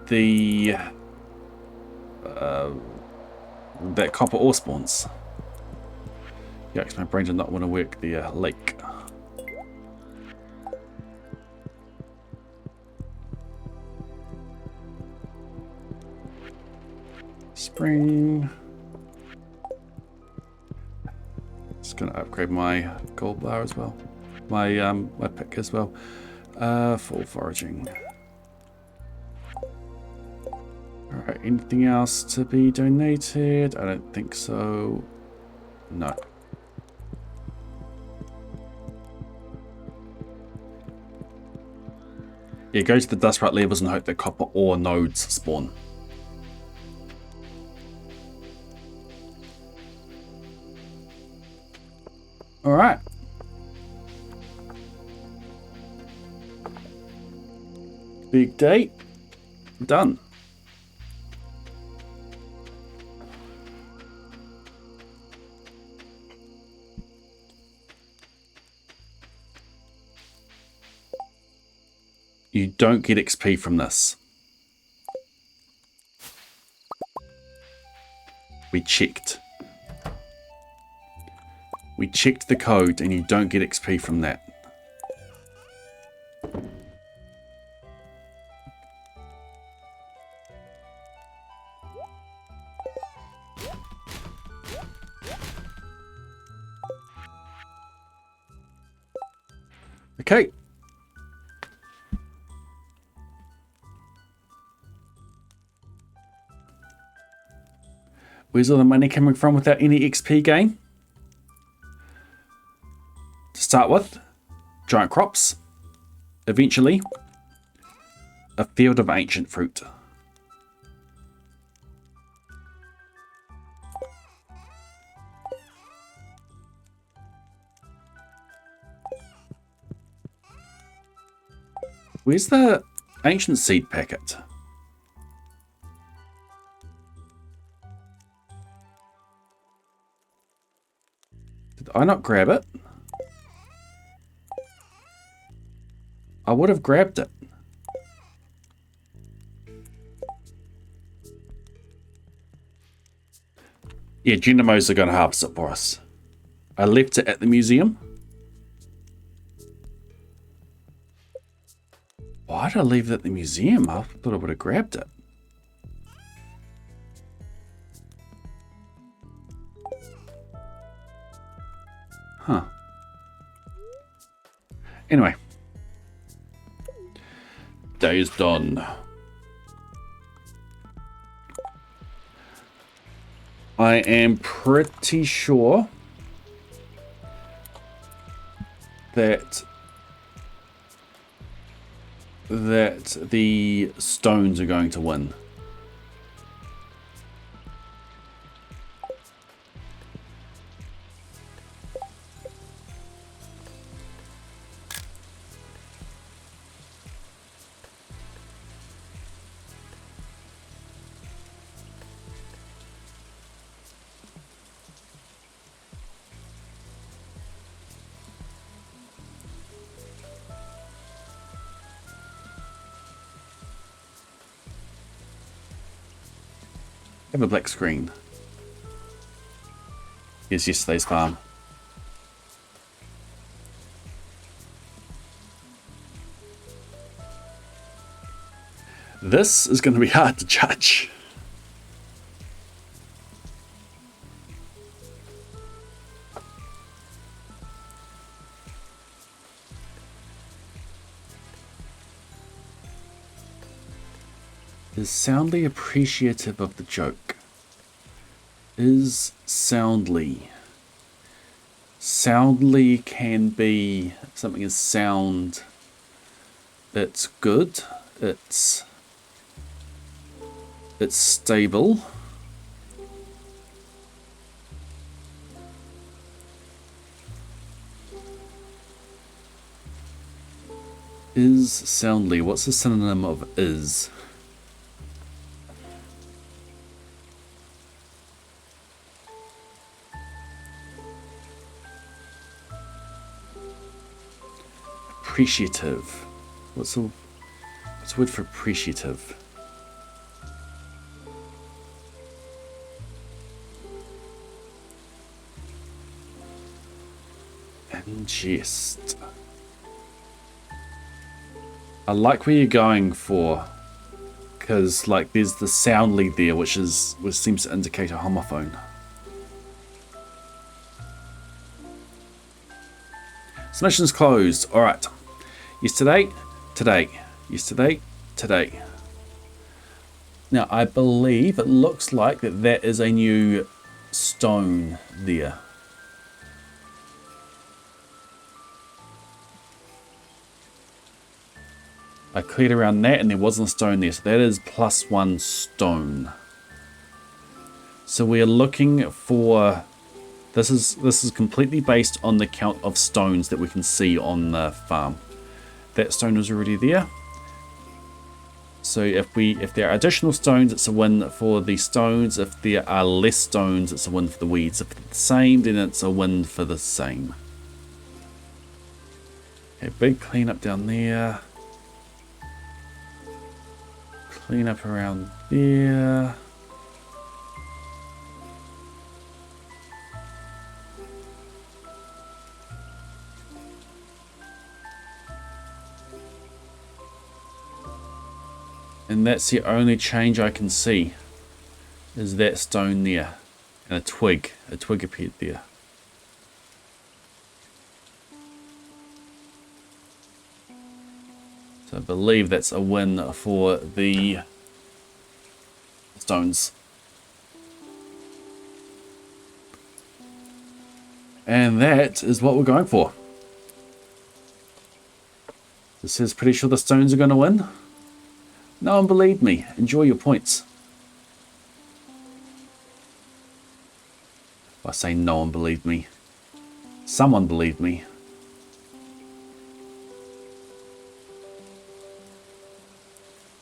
the that copper ore spawns. Yikes, my brain did not want to work the lake. Spring. Just gonna upgrade my gold bar as well. My my pick as well. Full foraging. Alright, anything else to be donated? I don't think so. No. Yeah, go to the dust sprite levels and hope that copper ore nodes spawn. Alright. Big day. Done. You don't get XP from this. We checked. We checked the code and you don't get XP from that. Okay. Where's all the money coming from without any XP gain? To start with, giant crops. Eventually, a field of ancient fruit. Where's the ancient seed packet? Did I not grab it? I would have grabbed it. Yeah, Genimos are going to harvest it for us. I left it at the museum. Why did I leave it at the museum? I thought I would have grabbed it. Huh. Anyway. Day is done. I am pretty sure that the stones are going to win. Have a black screen. Here's yesterday's farm. This is going to be hard to judge. Is soundly appreciative of the joke. Is soundly. Soundly can be something as sound. It's good. It's stable. Is soundly. What's the synonym of is? Appreciative. What's the word for appreciative? Ingest. I like where you're going for, because like there's the soundly there, which seems to indicate a homophone. Submissions closed. All right. Yesterday, today. Yesterday, today. Now I believe it looks like that is a new stone there. I cleared around that and there wasn't a stone there, so that is +1 stone. So we are looking for, this is completely based on the count of stones that we can see on the farm. That stone was already there. So if there are additional stones, it's a win for the stones. If there are less stones, it's a win for the weeds. If it's the same, then it's a win for the same. Okay, big cleanup down there. Clean up around there. And that's the only change I can see, is that stone there. And a twig appeared there. So I believe that's a win for the stones. And that is what we're going for. This says pretty sure the stones are going to win. No one believed me. Enjoy your points. I say no one believed me. Someone believed me.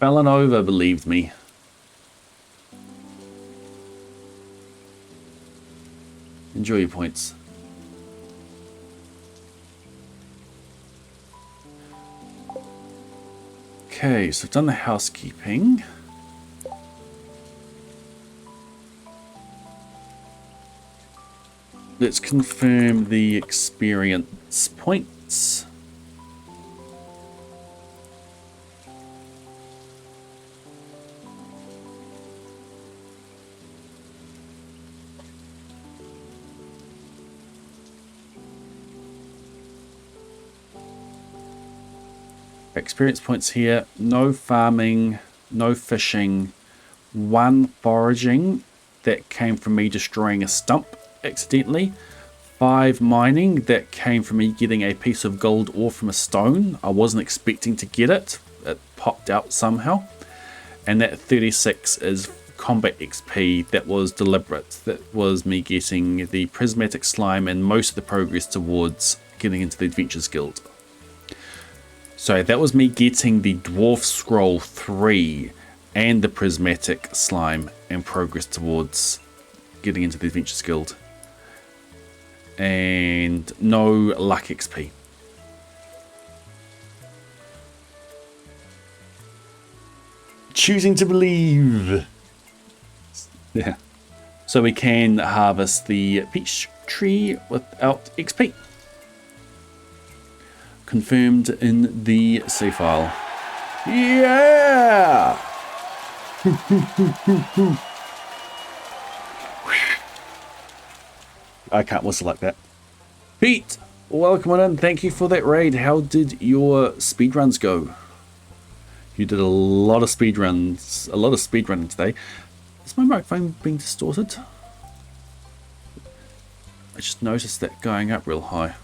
Bellanova believed me. Enjoy your points. Okay, so I've done the housekeeping. Let's confirm the experience points. Experience points here. No farming, no fishing, 1 foraging that came from me destroying a stump accidentally, 5 mining that came from me getting a piece of gold ore from a stone. I wasn't expecting to get it. It popped out somehow. And that 36 is combat XP that was deliberate. That was me getting the prismatic slime and most of the progress towards getting into the Adventures Guild. So that was me getting the Dwarf Scroll 3 and the Prismatic Slime and progress towards getting into the Adventures Guild. And no luck XP. Choosing to believe. Yeah. So we can harvest the peach tree without XP. Confirmed in the C file. Yeah! I can't whistle like that. Pete, welcome on in. Thank you for that raid. How did your speedruns go? You did a lot of speedruns. A lot of speedrunning today. Is my microphone being distorted? I just noticed that going up real high.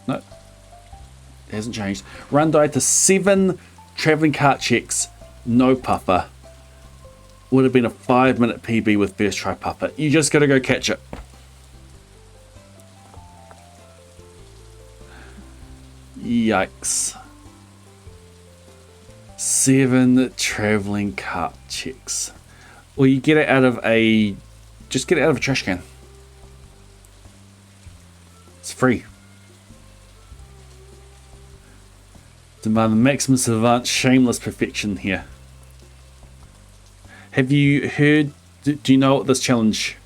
No, it hasn't changed. Run died to 7 traveling cart checks, no puffer. Would have been a 5-minute PB with first try puffer. You just gotta go catch it. Yikes. 7 traveling cart checks. Well, you get it out of a... Just get it out of a trash can. It's free. Demand the maximum savant, shameless perfection here. Have you heard... Do you know what this challenge...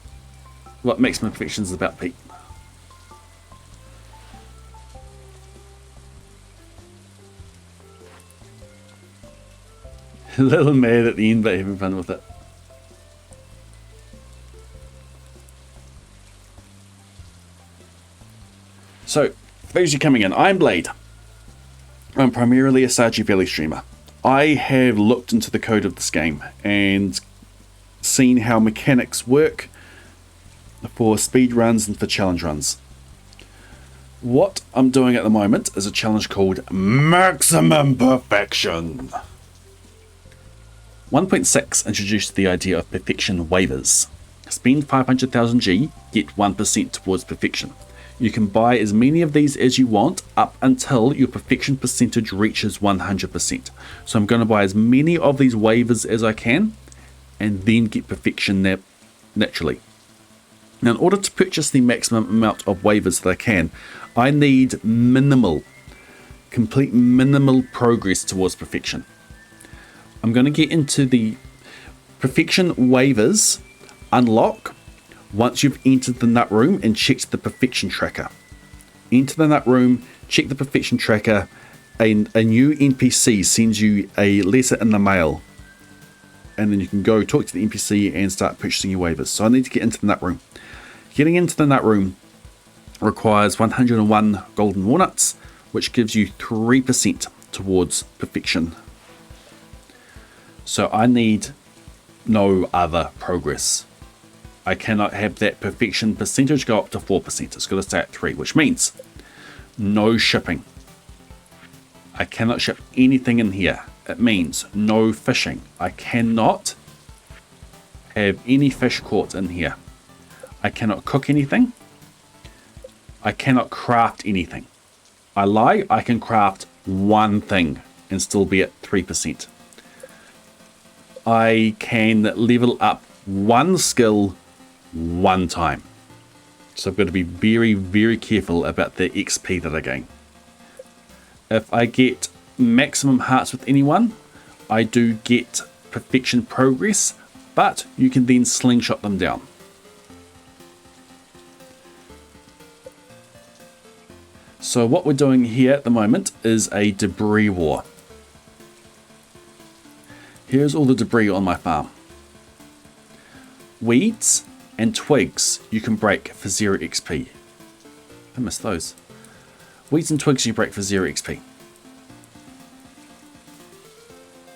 What maximum perfection is about, Pete? A little mad at the end, but having fun with it. So, for those of you coming in, I'm Blade. I'm primarily a Stardew Valley streamer. I have looked into the code of this game and seen how mechanics work for speed runs and for challenge runs. What I'm doing at the moment is a challenge called Maximum Perfection. 1.6 introduced the idea of perfection waivers. Spend 500,000 G, get 1% towards perfection. You can buy as many of these as you want up until your perfection percentage reaches 100%. So I'm going to buy as many of these waivers as I can and then get perfection naturally. Now, in order to purchase the maximum amount of waivers that I can, I need complete minimal progress towards perfection. I'm going to get into the perfection waivers unlock once you've entered the nut room and checked the perfection tracker. Enter the nut room, check the perfection tracker, and a new NPC sends you a letter in the mail. And then you can go talk to the NPC and start purchasing your waivers. So I need to get into the nut room. Getting into the nut room requires 101 golden walnuts, which gives you 3% towards perfection. So I need no other progress. I cannot have that perfection percentage go up to 4%. It's got to stay at 3, which means no shipping. I cannot ship anything in here. It means no fishing. I cannot have any fish caught in here. I cannot cook anything. I cannot craft anything. I lie, I can craft one thing and still be at 3%. I can level up one skill one time. So I've got to be very, very careful about the XP that I gain. If I get maximum hearts with anyone, I do get perfection progress, but you can then slingshot them down. So what we're doing here at the moment is a debris war. Here's all the debris on my farm. Weeds and twigs you can break for 0 XP. I missed those. Weeds and twigs you break for 0 XP.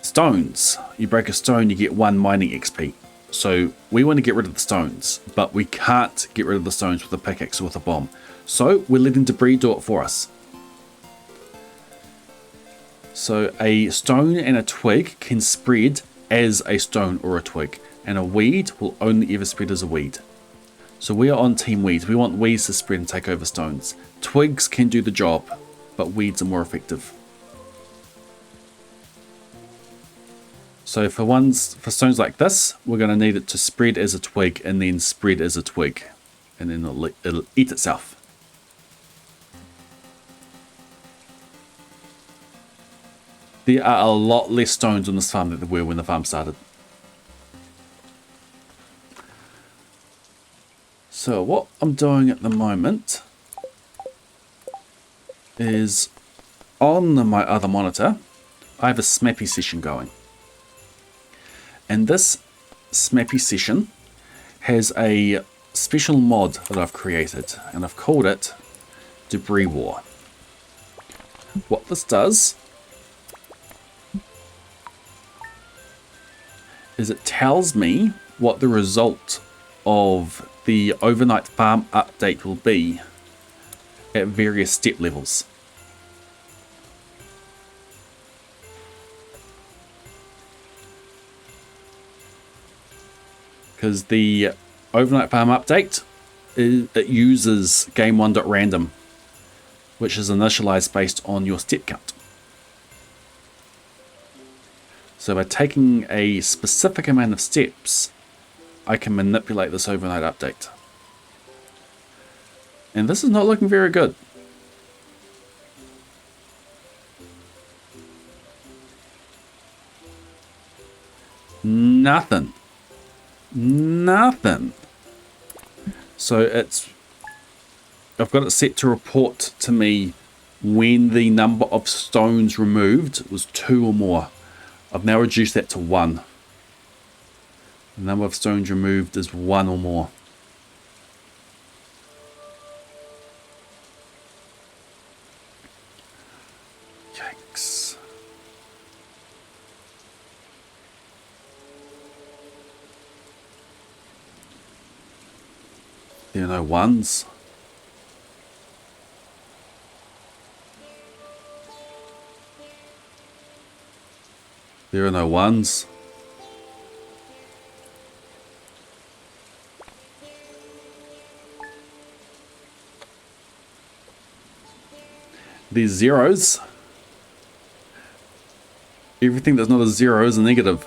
Stones. You break a stone, you get 1 mining XP. So we want to get rid of the stones, but we can't get rid of the stones with a pickaxe or with a bomb. So we're letting debris do it for us. So a stone and a twig can spread as a stone or a twig, and a weed will only ever spread as a weed. So we are on team weeds. We want weeds to spread and take over stones. Twigs can do the job, but weeds are more effective. So for stones like this, we're going to need it to spread as a twig and then spread as a twig. and then it'll eat itself. There are a lot less stones on this farm than there were when the farm started. So what I'm doing at the moment is on my other monitor, I have a SMAPI session going. And this SMAPI session has a special mod that I've created, and I've called it Debris War. What this does is it tells me what the result of the overnight farm update will be at various step levels. Because the overnight farm update, it uses game1.random, which is initialized based on your step count. So by taking a specific amount of steps, I can manipulate this overnight update. And this is not looking very good. Nothing. So I've got it set to report to me when the number of stones removed was 2 or more. I've now reduced that to 1. The number of stones removed is 1 or more. Yikes. There are no 1s. There are no 1s. There's 0s. Everything that's not a 0 is a negative.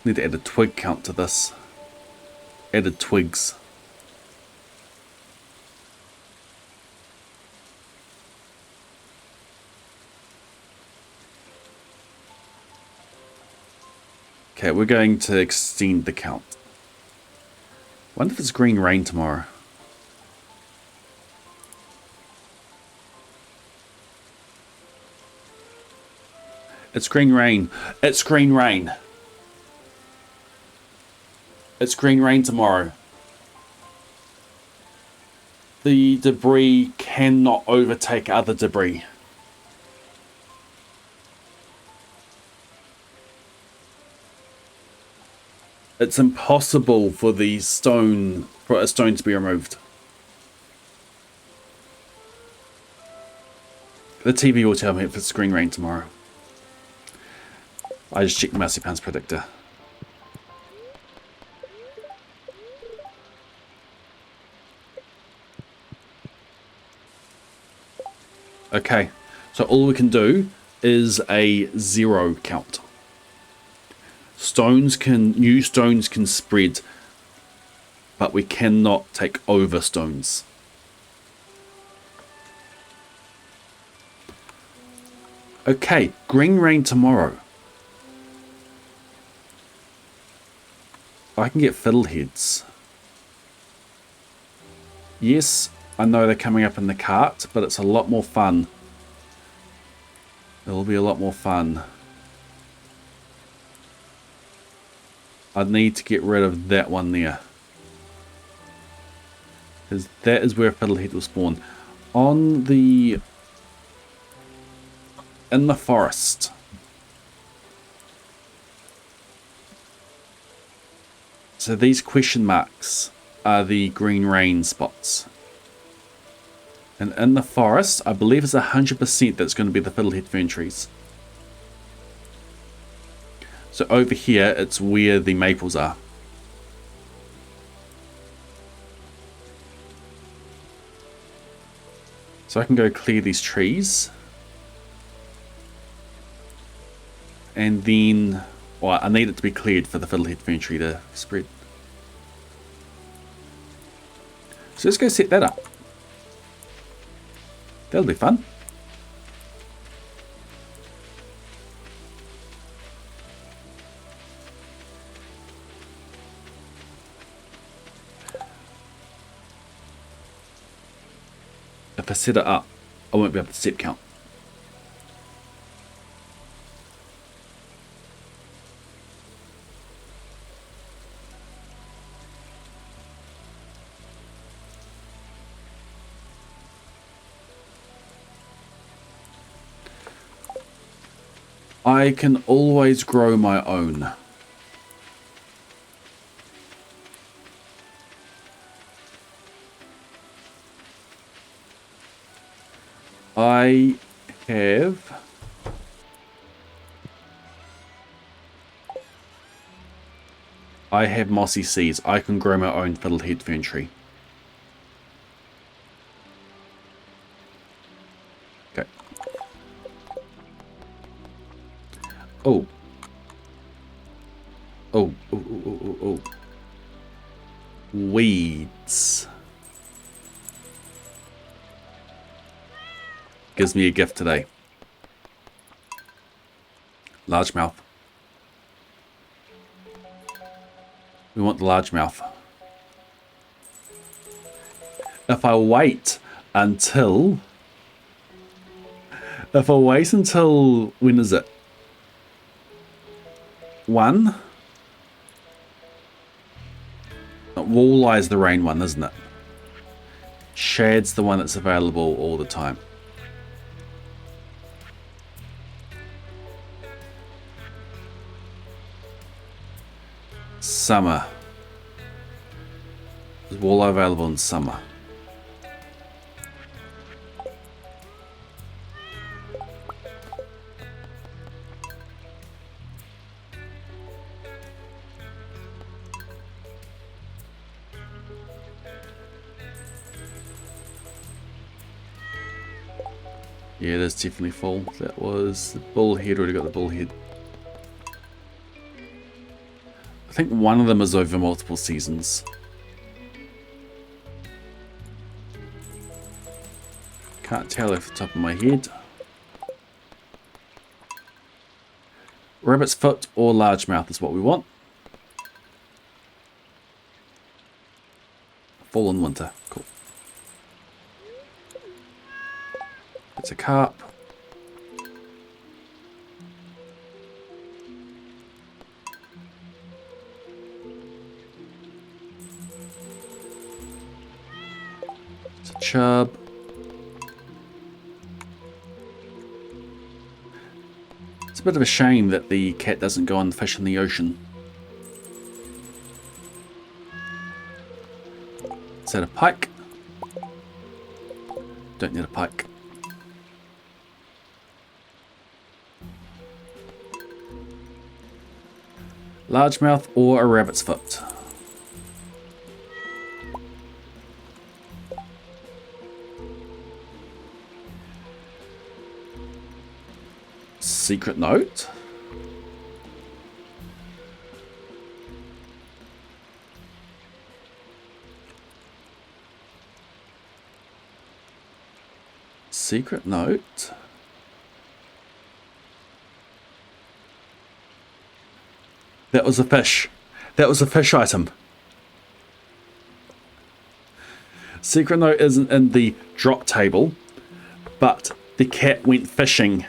Need to add a twig count to this. Added twigs. Okay, we're going to extend the count. Wonder if it's green rain tomorrow. It's green rain. It's green rain. It's green rain tomorrow. The debris cannot overtake other debris. It's impossible for a stone to be removed. The TV will tell me if it's green rain tomorrow. I just checked the Marzipan's predictor. Okay, so all we can do is a 0 count. New stones can spread, but we cannot take over stones. Okay, green rain tomorrow. I can get fiddleheads. Yes, I know they're coming up in the cart, but it's a lot more fun. It'll be a lot more fun. I'd need to get rid of that one there, because that is where a fiddlehead will spawn. In the forest. So these question marks are the green rain spots. And in the forest, I believe it's 100% that's going to be the fiddlehead fern trees. So over here, it's where the maples are. So I can go clear these trees. And then, well, I need it to be cleared for the fiddlehead fern tree to spread. So let's go set that up. That'll be fun. If I set it up, I won't be able to step count. I can always grow my own. I have mossy seeds. I can grow my own fiddlehead fern tree. Okay. Oh. Oh. Oh. Weeds. Gives me a gift today. Largemouth. We want the largemouth. If I wait until... when is it? 1? Walleye's the rain one, isn't it? Shad's the one that's available all the time. Summer. Is walleye available in summer? Yeah, it is definitely full. That was the bullhead. Already got the bullhead. I think one of them is over multiple seasons. Can't tell off the top of my head. Rabbit's foot or largemouth is what we want. Fall in winter. Cool. It's a carp. It's a chub. It's a bit of a shame that the cat doesn't go and fish in the ocean. Is that a pike? Don't need a pike. Largemouth or a rabbit's foot? Secret note? Secret note? That was a fish. That was a fish item. Secret note isn't in the drop table, but the cat went fishing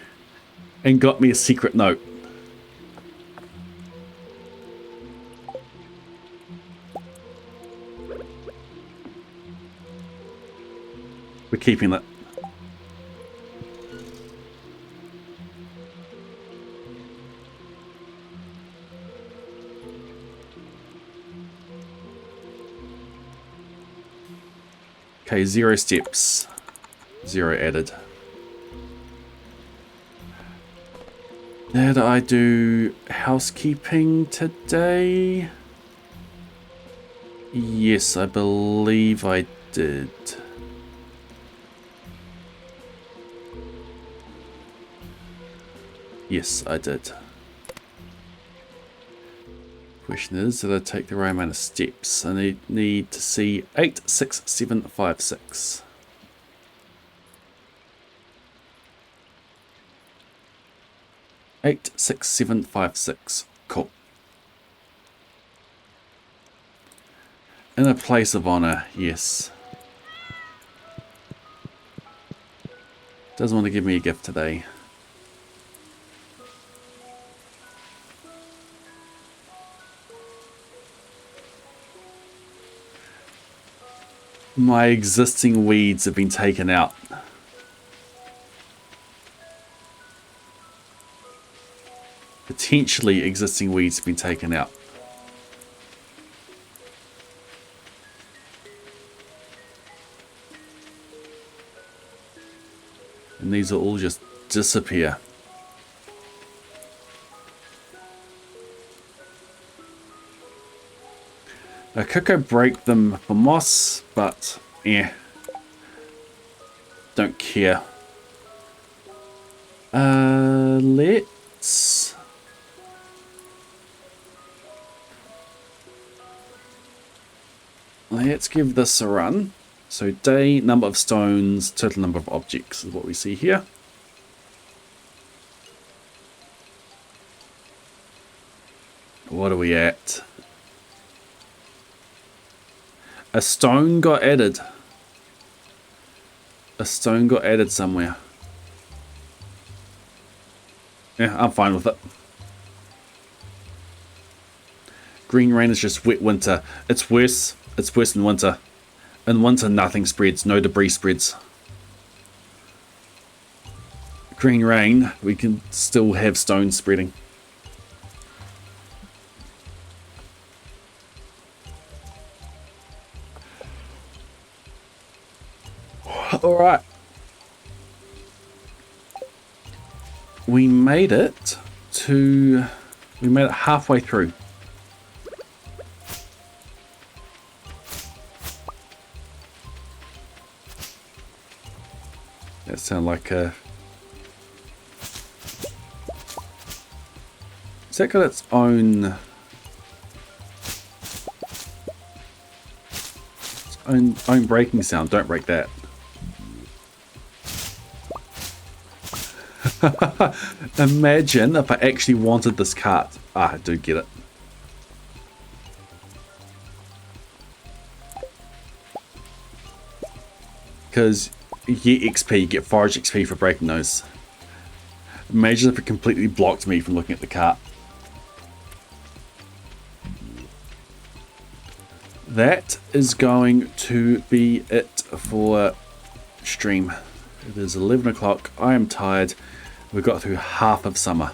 and got me a secret note. We're keeping it. Okay, 0 steps. 0 added. Did I do housekeeping today? Yes, I believe I did. Yes, I did. Question is, did I take the right amount of steps? I need to see 8, 6, 7, 5, 6. Eight, 6, 7, 5, 6. Cool. In a place of honor, yes. Doesn't want to give me a gift today. My existing weeds have been taken out. Potentially existing weeds have been taken out. And these will all just disappear. I could go break them for moss, but don't care. Let's give this a run. So day, number of stones, total number of objects is what we see here. What are we at? A stone got added. A stone got added somewhere. Yeah, I'm fine with it. Green rain is just wet winter. It's worse. It's worse in winter. In winter, nothing spreads. No debris spreads. Green rain, we can still have stones spreading. All right. We made it halfway through. That sounds like a... Is that got its own braking sound? Don't break that. Imagine if I actually wanted this cart. Ah, I do get it. Because you get XP, you get forage XP for breaking those. Imagine if it completely blocked me from looking at the cart. That is going to be it for stream. It is 11 o'clock. I am tired. We got through half of summer.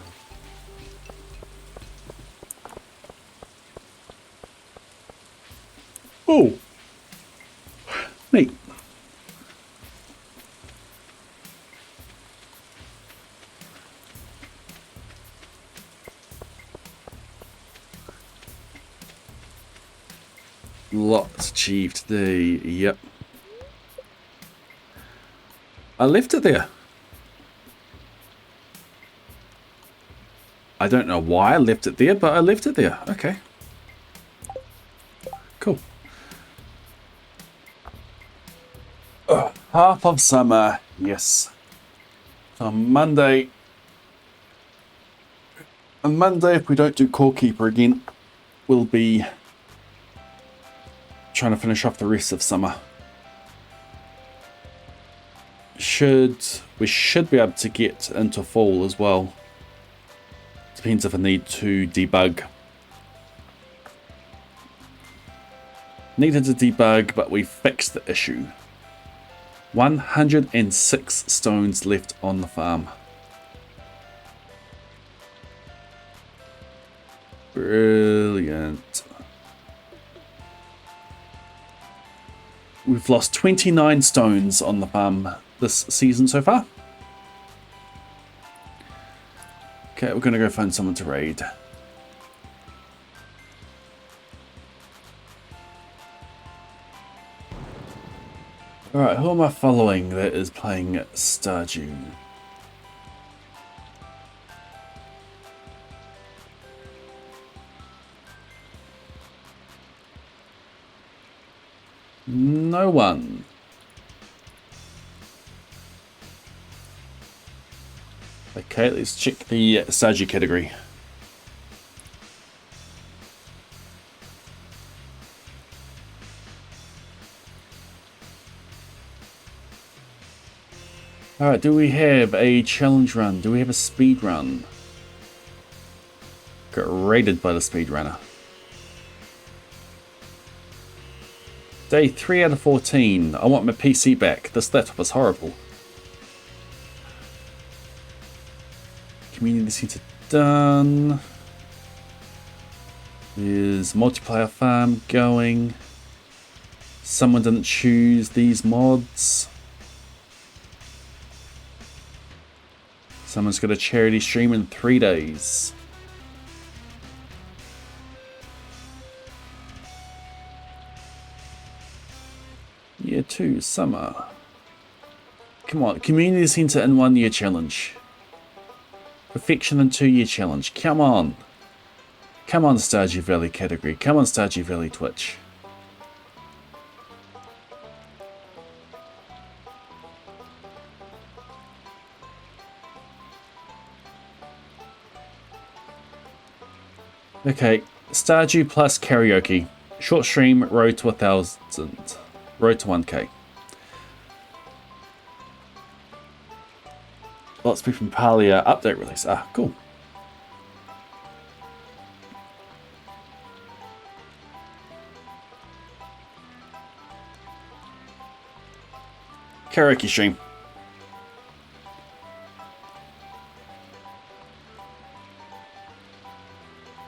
Oh, neat. Lots achieved. Yep. I left it there. I don't know why I left it there, but I left it there. Okay. Cool. Half of summer. Yes. On Monday, if we don't do Core Keeper again, we'll be trying to finish off the rest of summer. We should be able to get into fall as well. Depends if I need to debug. Needed to debug, but we fixed the issue. 106 stones left on the farm. Brilliant. We've lost 29 stones on the farm this season so far. Okay, we're going to go find someone to raid. Alright, who am I following that is playing Stardew? No one. Okay, let's check the strategy category. Alright, do we have a challenge run? Do we have a speed run? Got raided by the speedrunner. Day 3 out of 14. I want my PC back. This laptop is horrible. Community center done. There's multiplayer farm going. Someone didn't choose these mods. Someone's got a charity stream in 3 days. Year 2, summer. Come on, community center in 1 year challenge. Perfection in 2 year challenge. Come on. Come on, Stardew Valley category. Come on, Stardew Valley Twitch. Okay, Stardew plus karaoke. Short stream, road to 1,000. Road to 1k. Lots of people from Palia update release. Ah, cool. Karaoke stream.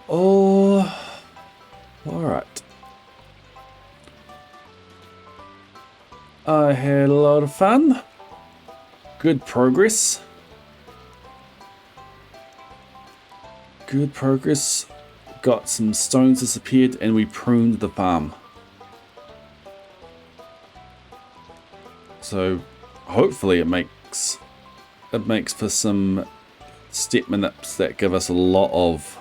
Oh, all right. I had a lot of fun. Good progress. Good progress. Got some stones disappeared and we pruned the farm. So hopefully it makes for some step manips that give us a lot of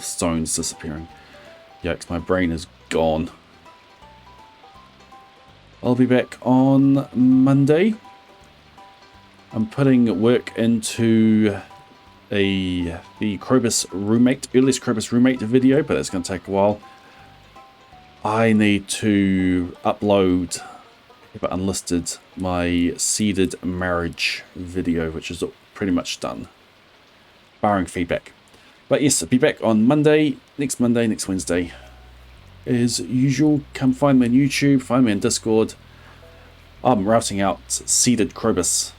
stones disappearing. Yikes, my brain is gone. I'll be back on Monday. I'm putting work into the earliest Krobus roommate video, but it's going to take a while. I need to upload, if unlisted, my seeded marriage video, which is pretty much done, barring feedback. But yes, I'll be back on Monday, next Wednesday. As usual, come find me on YouTube, find me on Discord. I'm routing out seeded Krobus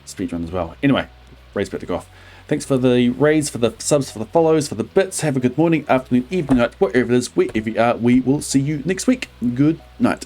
speedrun as well. Anyway, raids back to go off. Thanks for the raids, for the subs, for the follows, for the bits. Have a good morning, afternoon, evening, night, whatever it is, wherever you are. We will see you next week. Good night.